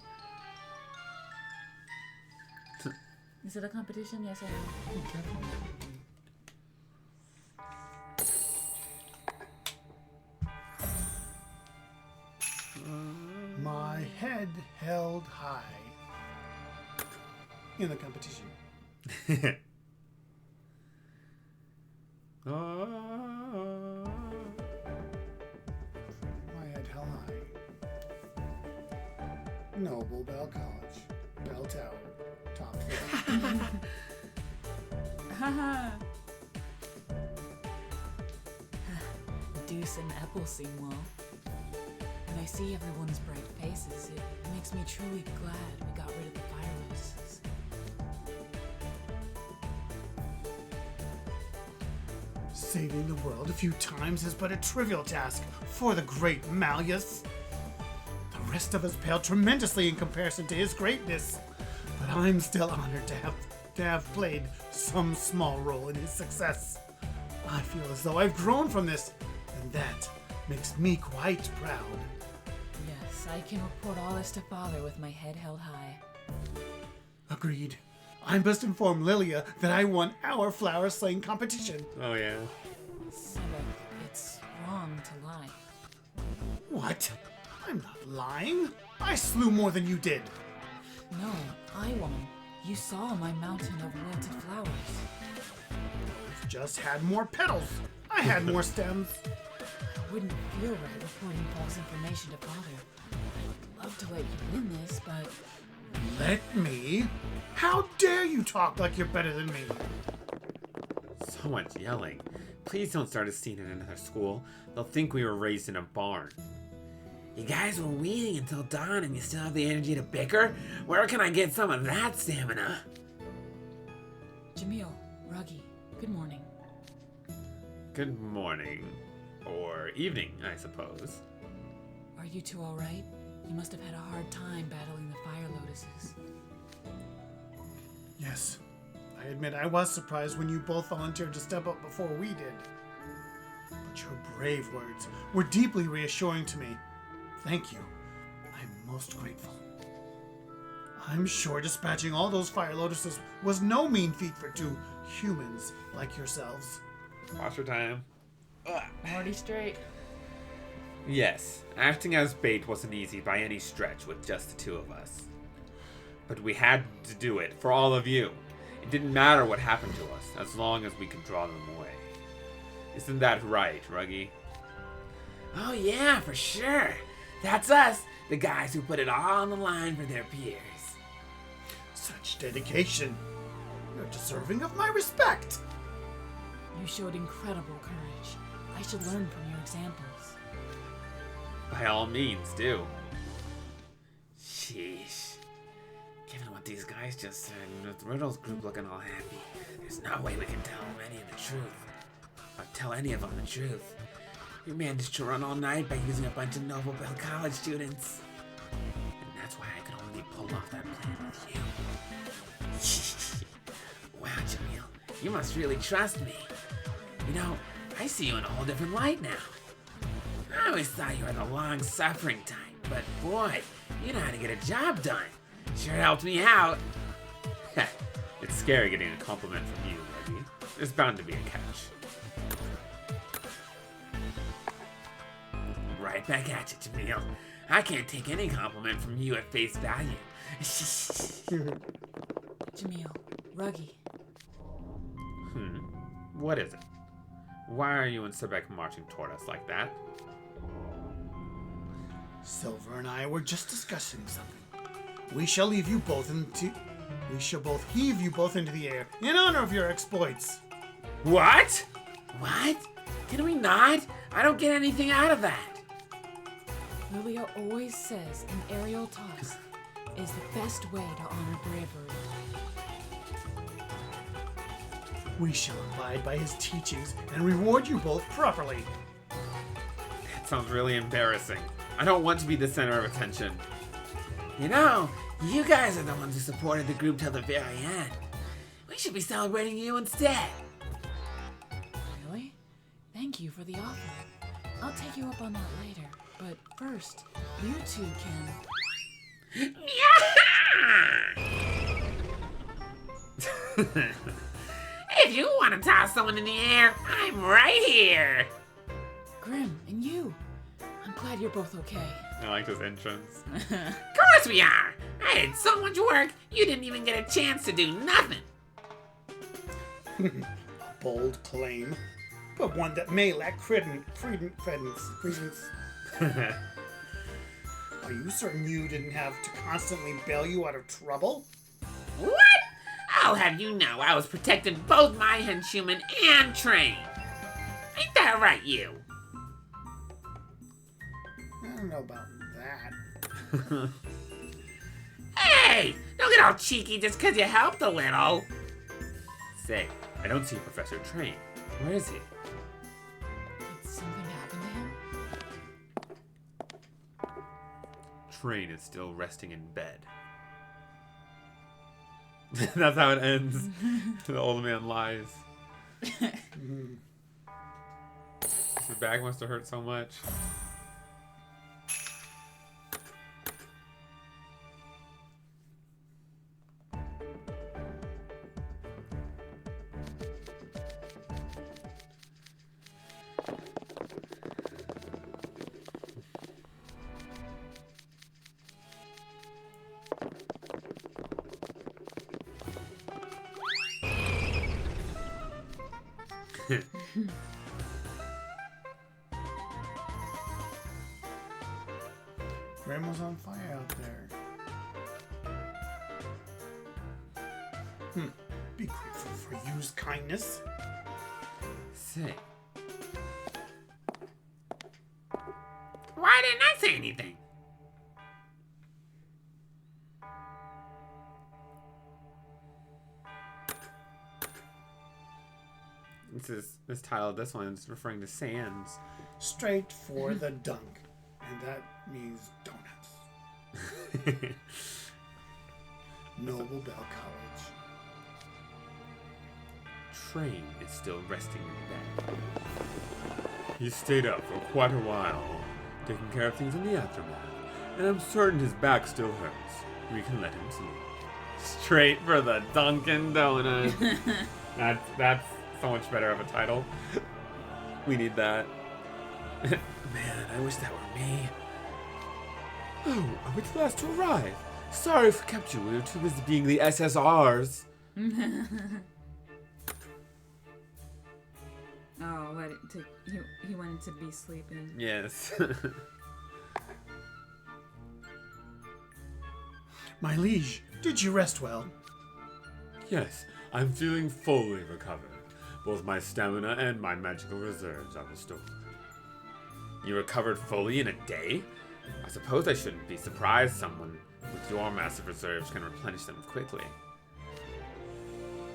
Is it a competition? Yes, I am. My head held high in the competition. My head held high. Noble Bell College, Bell Tower, top floor. Haha. Deuce and Apple seem well. When I see everyone's bright faces, it makes me truly glad we got rid of the fire lotuses. Saving the world a few times is but a trivial task for the great Malleus. The rest of us pale tremendously in comparison to his greatness, but I'm still honored to have played some small role in his success. I feel as though I've grown from this, and that makes me quite proud. Yes, I can report all this to Father with my head held high. Agreed. I must inform Lilia that I won our flower slaying competition. Oh, yeah. Sebek, it's wrong to lie. What? I'm not lying. I slew more than you did. No, I won. You saw my mountain of wilted flowers. I've just had more petals. I had more stems. I wouldn't feel right reporting false information to Father. I'd love to let you win this, but... Let me? How dare you talk like you're better than me? So much yelling. Please don't start a scene in another school. They'll think we were raised in a barn. You guys were waiting until dawn and you still have the energy to bicker? Where can I get some of that stamina? Jamil, Ruggy, good morning. Good morning. Or evening, I suppose. Are you two alright? You must have had a hard time battling the fire lotuses. Yes. I admit I was surprised when you both volunteered to step up before we did. But your brave words were deeply reassuring to me. Thank you. I'm most grateful. I'm sure dispatching all those fire lotuses was no mean feat for two humans like yourselves. Washer time. Morty straight. Yes, acting as bait wasn't easy by any stretch with just the two of us. But we had to do it for all of you. It didn't matter what happened to us, as long as we could draw them away. Isn't that right, Ruggy? Oh yeah, for sure. That's us, the guys who put it all on the line for their peers. Such dedication. You're deserving of my respect. You showed incredible courage. I should learn from your examples. By all means, do. Sheesh. Given what these guys just said, and with Riddle's group looking all happy, there's no way we can tell any of the truth. Or tell any of them the truth. We managed to run all night by using a bunch of Noble Bell College students. And that's why I could only pull off that plan with you. Wow, Jamil, you must really trust me. You know, I see you in a whole different light now. I always thought you were the long-suffering type, but boy, you know how to get a job done. Sure helped me out. It's scary getting a compliment from you, Ruggy. There's bound to be a catch. Right back at you, Jamil. I can't take any compliment from you at face value. Jamil, Ruggy. What is it? Why are you and Sebek marching toward us like that? Silver and I were just discussing something. We shall leave you both we shall both heave you both into the air in honor of your exploits. What? What? Can we not? I don't get anything out of that. Lilia always says an aerial toss is the best way to honor bravery. We shall abide by his teachings and reward you both properly. That's sounds really embarrassing. I don't want to be the center of attention. You know, you guys are the ones who supported the group till the very end. We should be celebrating you instead. Really? Thank you for the offer. I'll take you up on that later. But first, you two can... If you want to toss someone in the air, I'm right here. Grim, and you. I'm glad you're both okay. I liked his entrance. Of course we are. I did so much work, you didn't even get a chance to do nothing. A bold claim, but one that may lack credence. Are you certain you didn't have to constantly bail you out of trouble? What? I'll have you know I was protecting both my henchwoman and Train. Ain't that right, you? I don't know about that. Hey! Don't get all cheeky just because you helped a little. Say, I don't see Professor Train. Where is he? Did something happen to him? Train is still resting in bed. That's how it ends. The old man lies. His back must have hurt so much. Grandma's on fire out there. Be grateful for you's kindness. Say, Why didn't I say anything? this title, this one is referring to Sands. Straight for the dunk. And that means donuts. Noble Bell College. Train is still resting in bed. He stayed up for quite a while, taking care of things in the aftermath, and I'm certain his back still hurts. We can let him sleep. Straight for the Dunkin' Donuts. That's so much better of a title. We need that. Man, I wish that were me. Oh, are we the last to arrive? Sorry if we kept you. We were too busy being the SSRs. Oh, he wanted to be sleeping. Yes. My liege, did you rest well? Yes, I'm feeling fully recovered. Both my stamina and my magical reserves are restored. You recovered fully in a day? I suppose I shouldn't be surprised someone with your massive reserves can replenish them quickly.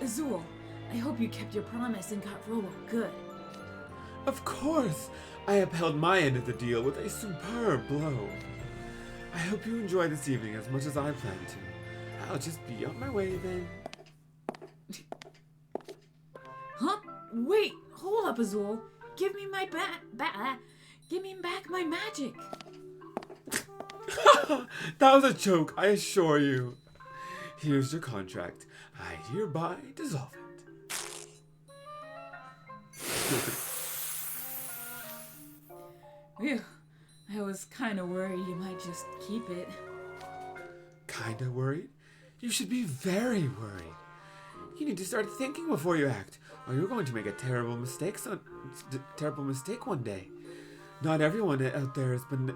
Azul, I hope you kept your promise and got Rolo good. Of course! I upheld my end of the deal with a superb blow. I hope you enjoy this evening as much as I plan to. I'll just be on my way then. Huh? Wait, hold up, Azul. Give me my give me back my magic. That was a joke, I assure you. Here's your contract. I hereby dissolve it. Phew. I was kind of worried you might just keep it. Kinda worried? You should be very worried. You need to start thinking before you act, or you're going to make a terrible mistake one day. Not everyone out there has been...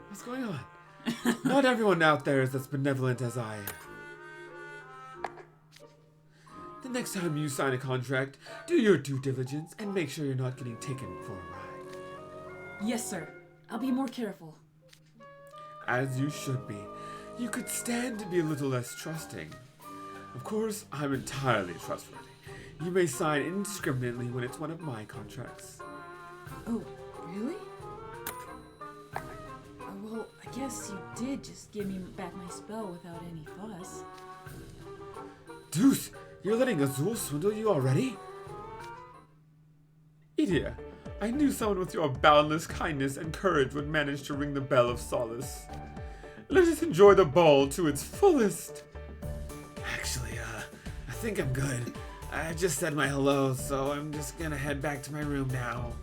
What's going on? Not everyone out there is as benevolent as I am. The next time you sign a contract, do your due diligence and make sure you're not getting taken for a ride. Yes, sir. I'll be more careful. As you should be. You could stand to be a little less trusting. Of course, I'm entirely trustworthy. You may sign indiscriminately when it's one of my contracts. Oh, Really? Well, I guess you did just give me back my spell without any fuss. Deuce, you're letting Azul swindle you already? Idia, I knew someone with your boundless kindness and courage would manage to ring the bell of solace. Let us enjoy the ball to its fullest. Actually, I think I'm good. I just said my hellos, so I'm just gonna head back to my room now.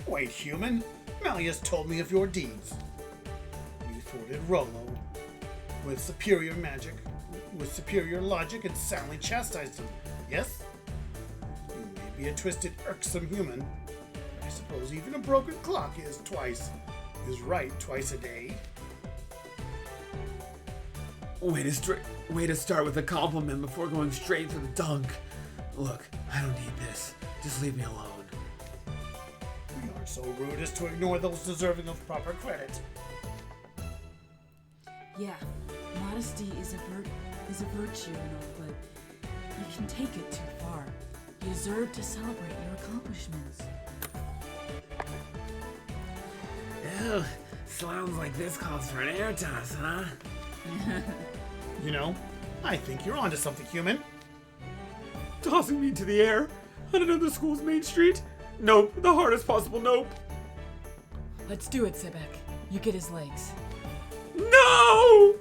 Wait, human. Malleus told me of your deeds. You thwarted Rolo with superior magic, with superior logic, and soundly chastised him. Yes? You may be a twisted, irksome human, but I suppose even a broken clock is right twice a day. Way to start with a compliment before going straight for the dunk. Look, I don't need this. Just leave me alone. We aren't so rude as to ignore those deserving of proper credit. Yeah, modesty is a virtue and all, but you can take it too far. You deserve to celebrate your accomplishments. Ew, sounds like this calls for an air toss, huh? You know, I think you're onto something, human. Tossing me into the air on another school's main street? Nope, the hardest possible nope. Let's do it, Sebek. You get his legs. No!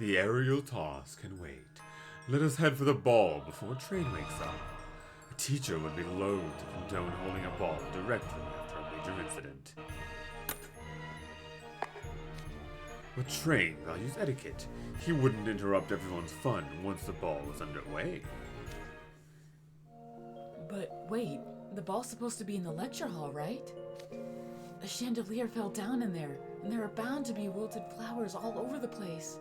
The aerial toss can wait. Let us head for the ball before a train wakes up. A teacher would be loath to condone holding a ball directly after a major incident. But Train values etiquette. He wouldn't interrupt everyone's fun once the ball was underway. But wait, the ball's supposed to be in the lecture hall, right? A chandelier fell down in there, and there are bound to be wilted flowers all over the place.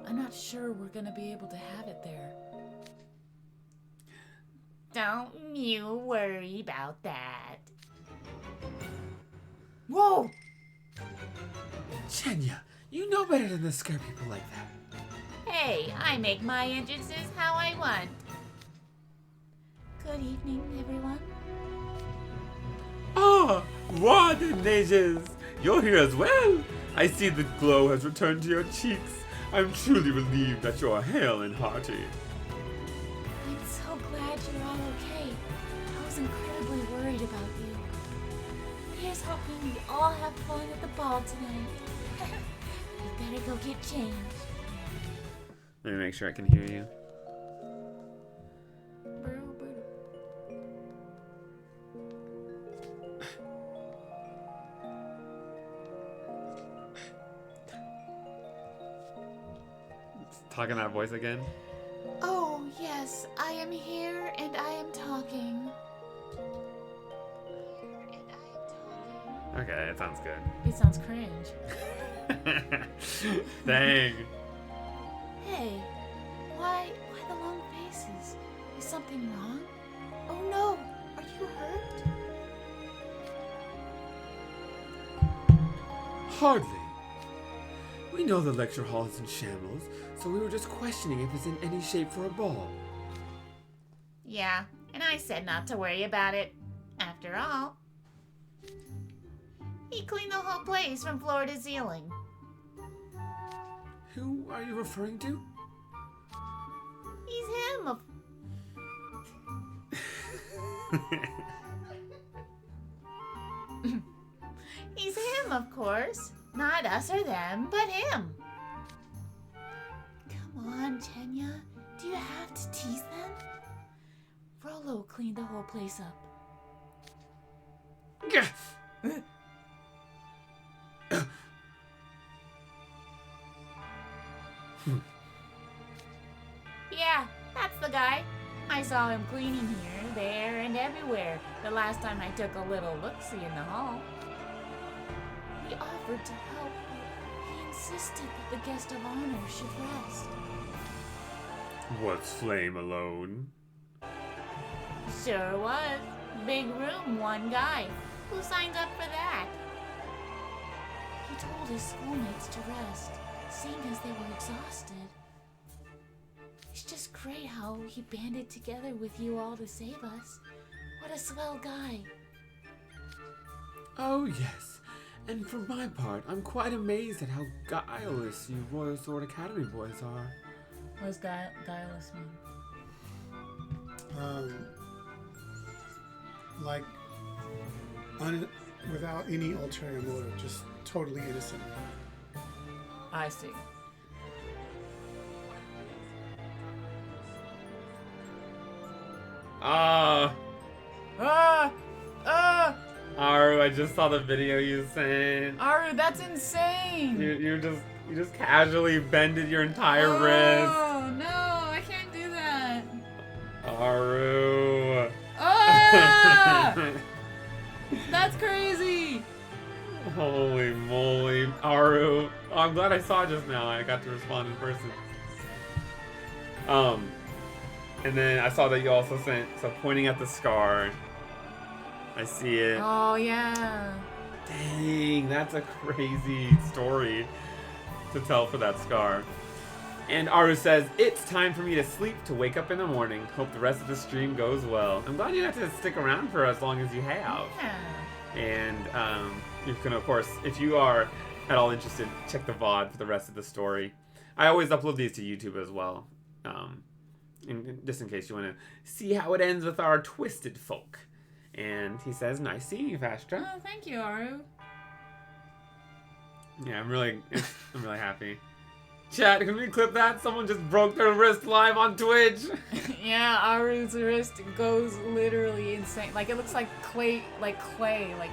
I'm not sure we're gonna be able to have it there. Don't you worry about that. Whoa! Chenya, you know better than to scare people like that. Hey, I make my entrances how I want. Good evening, everyone. Ah, Warden Nages! You're here as well! I see the glow has returned to your cheeks. I'm truly relieved that you're hale and hearty. I'm so glad you're all okay. I was incredibly worried about you. Here's hoping we all have fun at the ball tonight. You better go get changed. Let me make sure I can hear you. Talking that voice again? Oh, yes, I am here and I am talking. Okay, it sounds good. It sounds cringe. Dang. Hey, why the long faces? Is something wrong? Oh no, are you hurt? Hardly. We know the lecture hall is in shambles, so we were just questioning if it's in any shape for a ball. Yeah, and I said not to worry about it. After all, he cleaned the whole place from floor to ceiling. Who are you referring to? He's him. He's him, of course. Not us or them, but him. Come on, Chenya. Do you have to tease them? Rolo cleaned the whole place up. Yeah, that's the guy. I saw him cleaning here, there, and everywhere the last time I took a little look-see in the hall. He offered to help, but he insisted that the guest of honor should rest. What's Flame alone? Sure was. Big room, one guy. Who signs up for that? He told his schoolmates to rest, seeing as they were exhausted. It's just great how he banded together with you all to save us. What a swell guy. Oh, yes. And for my part, I'm quite amazed at how guileless you Royal Sword Academy boys are. What does guileless mean? Like, without any ulterior motive, just totally innocent. I see. Aru, I just saw the video you sent. Aru, that's insane! You just casually bended your entire wrist. Oh, no, I can't do that. Aru. Ah! That's crazy! Holy moly, Aru. Oh, I'm glad I saw it just now. I got to respond in person. And then I saw that you also sent, so pointing at the scar. I see it. Oh, yeah. Dang, that's a crazy story to tell for that scar. And Aru says, it's time for me to sleep to wake up in the morning. Hope the rest of the stream goes well. I'm glad you got to stick around for as long as you have. Yeah. And you can, of course, if you are at all interested, check the VOD for the rest of the story. I always upload these to YouTube as well. Just in case you want to see how it ends with our twisted folk. And he says, nice seeing you, Vastra. Oh, thank you, Aru. Yeah, I'm really happy. Chat, can we clip that? Someone just broke their wrist live on Twitch. Yeah, Aru's wrist goes literally insane. Like, it looks like clay, like Play-Doh.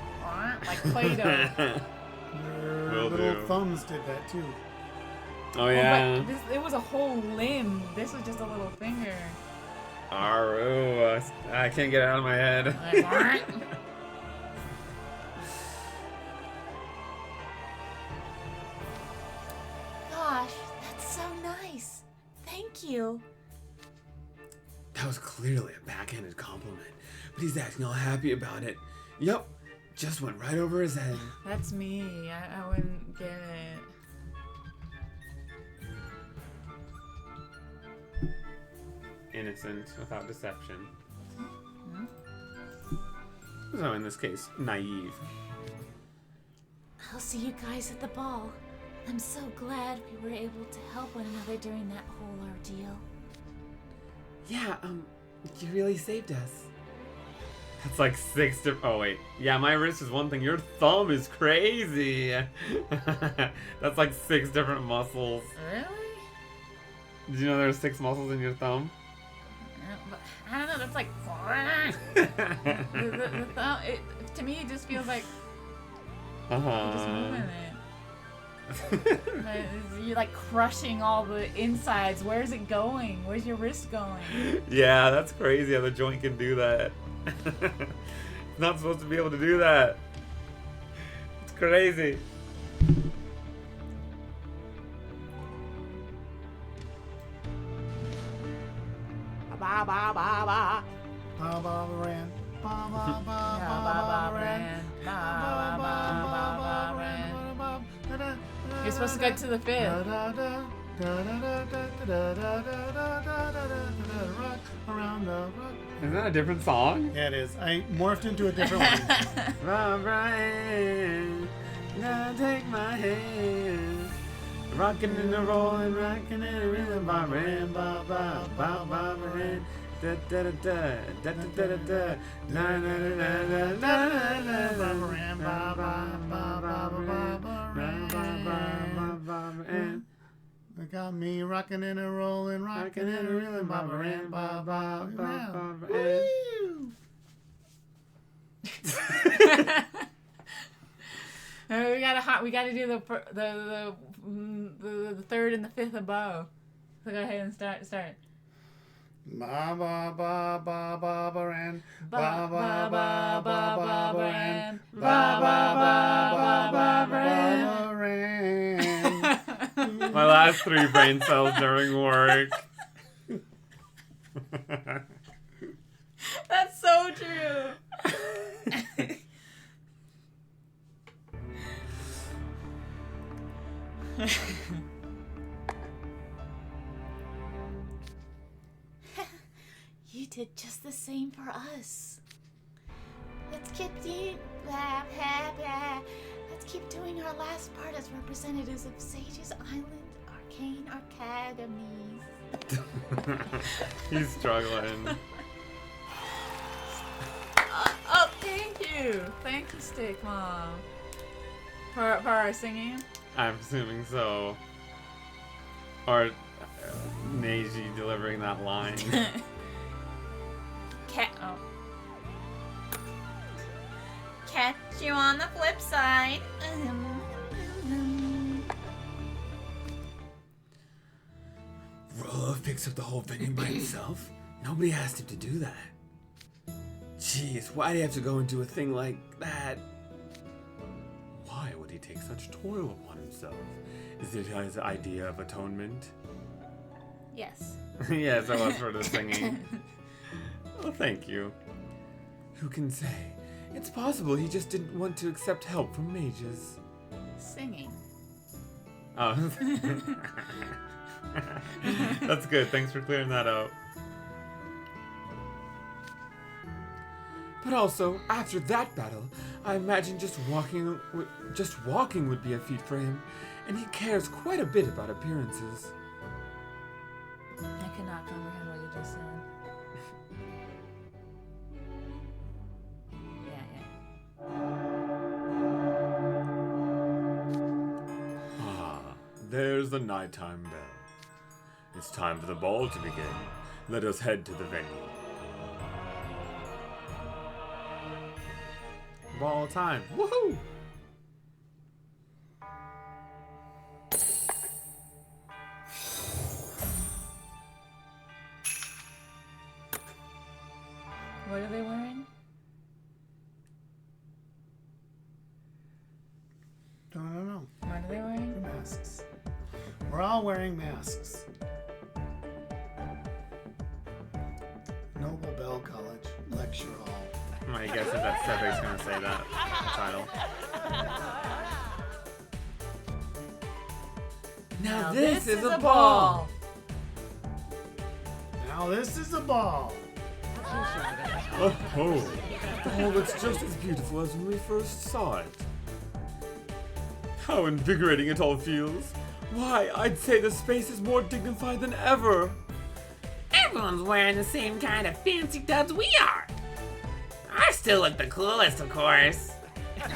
Your little thumbs did that too. Oh, yeah. But it was a whole limb. This was just a little finger. Aru, I can't get it out of my head. Gosh, that's so nice. Thank you. That was clearly a backhanded compliment, but he's acting all happy about it. Yep, just went right over his head. That's me. I wouldn't get it. Innocent without deception. So in this case, naive. I'll see you guys at the ball. I'm so glad we were able to help one another during that whole ordeal. Yeah, you really saved us. That's like 6 different. Oh wait, yeah, my wrist is one thing. Your thumb is crazy. That's like 6 different muscles. Really? Did you know there's 6 muscles in your thumb? I don't know. That's like the thumb. To me, it just feels like you're just moving it. You're like crushing all the insides. Where's it going? Where's your wrist going? Yeah, that's crazy how the joint can do that. It's not supposed to be able to do that. It's crazy. Ba ba ba ba. Ba ba ran. Ba ba ba ba ran. You're supposed to go to the 5th. Isn't that a different song? Yeah, it is. I morphed into a different one. Ryan, now take my hand. Rockin' and a rollin', rockin' and a rhythm, ba ran, ba ba ba ba ran, da da da da da da da da, na na na na na na na, ran ba ba ba ba ba ba ran ba ba ba ba. They got me rockin' and a rollin', rockin' and a reelin', ba ba ran ba ba ba ba. Woo! We gotta do the 3rd and the 5th above. So go ahead and start. Ba ba ba ba ba ba ran. Ba ba ba ba ba ran. Ba ba ba ba ba ran. My last 3 brain cells during work. That's so true. You did just the same for us. Let's keep doing blah, blah, blah. Let's keep doing our last part as representatives of Sage's Island Arcane Academies. He's struggling. Oh, thank you. Thank you, Steak Mom. For our singing? I'm assuming so. Or Neji delivering that line. Catch you on the flip side. Rolo picks up the whole venue by himself? Nobody asked him to do that. Jeez, why'd he have to go and do a thing like that? Why would he take such toil upon himself? Is it his idea of atonement? Yes. Yes, I was for the singing. Well, thank you. Who can say? It's possible he just didn't want to accept help from mages. Singing. Oh. That's good. Thanks for clearing that up. But also, after that battle, I imagine just walking would be a feat for him, and he cares quite a bit about appearances. I cannot comprehend what you just said. There's the nighttime bell. It's time for the ball to begin. Let us head to the venue. Ball time. Woohoo! What are they wearing? Don't know. What are they wearing? Masks. We're all wearing masks. Noble Bell College Lecture Hall. My guess is that Cedric's gonna say that title. Now this is a ball! Now this is a ball! Oh, the hall looks just as beautiful as when we first saw it. How invigorating it all feels. Why, I'd say the space is more dignified than ever. Everyone's wearing the same kind of fancy duds we are. I still look the coolest, of course. You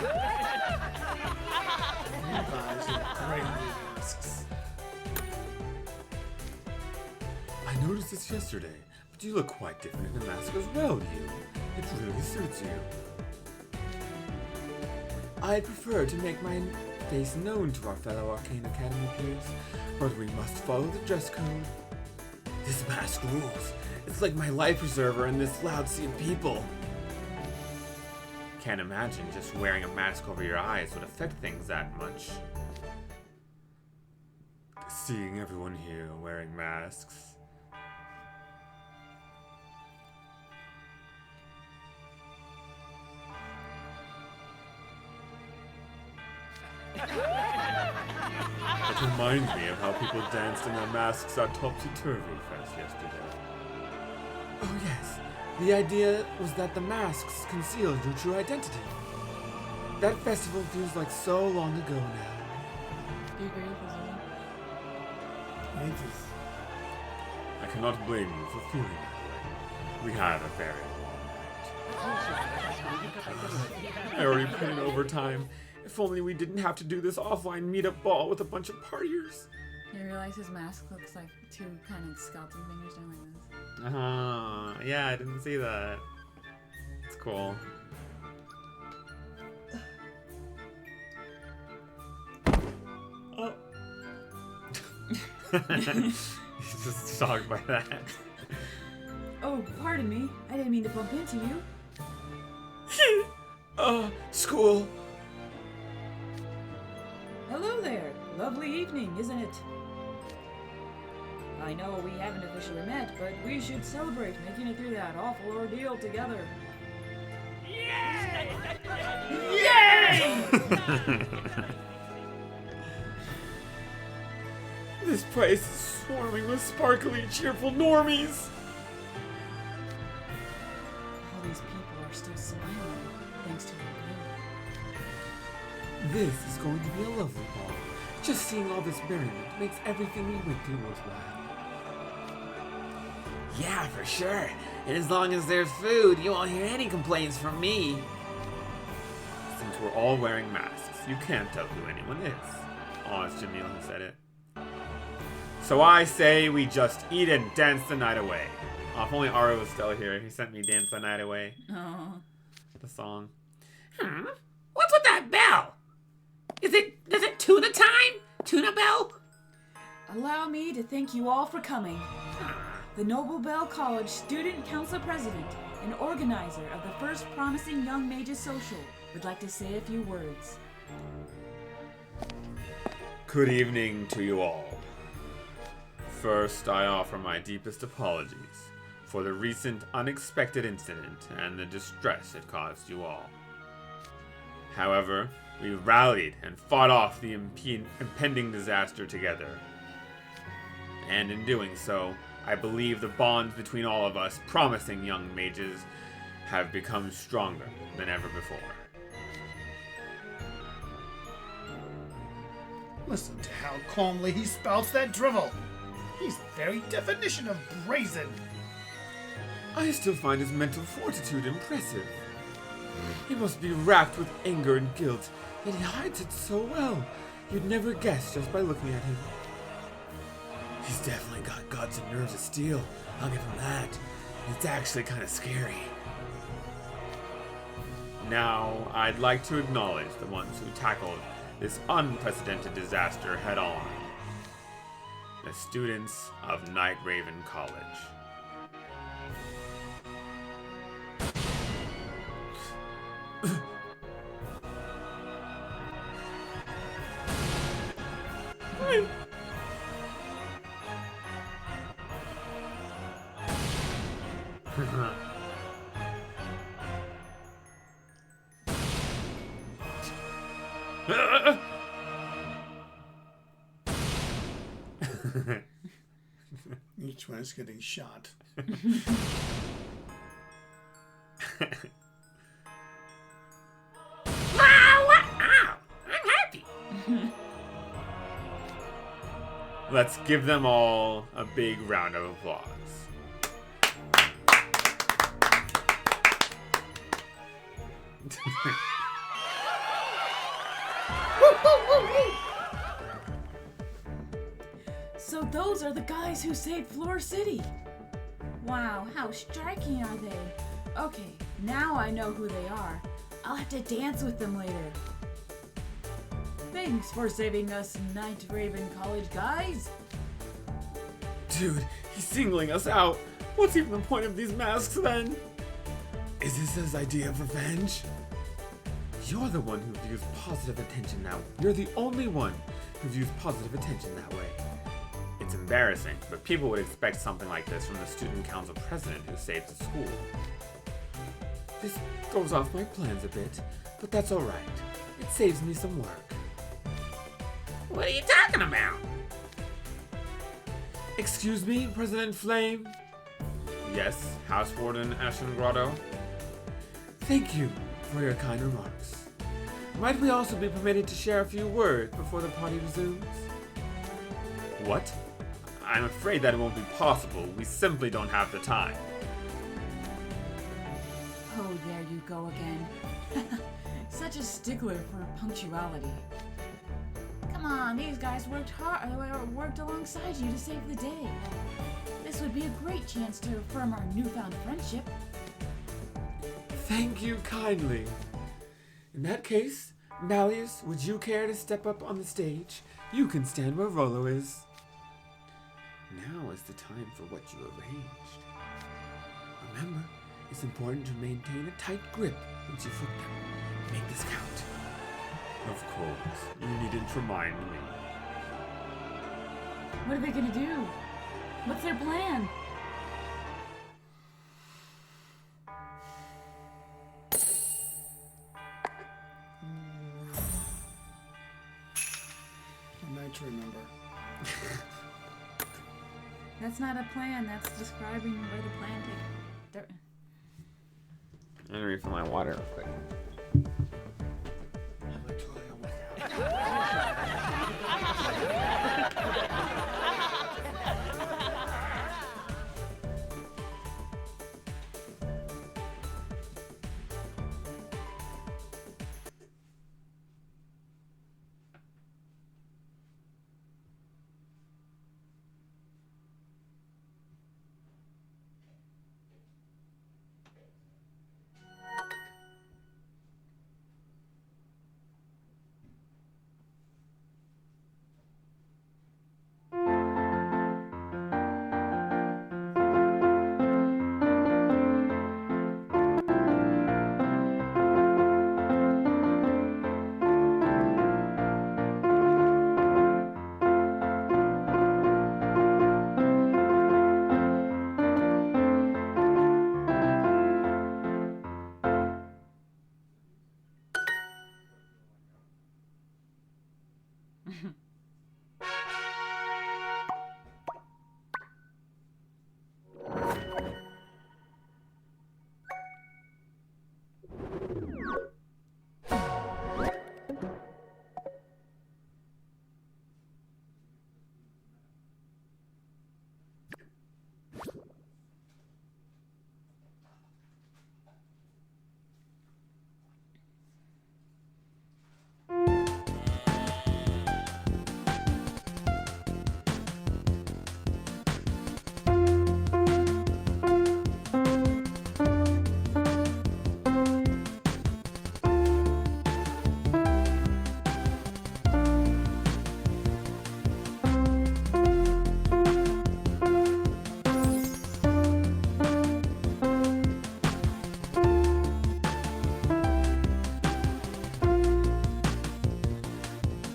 guys look great in masks. I noticed this yesterday, but you look quite different in a mask as well, you. It really suits you. I'd prefer to make my face known to our fellow Arcane Academy peers, but we must follow the dress code. This mask rules. It's like my life preserver in this loud sea of people. Can't imagine just wearing a mask over your eyes would affect things that much. Seeing everyone here wearing masks. It reminds me of how people danced in their masks at Topsy Turvy Fest yesterday. Oh yes, the idea was that the masks concealed your true identity. That festival feels like so long ago now. Do you agree with this? Ages. I cannot blame you for feeling that way. We had a very long night. I already put in overtime. If only we didn't have to do this offline meetup ball with a bunch of partiers. You realize his mask looks like two kind of skeleton fingers doing like this. Yeah, I didn't see that. It's cool. Oh. He's just shocked by that. Oh, pardon me. I didn't mean to bump into you. School. Hello there. Lovely evening, isn't it? I know we haven't officially met, but we should celebrate making it through that awful ordeal together. Yay! This place is swarming with sparkly, cheerful normies. all these people are still smiling thanks to our grove. This is going to be a lovely ball. Just seeing all this merriment makes everything we went through worthwhile. Yeah, for sure. And as long as there's food, you won't hear any complaints from me. Since we're all wearing masks, you can't tell who anyone is. Oh, it's Jamil who said it. So I say we just eat and dance the night away. Oh, if only Aru was still here. He sent me Dance the Night Away. Oh. The song. What's with that bell? Is it tuna time? Tuna bell? Allow me to thank you all for coming. The Noble Bell College Student Council President and organizer of the first Promising Young Mages Social would like to say a few words. Good evening to you all. First, I offer my deepest apologies for the recent unexpected incident and the distress it caused you all. However, we rallied and fought off the impending disaster together. And in doing so, I believe the bonds between all of us promising young mages have become stronger than ever before. Listen to how calmly he spouts that drivel. He's the very definition of brazen. I still find his mental fortitude impressive. He must be racked with anger and guilt, yet he hides it so well. You'd never guess just by looking at him. He's definitely got guts and nerves of steel. I'll give him that. It's actually kind of scary. Now, I'd like to acknowledge the ones who tackled this unprecedented disaster head on. The students of Night Raven College. Each one is getting shot. I'm happy. Let's give them all a big round of applause. So those are the guys who saved Floor City. Wow, how striking are they? Okay, now I know who they are. I'll have to dance with them later. Thanks for saving us, Night Raven College guys. Dude, he's singling us out. What's even the point of these masks then? Is this his idea of revenge? You're the one who views positive attention that way. You're the only one who views positive attention that way. It's embarrassing, but people would expect something like this from the student council president who saved the school. This throws off my plans a bit, but that's alright. It saves me some work. What are you talking about? Excuse me, President Flame? Yes, House Warden Ashen Grotto? Thank you for your kind remarks. Might we also be permitted to share a few words before the party resumes? What? I'm afraid that it won't be possible. We simply don't have the time. Oh, there you go again. Such a stickler for punctuality. Come on, these guys worked alongside you to save the day. This would be a great chance to affirm our newfound friendship. Thank you kindly. In that case, Malleus, would you care to step up on the stage? You can stand where Rolo is. Now is the time for what you arranged. Remember, it's important to maintain a tight grip once you flip them. Make this count. Of course. You needn't remind me. What are they gonna do? What's their plan? A night to remember. That's not a plan, that's describing where the plan takes. I'm gonna refill my water real quick.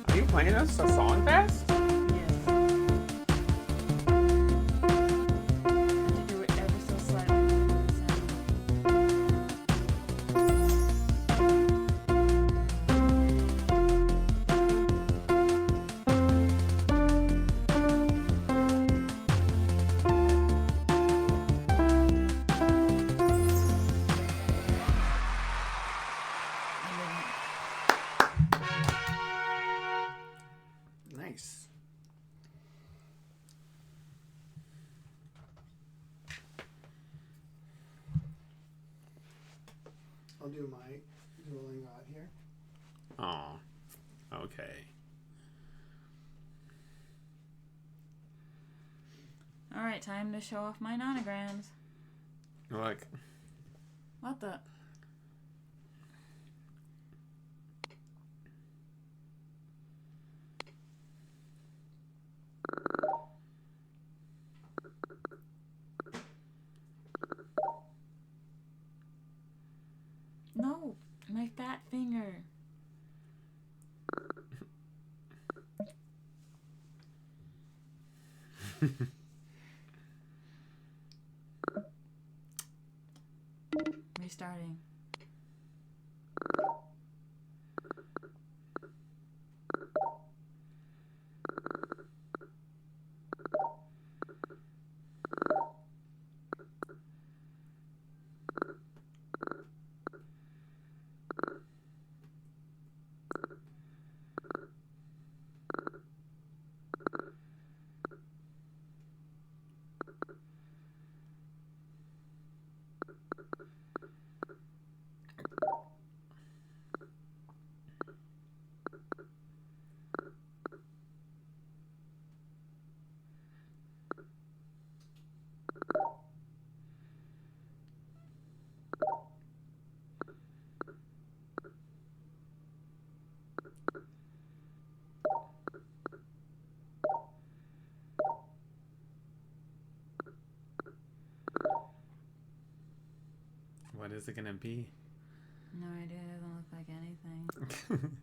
Are you playing us a song fest? Yes. Had to do it ever so slightly. Nice. I'll do my dueling god here. Oh, okay. All right, time to show off my nanograms. Look. What the? No, my fat finger. Restarting. What is it gonna be? No idea. It doesn't look like anything.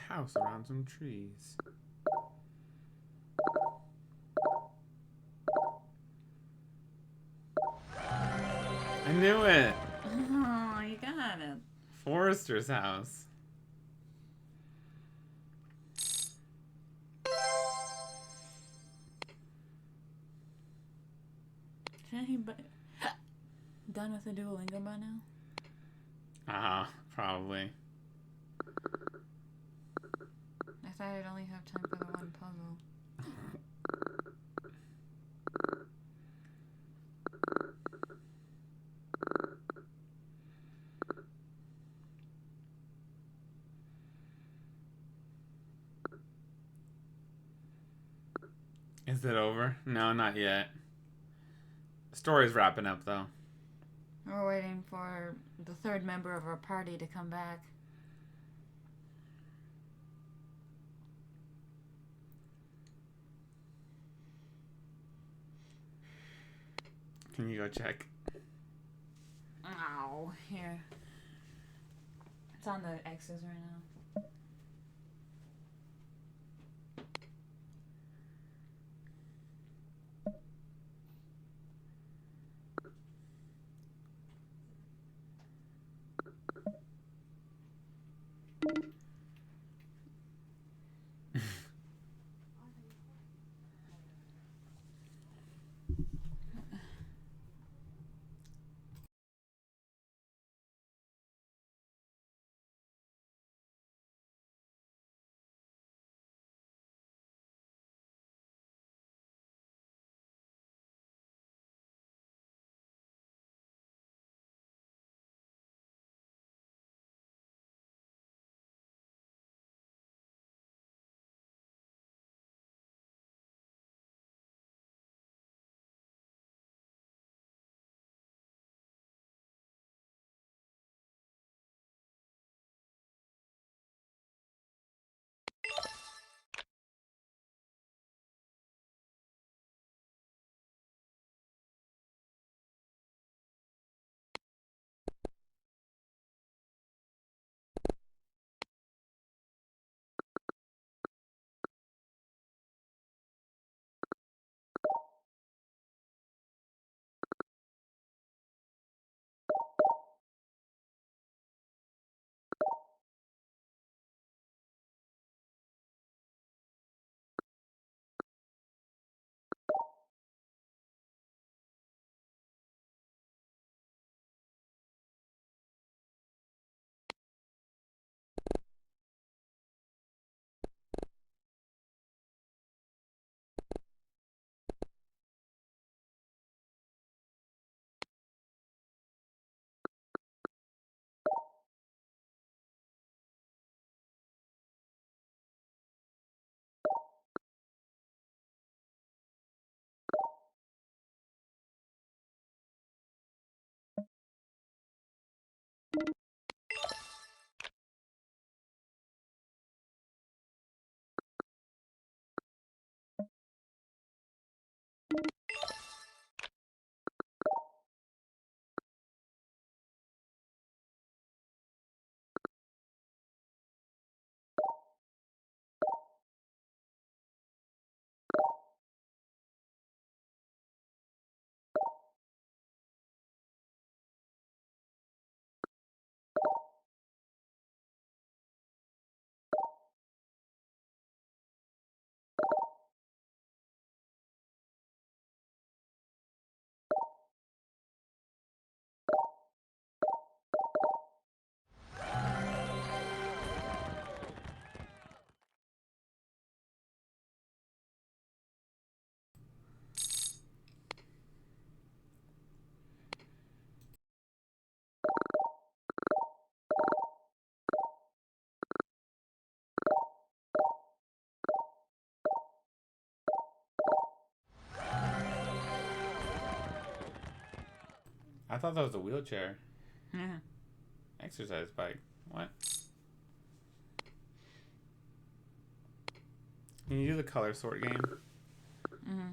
house around some trees. I knew it! Oh, you got it. Forrester's house. Should he be done with the Duolingo by now? Probably. I thought I'd only have time for the one puzzle. Is it over? No, not yet. The story's wrapping up, though. We're waiting for the third member of our party to come back. Can you go check? Oh, here. It's on the X's right now. I thought that was a wheelchair. Yeah. Exercise bike. What? Can you do the color sort game? Mm-hmm.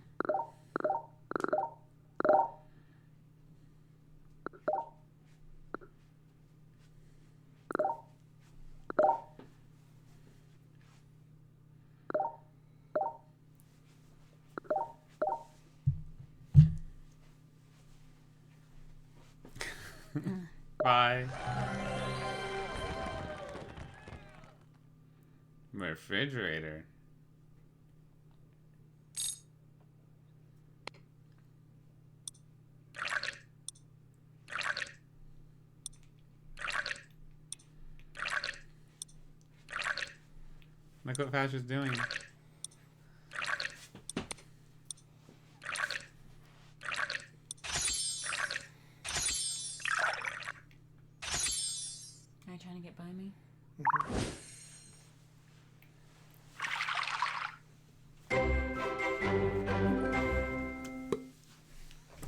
Bye. Refrigerator. Look what Vash is doing. Are you trying to get by me?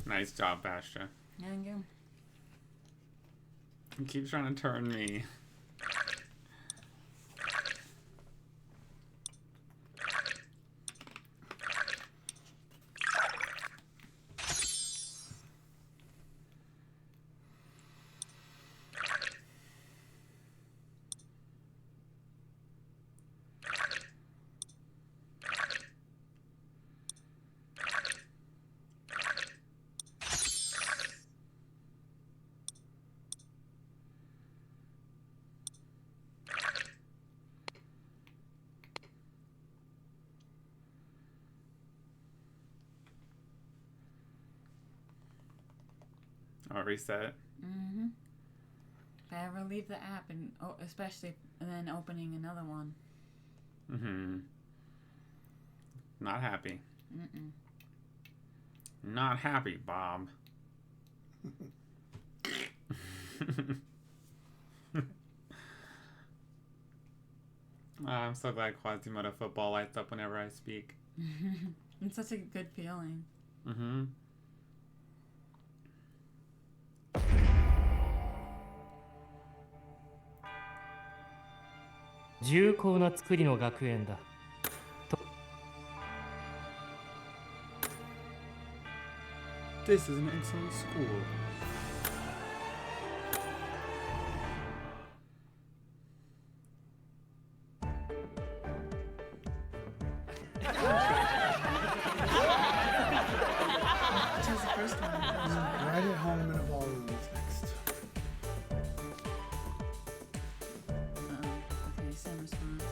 Nice job, Bastra. Thank you. He keeps trying to turn me. I'll reset. Mm-hmm. If I ever leave the app, and especially and then opening another one. Mm-hmm. Not happy. Mm-mm. Not happy, Bob. I'm so glad Quasimodo football lights up whenever I speak. It's such a good feeling. Mm-hmm. 重厚な作りの学園だ。 This is an excellent school. Which was the first one? Right at home in a ballroom is next. Okay, same response.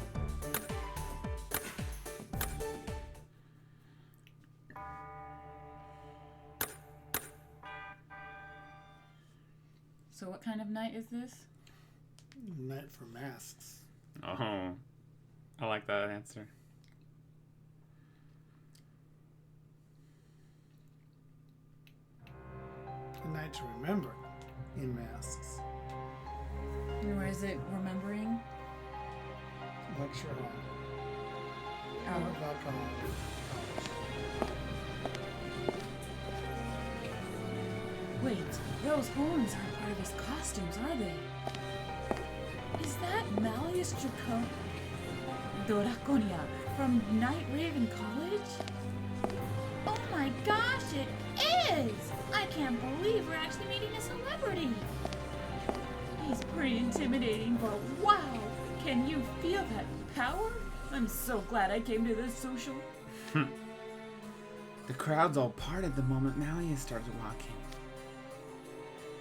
So what kind of night is this? Night for masks. Oh, I like that answer. A night to remember in masks. Or is it remembering? Lecture hall. Oh. Alcohol. Wait, those horns aren't part of his costumes, are they? Is that Malleus Draconia from Night Raven College? Oh my gosh, it is! I can't believe we're actually meeting a celebrity. He's pretty intimidating, but wow! Can you feel that power? I'm so glad I came to this social. The crowd's all parted the moment Malleus started walking.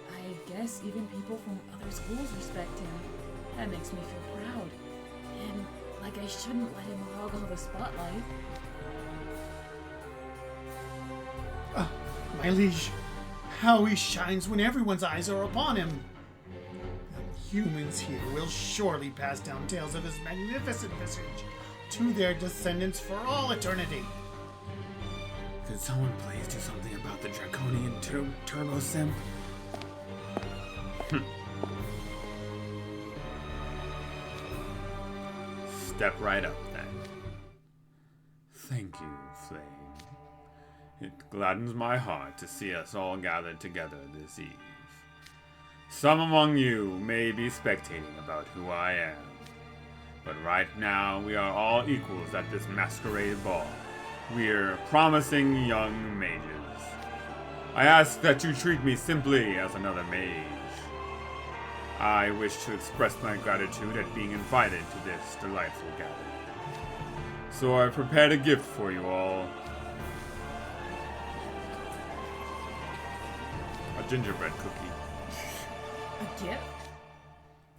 I guess even people from other schools respect him. That makes me feel proud. And like I shouldn't let him hog all the spotlight. My liege, how he shines when everyone's eyes are upon him. The humans here will surely pass down tales of his magnificent visage to their descendants for all eternity. Could someone please do something about the draconian turbo simp? Step right up, then. Thank you, Flame. It gladdens my heart to see us all gathered together this eve. Some among you may be spectating about who I am, but right now we are all equals at this masquerade ball. We're promising young mages. I ask that you treat me simply as another mage. I wish to express my gratitude at being invited to this delightful gathering. So I prepared a gift for you all. A gingerbread cookie. A gift?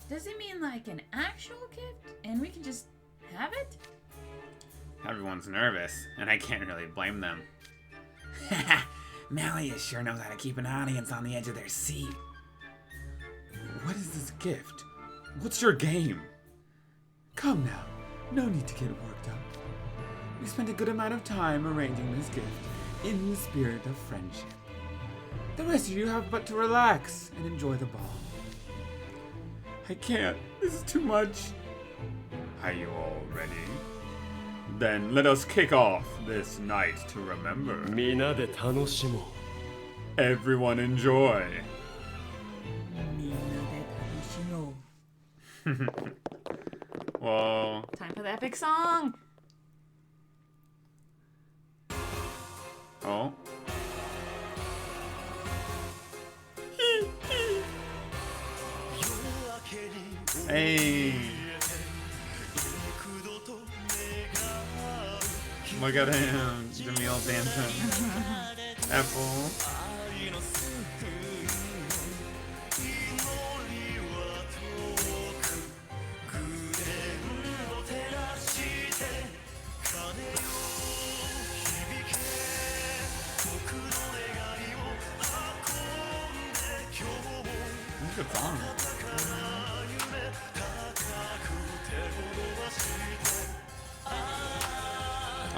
Does it mean like an actual gift and we can just have it? Everyone's nervous, and I can't really blame them. Malia sure knows how to keep an audience on the edge of their seat. What is this gift? What's your game? Come now, no need to get worked up. We spent a good amount of time arranging this gift in the spirit of friendship. The rest of you have but to relax and enjoy the ball. I can't. This is too much. Are you all ready? Then let us kick off this night to remember. みんなで楽しもう。 Everyone enjoy. Whoa. Time for the epic song. Oh. Hey. Look at him, Jamil dancing. Apple. That's a good song.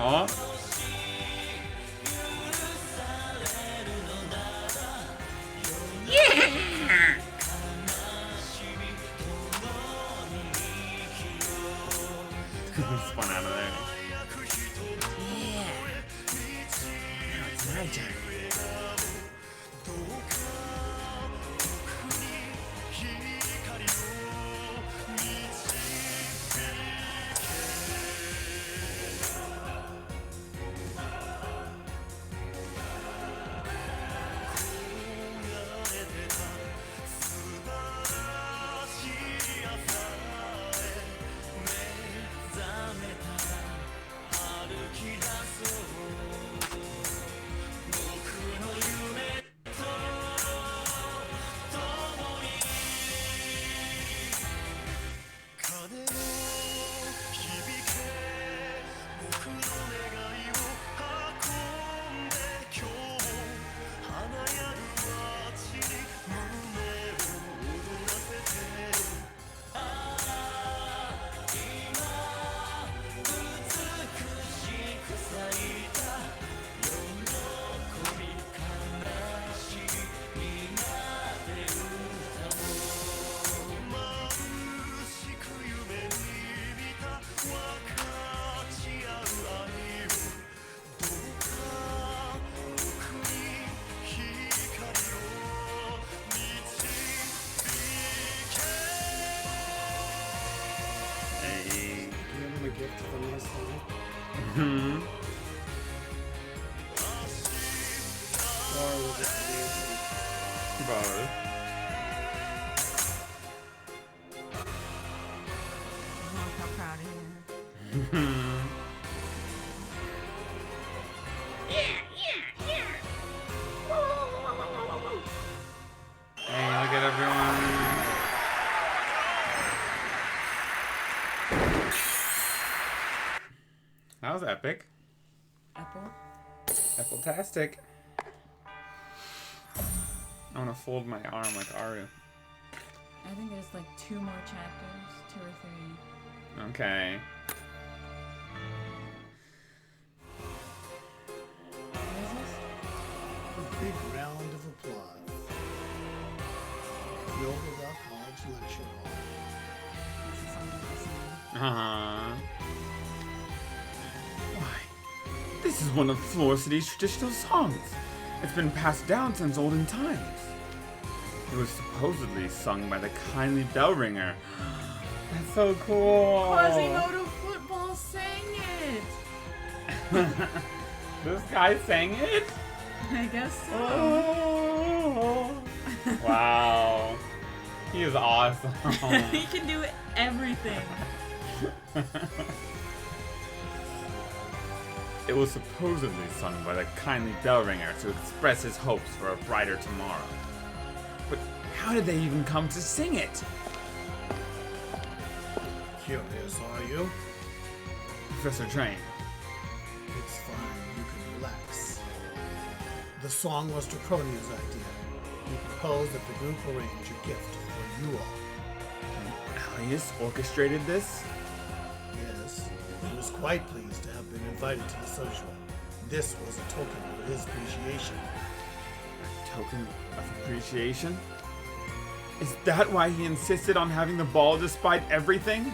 Oh. Spun out of there. Yeah. Now it's my turn. Hmm. Both. Oh, how proud of you. Hey, look at everyone. That was epic. Apple? Apple-tastic. I want to fold my arm like Aru. I think there's like 2 more chapters, 2 or 3. Okay. What is this? A big round of applause. Nova College Lecture Hall. This is something I've seen. Uh-huh. Why, this is one of Floor City's traditional songs. It's been passed down since olden times. It was supposedly sung by the kindly bell ringer. That's so cool. Quasimodo Football sang it. This guy sang it? I guess so. Oh. Wow. He is awesome. He can do everything. It was supposedly sung by the kindly bell ringer to express his hopes for a brighter tomorrow. But How did they even come to sing it? Curious, are you? Professor Train. It's fine. You can relax. The song was Draconia's idea. He proposed that the group arrange a gift for you all. Alias orchestrated this? Yes, he was quite pleased to have been invited to the social. This was a token of his appreciation. Token of appreciation? Is that why he insisted on having the ball despite everything?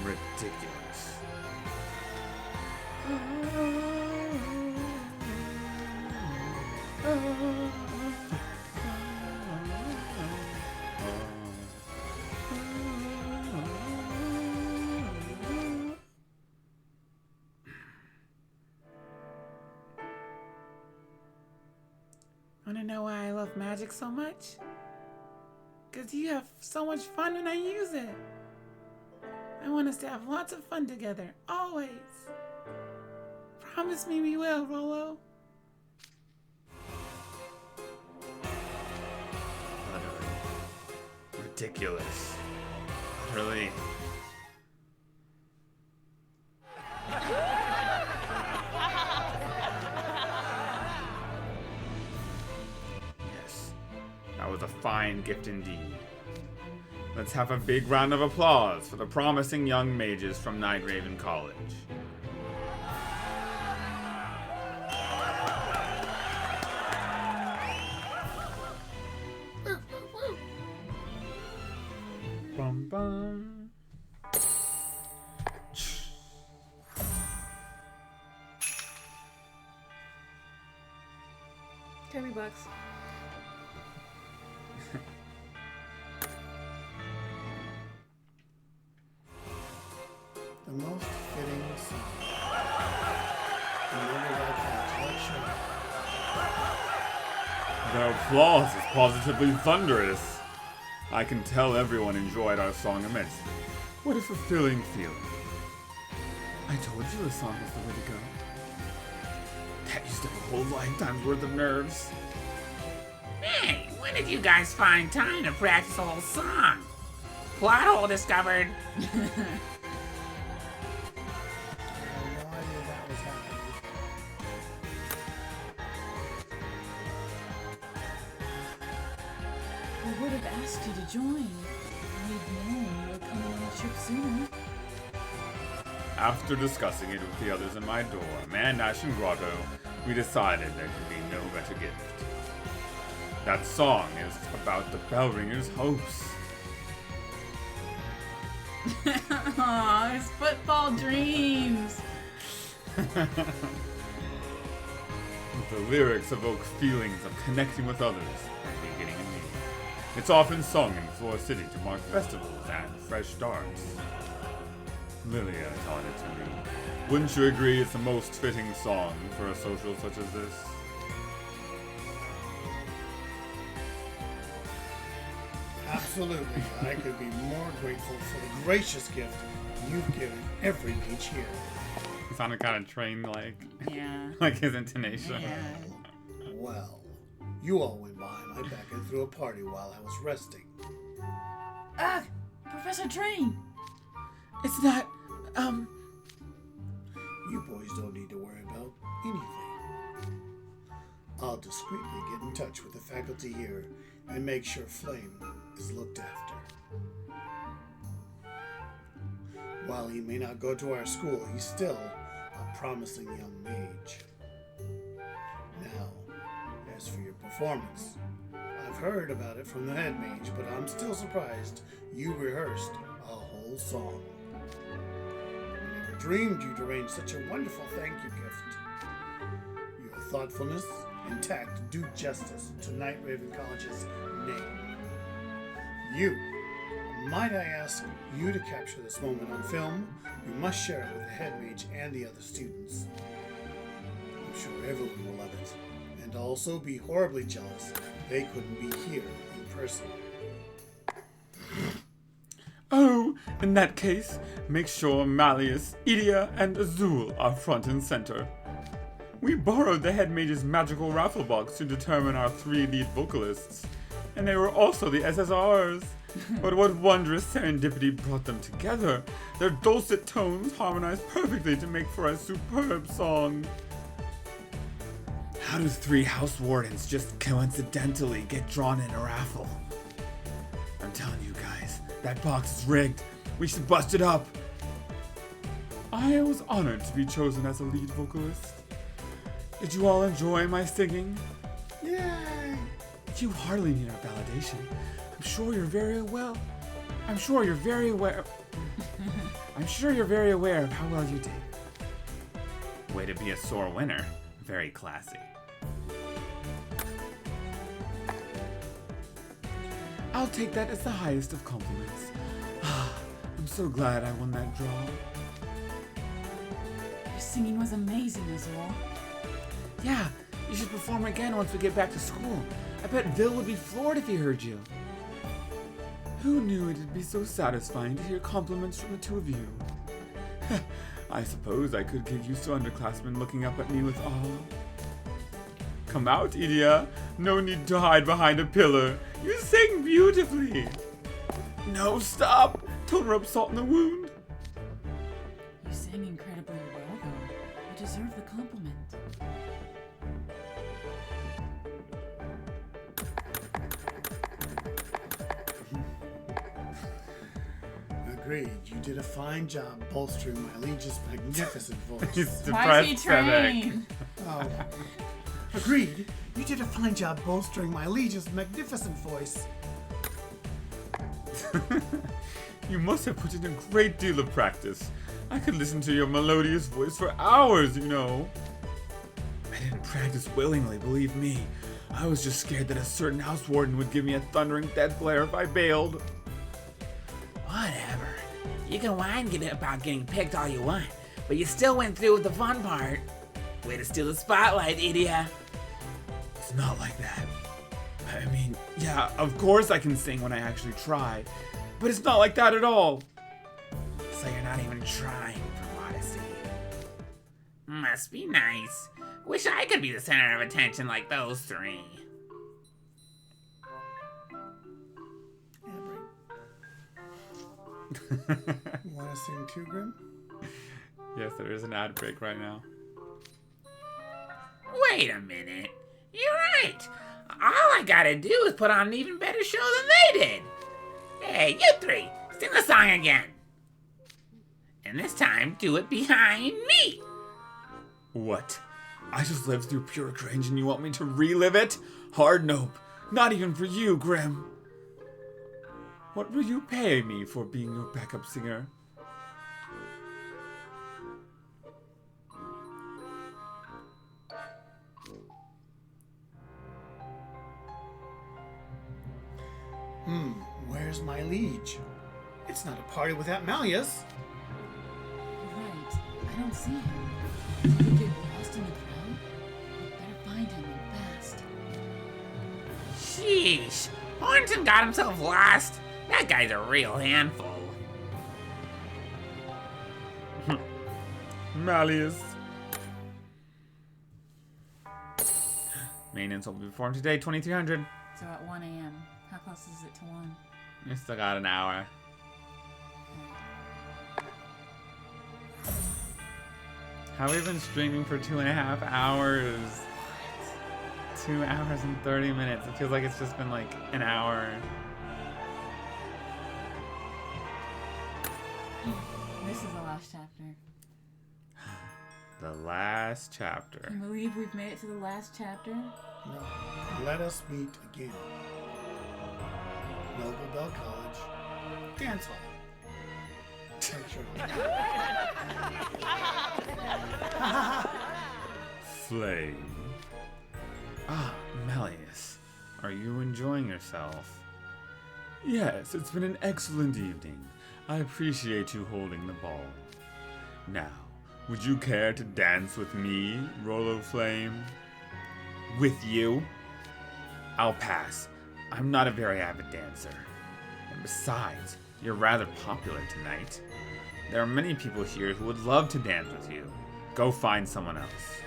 Ridiculous. Wanna know why I love magic so much? Because you have so much fun when I use it. I want us to have lots of fun together, always. Promise me we will, Rolo. Utterly ridiculous. Utterly. Yes, that was a fine gift indeed. Let's have a big round of applause for the promising young mages from Nightraven College. Bum bum. $30. The most fitting song. Remember that patch, let's show. The applause is positively thunderous. I can tell everyone enjoyed our song immensely. What a fulfilling feeling. I told you the song was the way to go. That used to have a whole lifetime's worth of nerves. Hey, when did you guys find time to practice a whole song? Plot hole discovered. I had no idea that was happening. I would have asked you to join. We'd known you were coming on a trip sooner. After discussing it with the others in my door, Man, Ash, and Grotto, we decided there could be no better gift. That song is about the bell ringer's hopes. Aw, his football dreams. The lyrics evoke feelings of connecting with others and beginning anew. It's often sung in Floor City to mark festivals and fresh starts. Lilia taught it to me. Wouldn't you agree it's the most fitting song for a social such as this? Absolutely. I could be more grateful for the gracious gift you've given every mage here. It sounded kind of trained like, Yeah. like his intonation. Yeah. Well, you all went behind my back and threw a party while I was resting. Ah, Professor Train. It's not, You boys don't need to worry about anything. I'll discreetly get in touch with the faculty here and make sure Flame is looked after. While he may not go to our school, he's still a promising young mage. Now, as for your performance, I've heard about it from the head mage, but I'm still surprised you rehearsed a whole song. I never dreamed you'd arrange such a wonderful thank you gift. Your thoughtfulness and tact do justice to Nightraven College's name. Might I ask you to capture this moment on film? You must share it with the head mage and the other students. I'm sure everyone will love it, and also be horribly jealous they couldn't be here in person. Oh, in that case, make sure Malleus, Idia, and Azul are front and center. We borrowed the head mage's magical raffle box to determine our 3 lead vocalists, and they were also the SSRs. But what wondrous serendipity brought them together? Their dulcet tones harmonized perfectly to make for a superb song. How do 3 house wardens just coincidentally get drawn in a raffle? I'm telling you guys, that box is rigged. We should bust it up. I was honored to be chosen as a lead vocalist. Did you all enjoy my singing? Yay! You hardly need our validation. I'm sure you're very aware of how well you did. Way to be a sore winner. Very classy. I'll take that as the highest of compliments. I'm so glad I won that draw. Your singing was amazing, Azul. Yeah, you should perform again once we get back to school. I bet Vil would be floored if he heard you. Who knew it'd be so satisfying to hear compliments from the 2 of you? I suppose I could get used to underclassmen looking up at me with awe. Come out, Idia. No need to hide behind a pillar. You sing beautifully. No, stop. Don't rub salt in the wound. You sang incredibly well, though. You deserve the compliment. Agreed. You did a fine job bolstering my liege's magnificent voice. He's Why is he depressed, Cedric. trained? Oh. Agreed. You did a fine job bolstering my liege's magnificent voice. You must have put in a great deal of practice. I could listen to your melodious voice for hours, you know. I didn't practice willingly, believe me. I was just scared that a certain house warden would give me a thundering death glare if I bailed. Whatever. You can whine about getting picked all you want, but you still went through with the fun part. Way to steal the spotlight, Idia. It's not like that. I mean, yeah, of course I can sing when I actually try, but it's not like that at all. So you're not even trying for modesty. Must be nice. Wish I could be the center of attention like those 3. Want to sing too, Grim? Yes, there is an ad break right now. Wait a minute. You're right. All I gotta do is put on an even better show than they did. Hey, you 3, sing the song again. And this time, do it behind me. What? I just lived through pure cringe and you want me to relive it? Hard nope. Not even for you, Grim. What will you pay me for being your backup singer? Where's my liege? It's not a party without Malleus. Right. I don't see him. Did he get lost in the crowd? We better find him and fast. Sheesh. Hornton got himself lost. That guy's a real handful. Malleus. Maintenance will be performed today, 2300. So at 1 a.m. How close is it to 1? You still got an hour. How we been streaming for 2.5 hours? 2 hours and 30 minutes. It feels like it's just been like an hour. This is the last chapter. The last chapter. Can you believe we've made it to the last chapter? No. Let us meet again. Noble Bell College. Dance hall. Flame. Ah, Malleus. Are you enjoying yourself? Yes, it's been an excellent evening. I appreciate you holding the ball. Now, would you care to dance with me, Rolo Flame? With you? I'll pass. I'm not a very avid dancer. And besides, you're rather popular tonight. There are many people here who would love to dance with you. Go find someone else.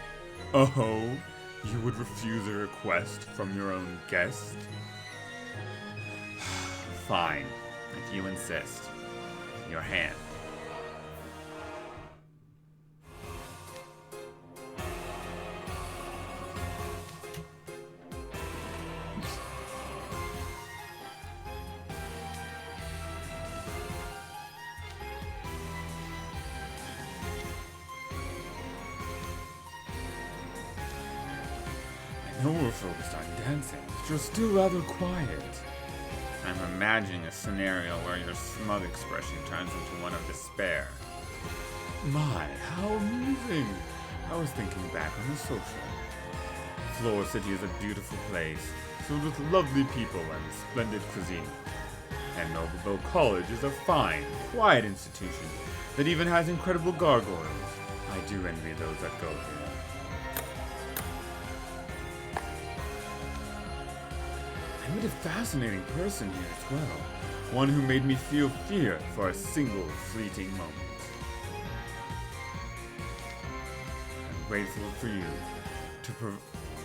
Oh, you would refuse a request from your own guest? Fine, if you insist. Your hand. I know we're focused on dancing, but you're still rather quiet. I'm imagining a scenario where your smug expression turns into one of despair. My, how amusing! I was thinking back on the social. Floor City is a beautiful place, filled with lovely people and splendid cuisine. And Nobleville College is a fine, quiet institution that even has incredible gargoyles. I do envy those that go here. I met a fascinating person here as well. One who made me feel fear for a single fleeting moment.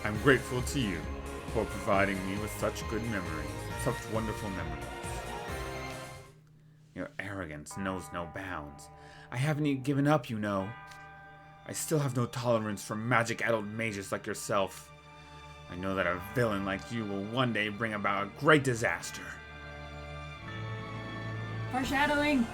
I'm grateful to you for providing me with such good memories, such wonderful memories. Your arrogance knows no bounds. I haven't even given up, you know. I still have no tolerance for magic-addled mages like yourself. I know that a villain like you will one day bring about a great disaster. Foreshadowing!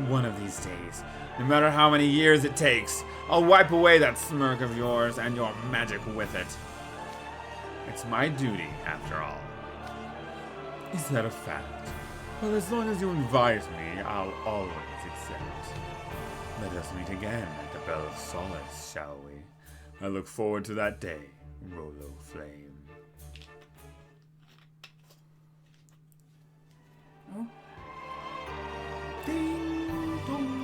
One of these days, no matter how many years it takes, I'll wipe away that smirk of yours and your magic with it. It's my duty, after all. Is that a fact? Well, as long as you invite me, I'll always accept. Let us meet again at the Bell of Solace, shall we? I look forward to that day, Rolo Flame. Oh. Ding dong.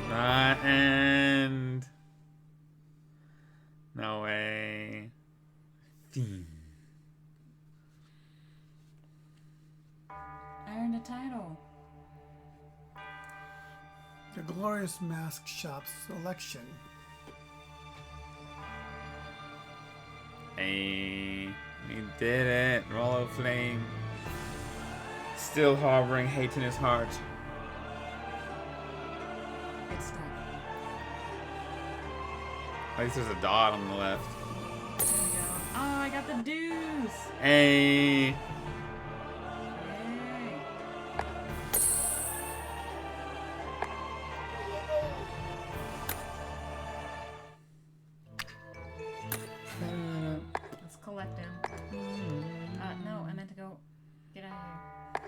Not end. No way. Fiend. I earned a title. The Glorious Mask Shop selection. Hey, we did it. Rolo Flame. Still harboring hate in his heart. It's stuck. At least there's a dot on the left. There we go. Oh, I got the deuce! Hey. Yay. Let's collect him. No, I meant to go get out of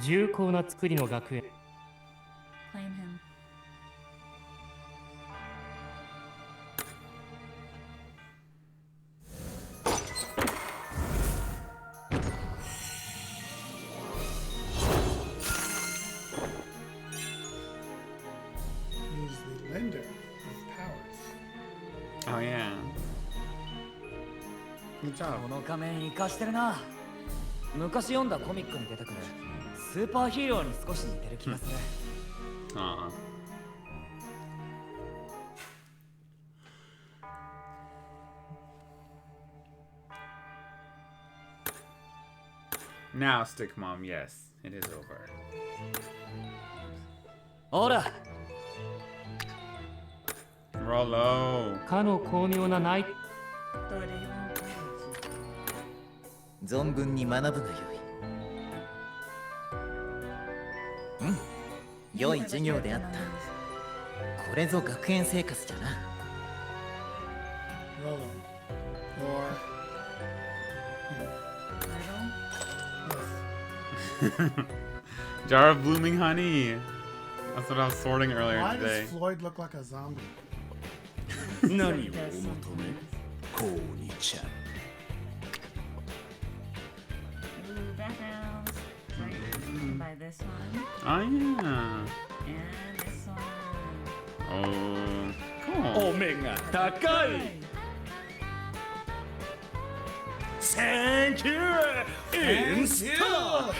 here. 重厚な作りの学園。 Claim him. He's the lender of powers. Oh yeah. Good job. この仮面活かしてるな。昔読んだコミックに出てくるスーパーヒーローに少し似てる気がする。Aw. Now, Stick Mom, yes, it is over. ほら、 Rolo. かの巧妙なナイト。存分に学ぶがよい。うん、良い授業であった。これぞ学園生活じゃな。Rolo. Or Jar of blooming honey. That's what I was sorting earlier why today. does Floyd look like a zombie? 何をお求めこんにちは Oh yeah. And this one. Oh, cool. Omega Takai! Thank you! In stock!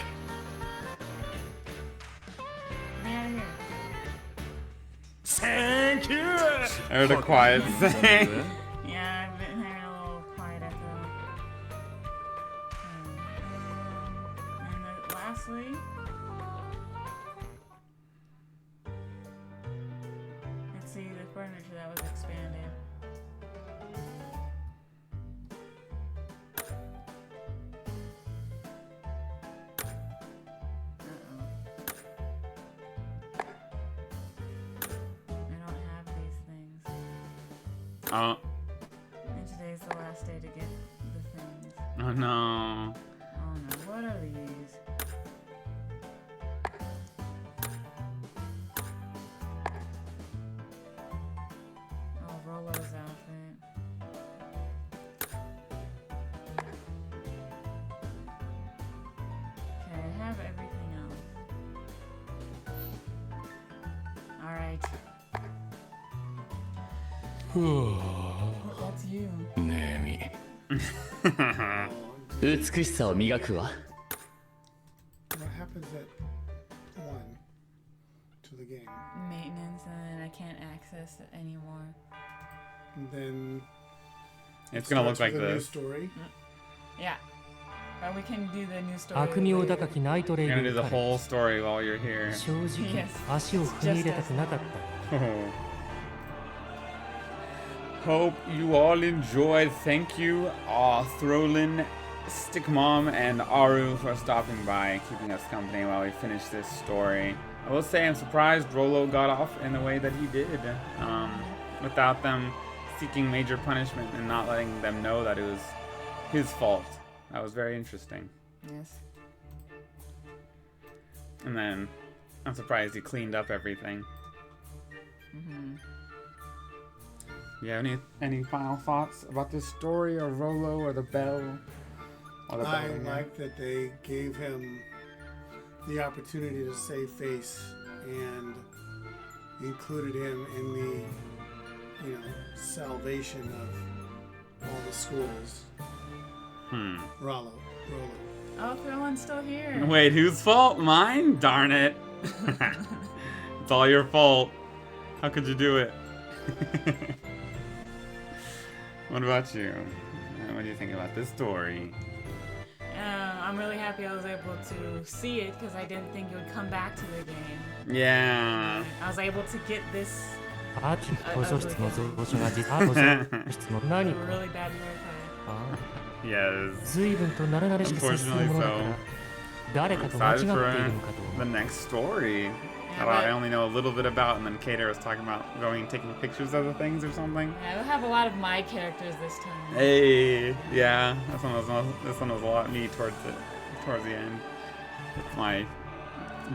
Thank you! I heard a quiet saying. Yeah, I've been hearing a little quiet echo. And then lastly, let's see the furniture that was expanded. Oh. And today's the last day to get the things. Oh no. Oh no, what are these? Oh, Rolo's outfit. Okay, I have everything else. Alright. That's you. ねえみ美しさを磨くわ What happens at 1 to the game? Maintenance, and then I can't access it anymore. And then It's gonna look starts like with a new this. story. Yeah. But we can do the new story. 悪名高きナイトレイ You're ブ gonna do the whole story while you're here. 正直 Yes. 足を踏み入れたくなかったよ Hope you all enjoyed. Thank you, Throlin, Stickmom, and Aru for stopping by, keeping us company while we finish this story. I will say I'm surprised Rolo got off in the way that he did, without them seeking major punishment and not letting them know that it was his fault. That was very interesting. Yes. And then I'm surprised he cleaned up everything. You have any final thoughts about this story, or Rolo, or the bell? Or the I bell like that they gave him the opportunity to save face and included him in the, salvation of all the schools. Rolo. Oh, Throlin's still here. Wait, whose fault? Mine? Darn it. It's all your fault. How could you do it? What about you? What do you think about this story? I'm really happy I was able to see it because I didn't think it would come back to the game. Yeah. I was able to get this アーチ図書室の蔵書が実は図書室の何か really bad haircut. あ Yes. 随分と慣れ慣れしく接する Unfortunately ものだから so. 誰かと間違って Excited い for るのかと the 思う next story that I only know a little bit about, and then Kater was talking about going and taking pictures of the things or something. Yeah, we'll have a lot of my characters this time. Hey, yeah, this one was a lot me towards the end. My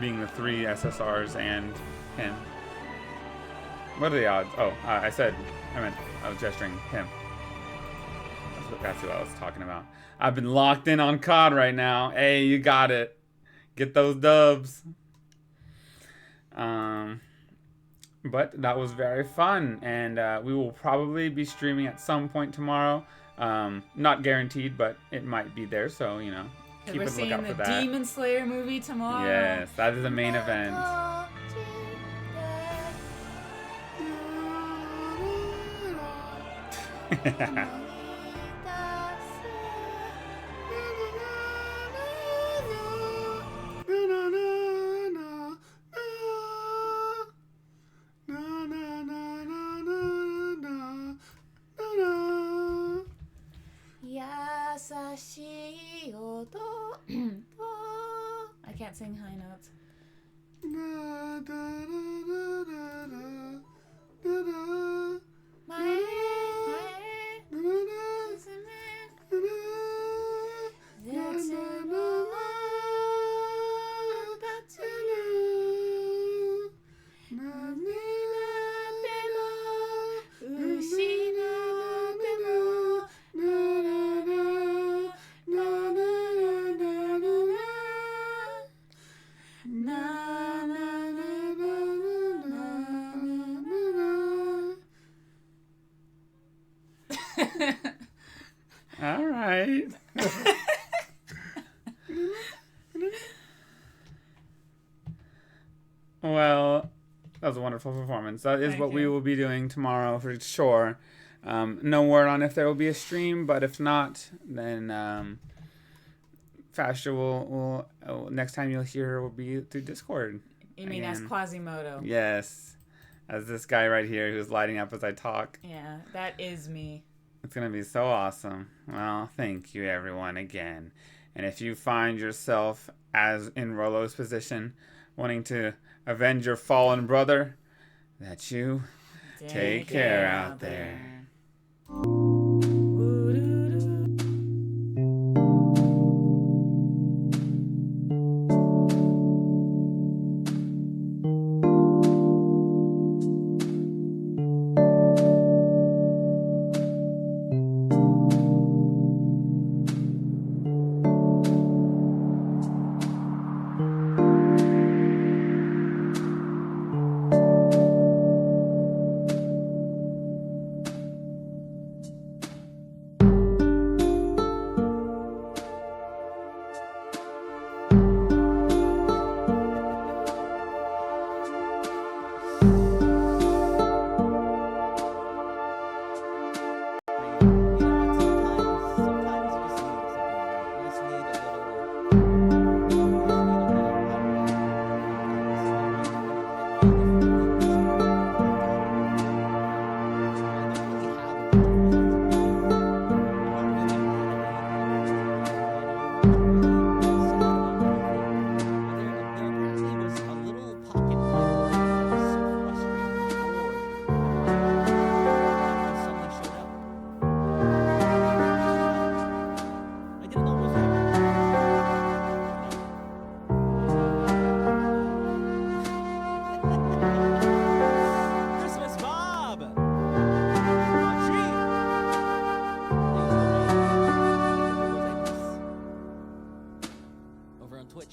being the 3 SSRs and him. What are the odds? Oh, I was gesturing him. That's what I was talking about. I've been locked in on COD right now. Hey, you got it. Get those dubs. But that was very fun, and we will probably be streaming at some point tomorrow. Not guaranteed, but it might be there, so keep We're a seeing lookout for the that. Demon Slayer movie tomorrow. Yes, that is the main event. I can't sing high notes. Na That was a wonderful performance. That is Thank what we you. will be doing tomorrow for sure. No word on if there will be a stream, but if not, then Fascia will next time you'll hear her will be through Discord. You mean as Again. Quasimodo? Yes, as this guy right here who's lighting up as I talk. Yeah, that is me. It's gonna be so awesome. Well, thank you everyone again. And if you find yourself as in Rolo's position, wanting to avenge your fallen brother, that you take care out there. Christmas Bob! Over on Twitch.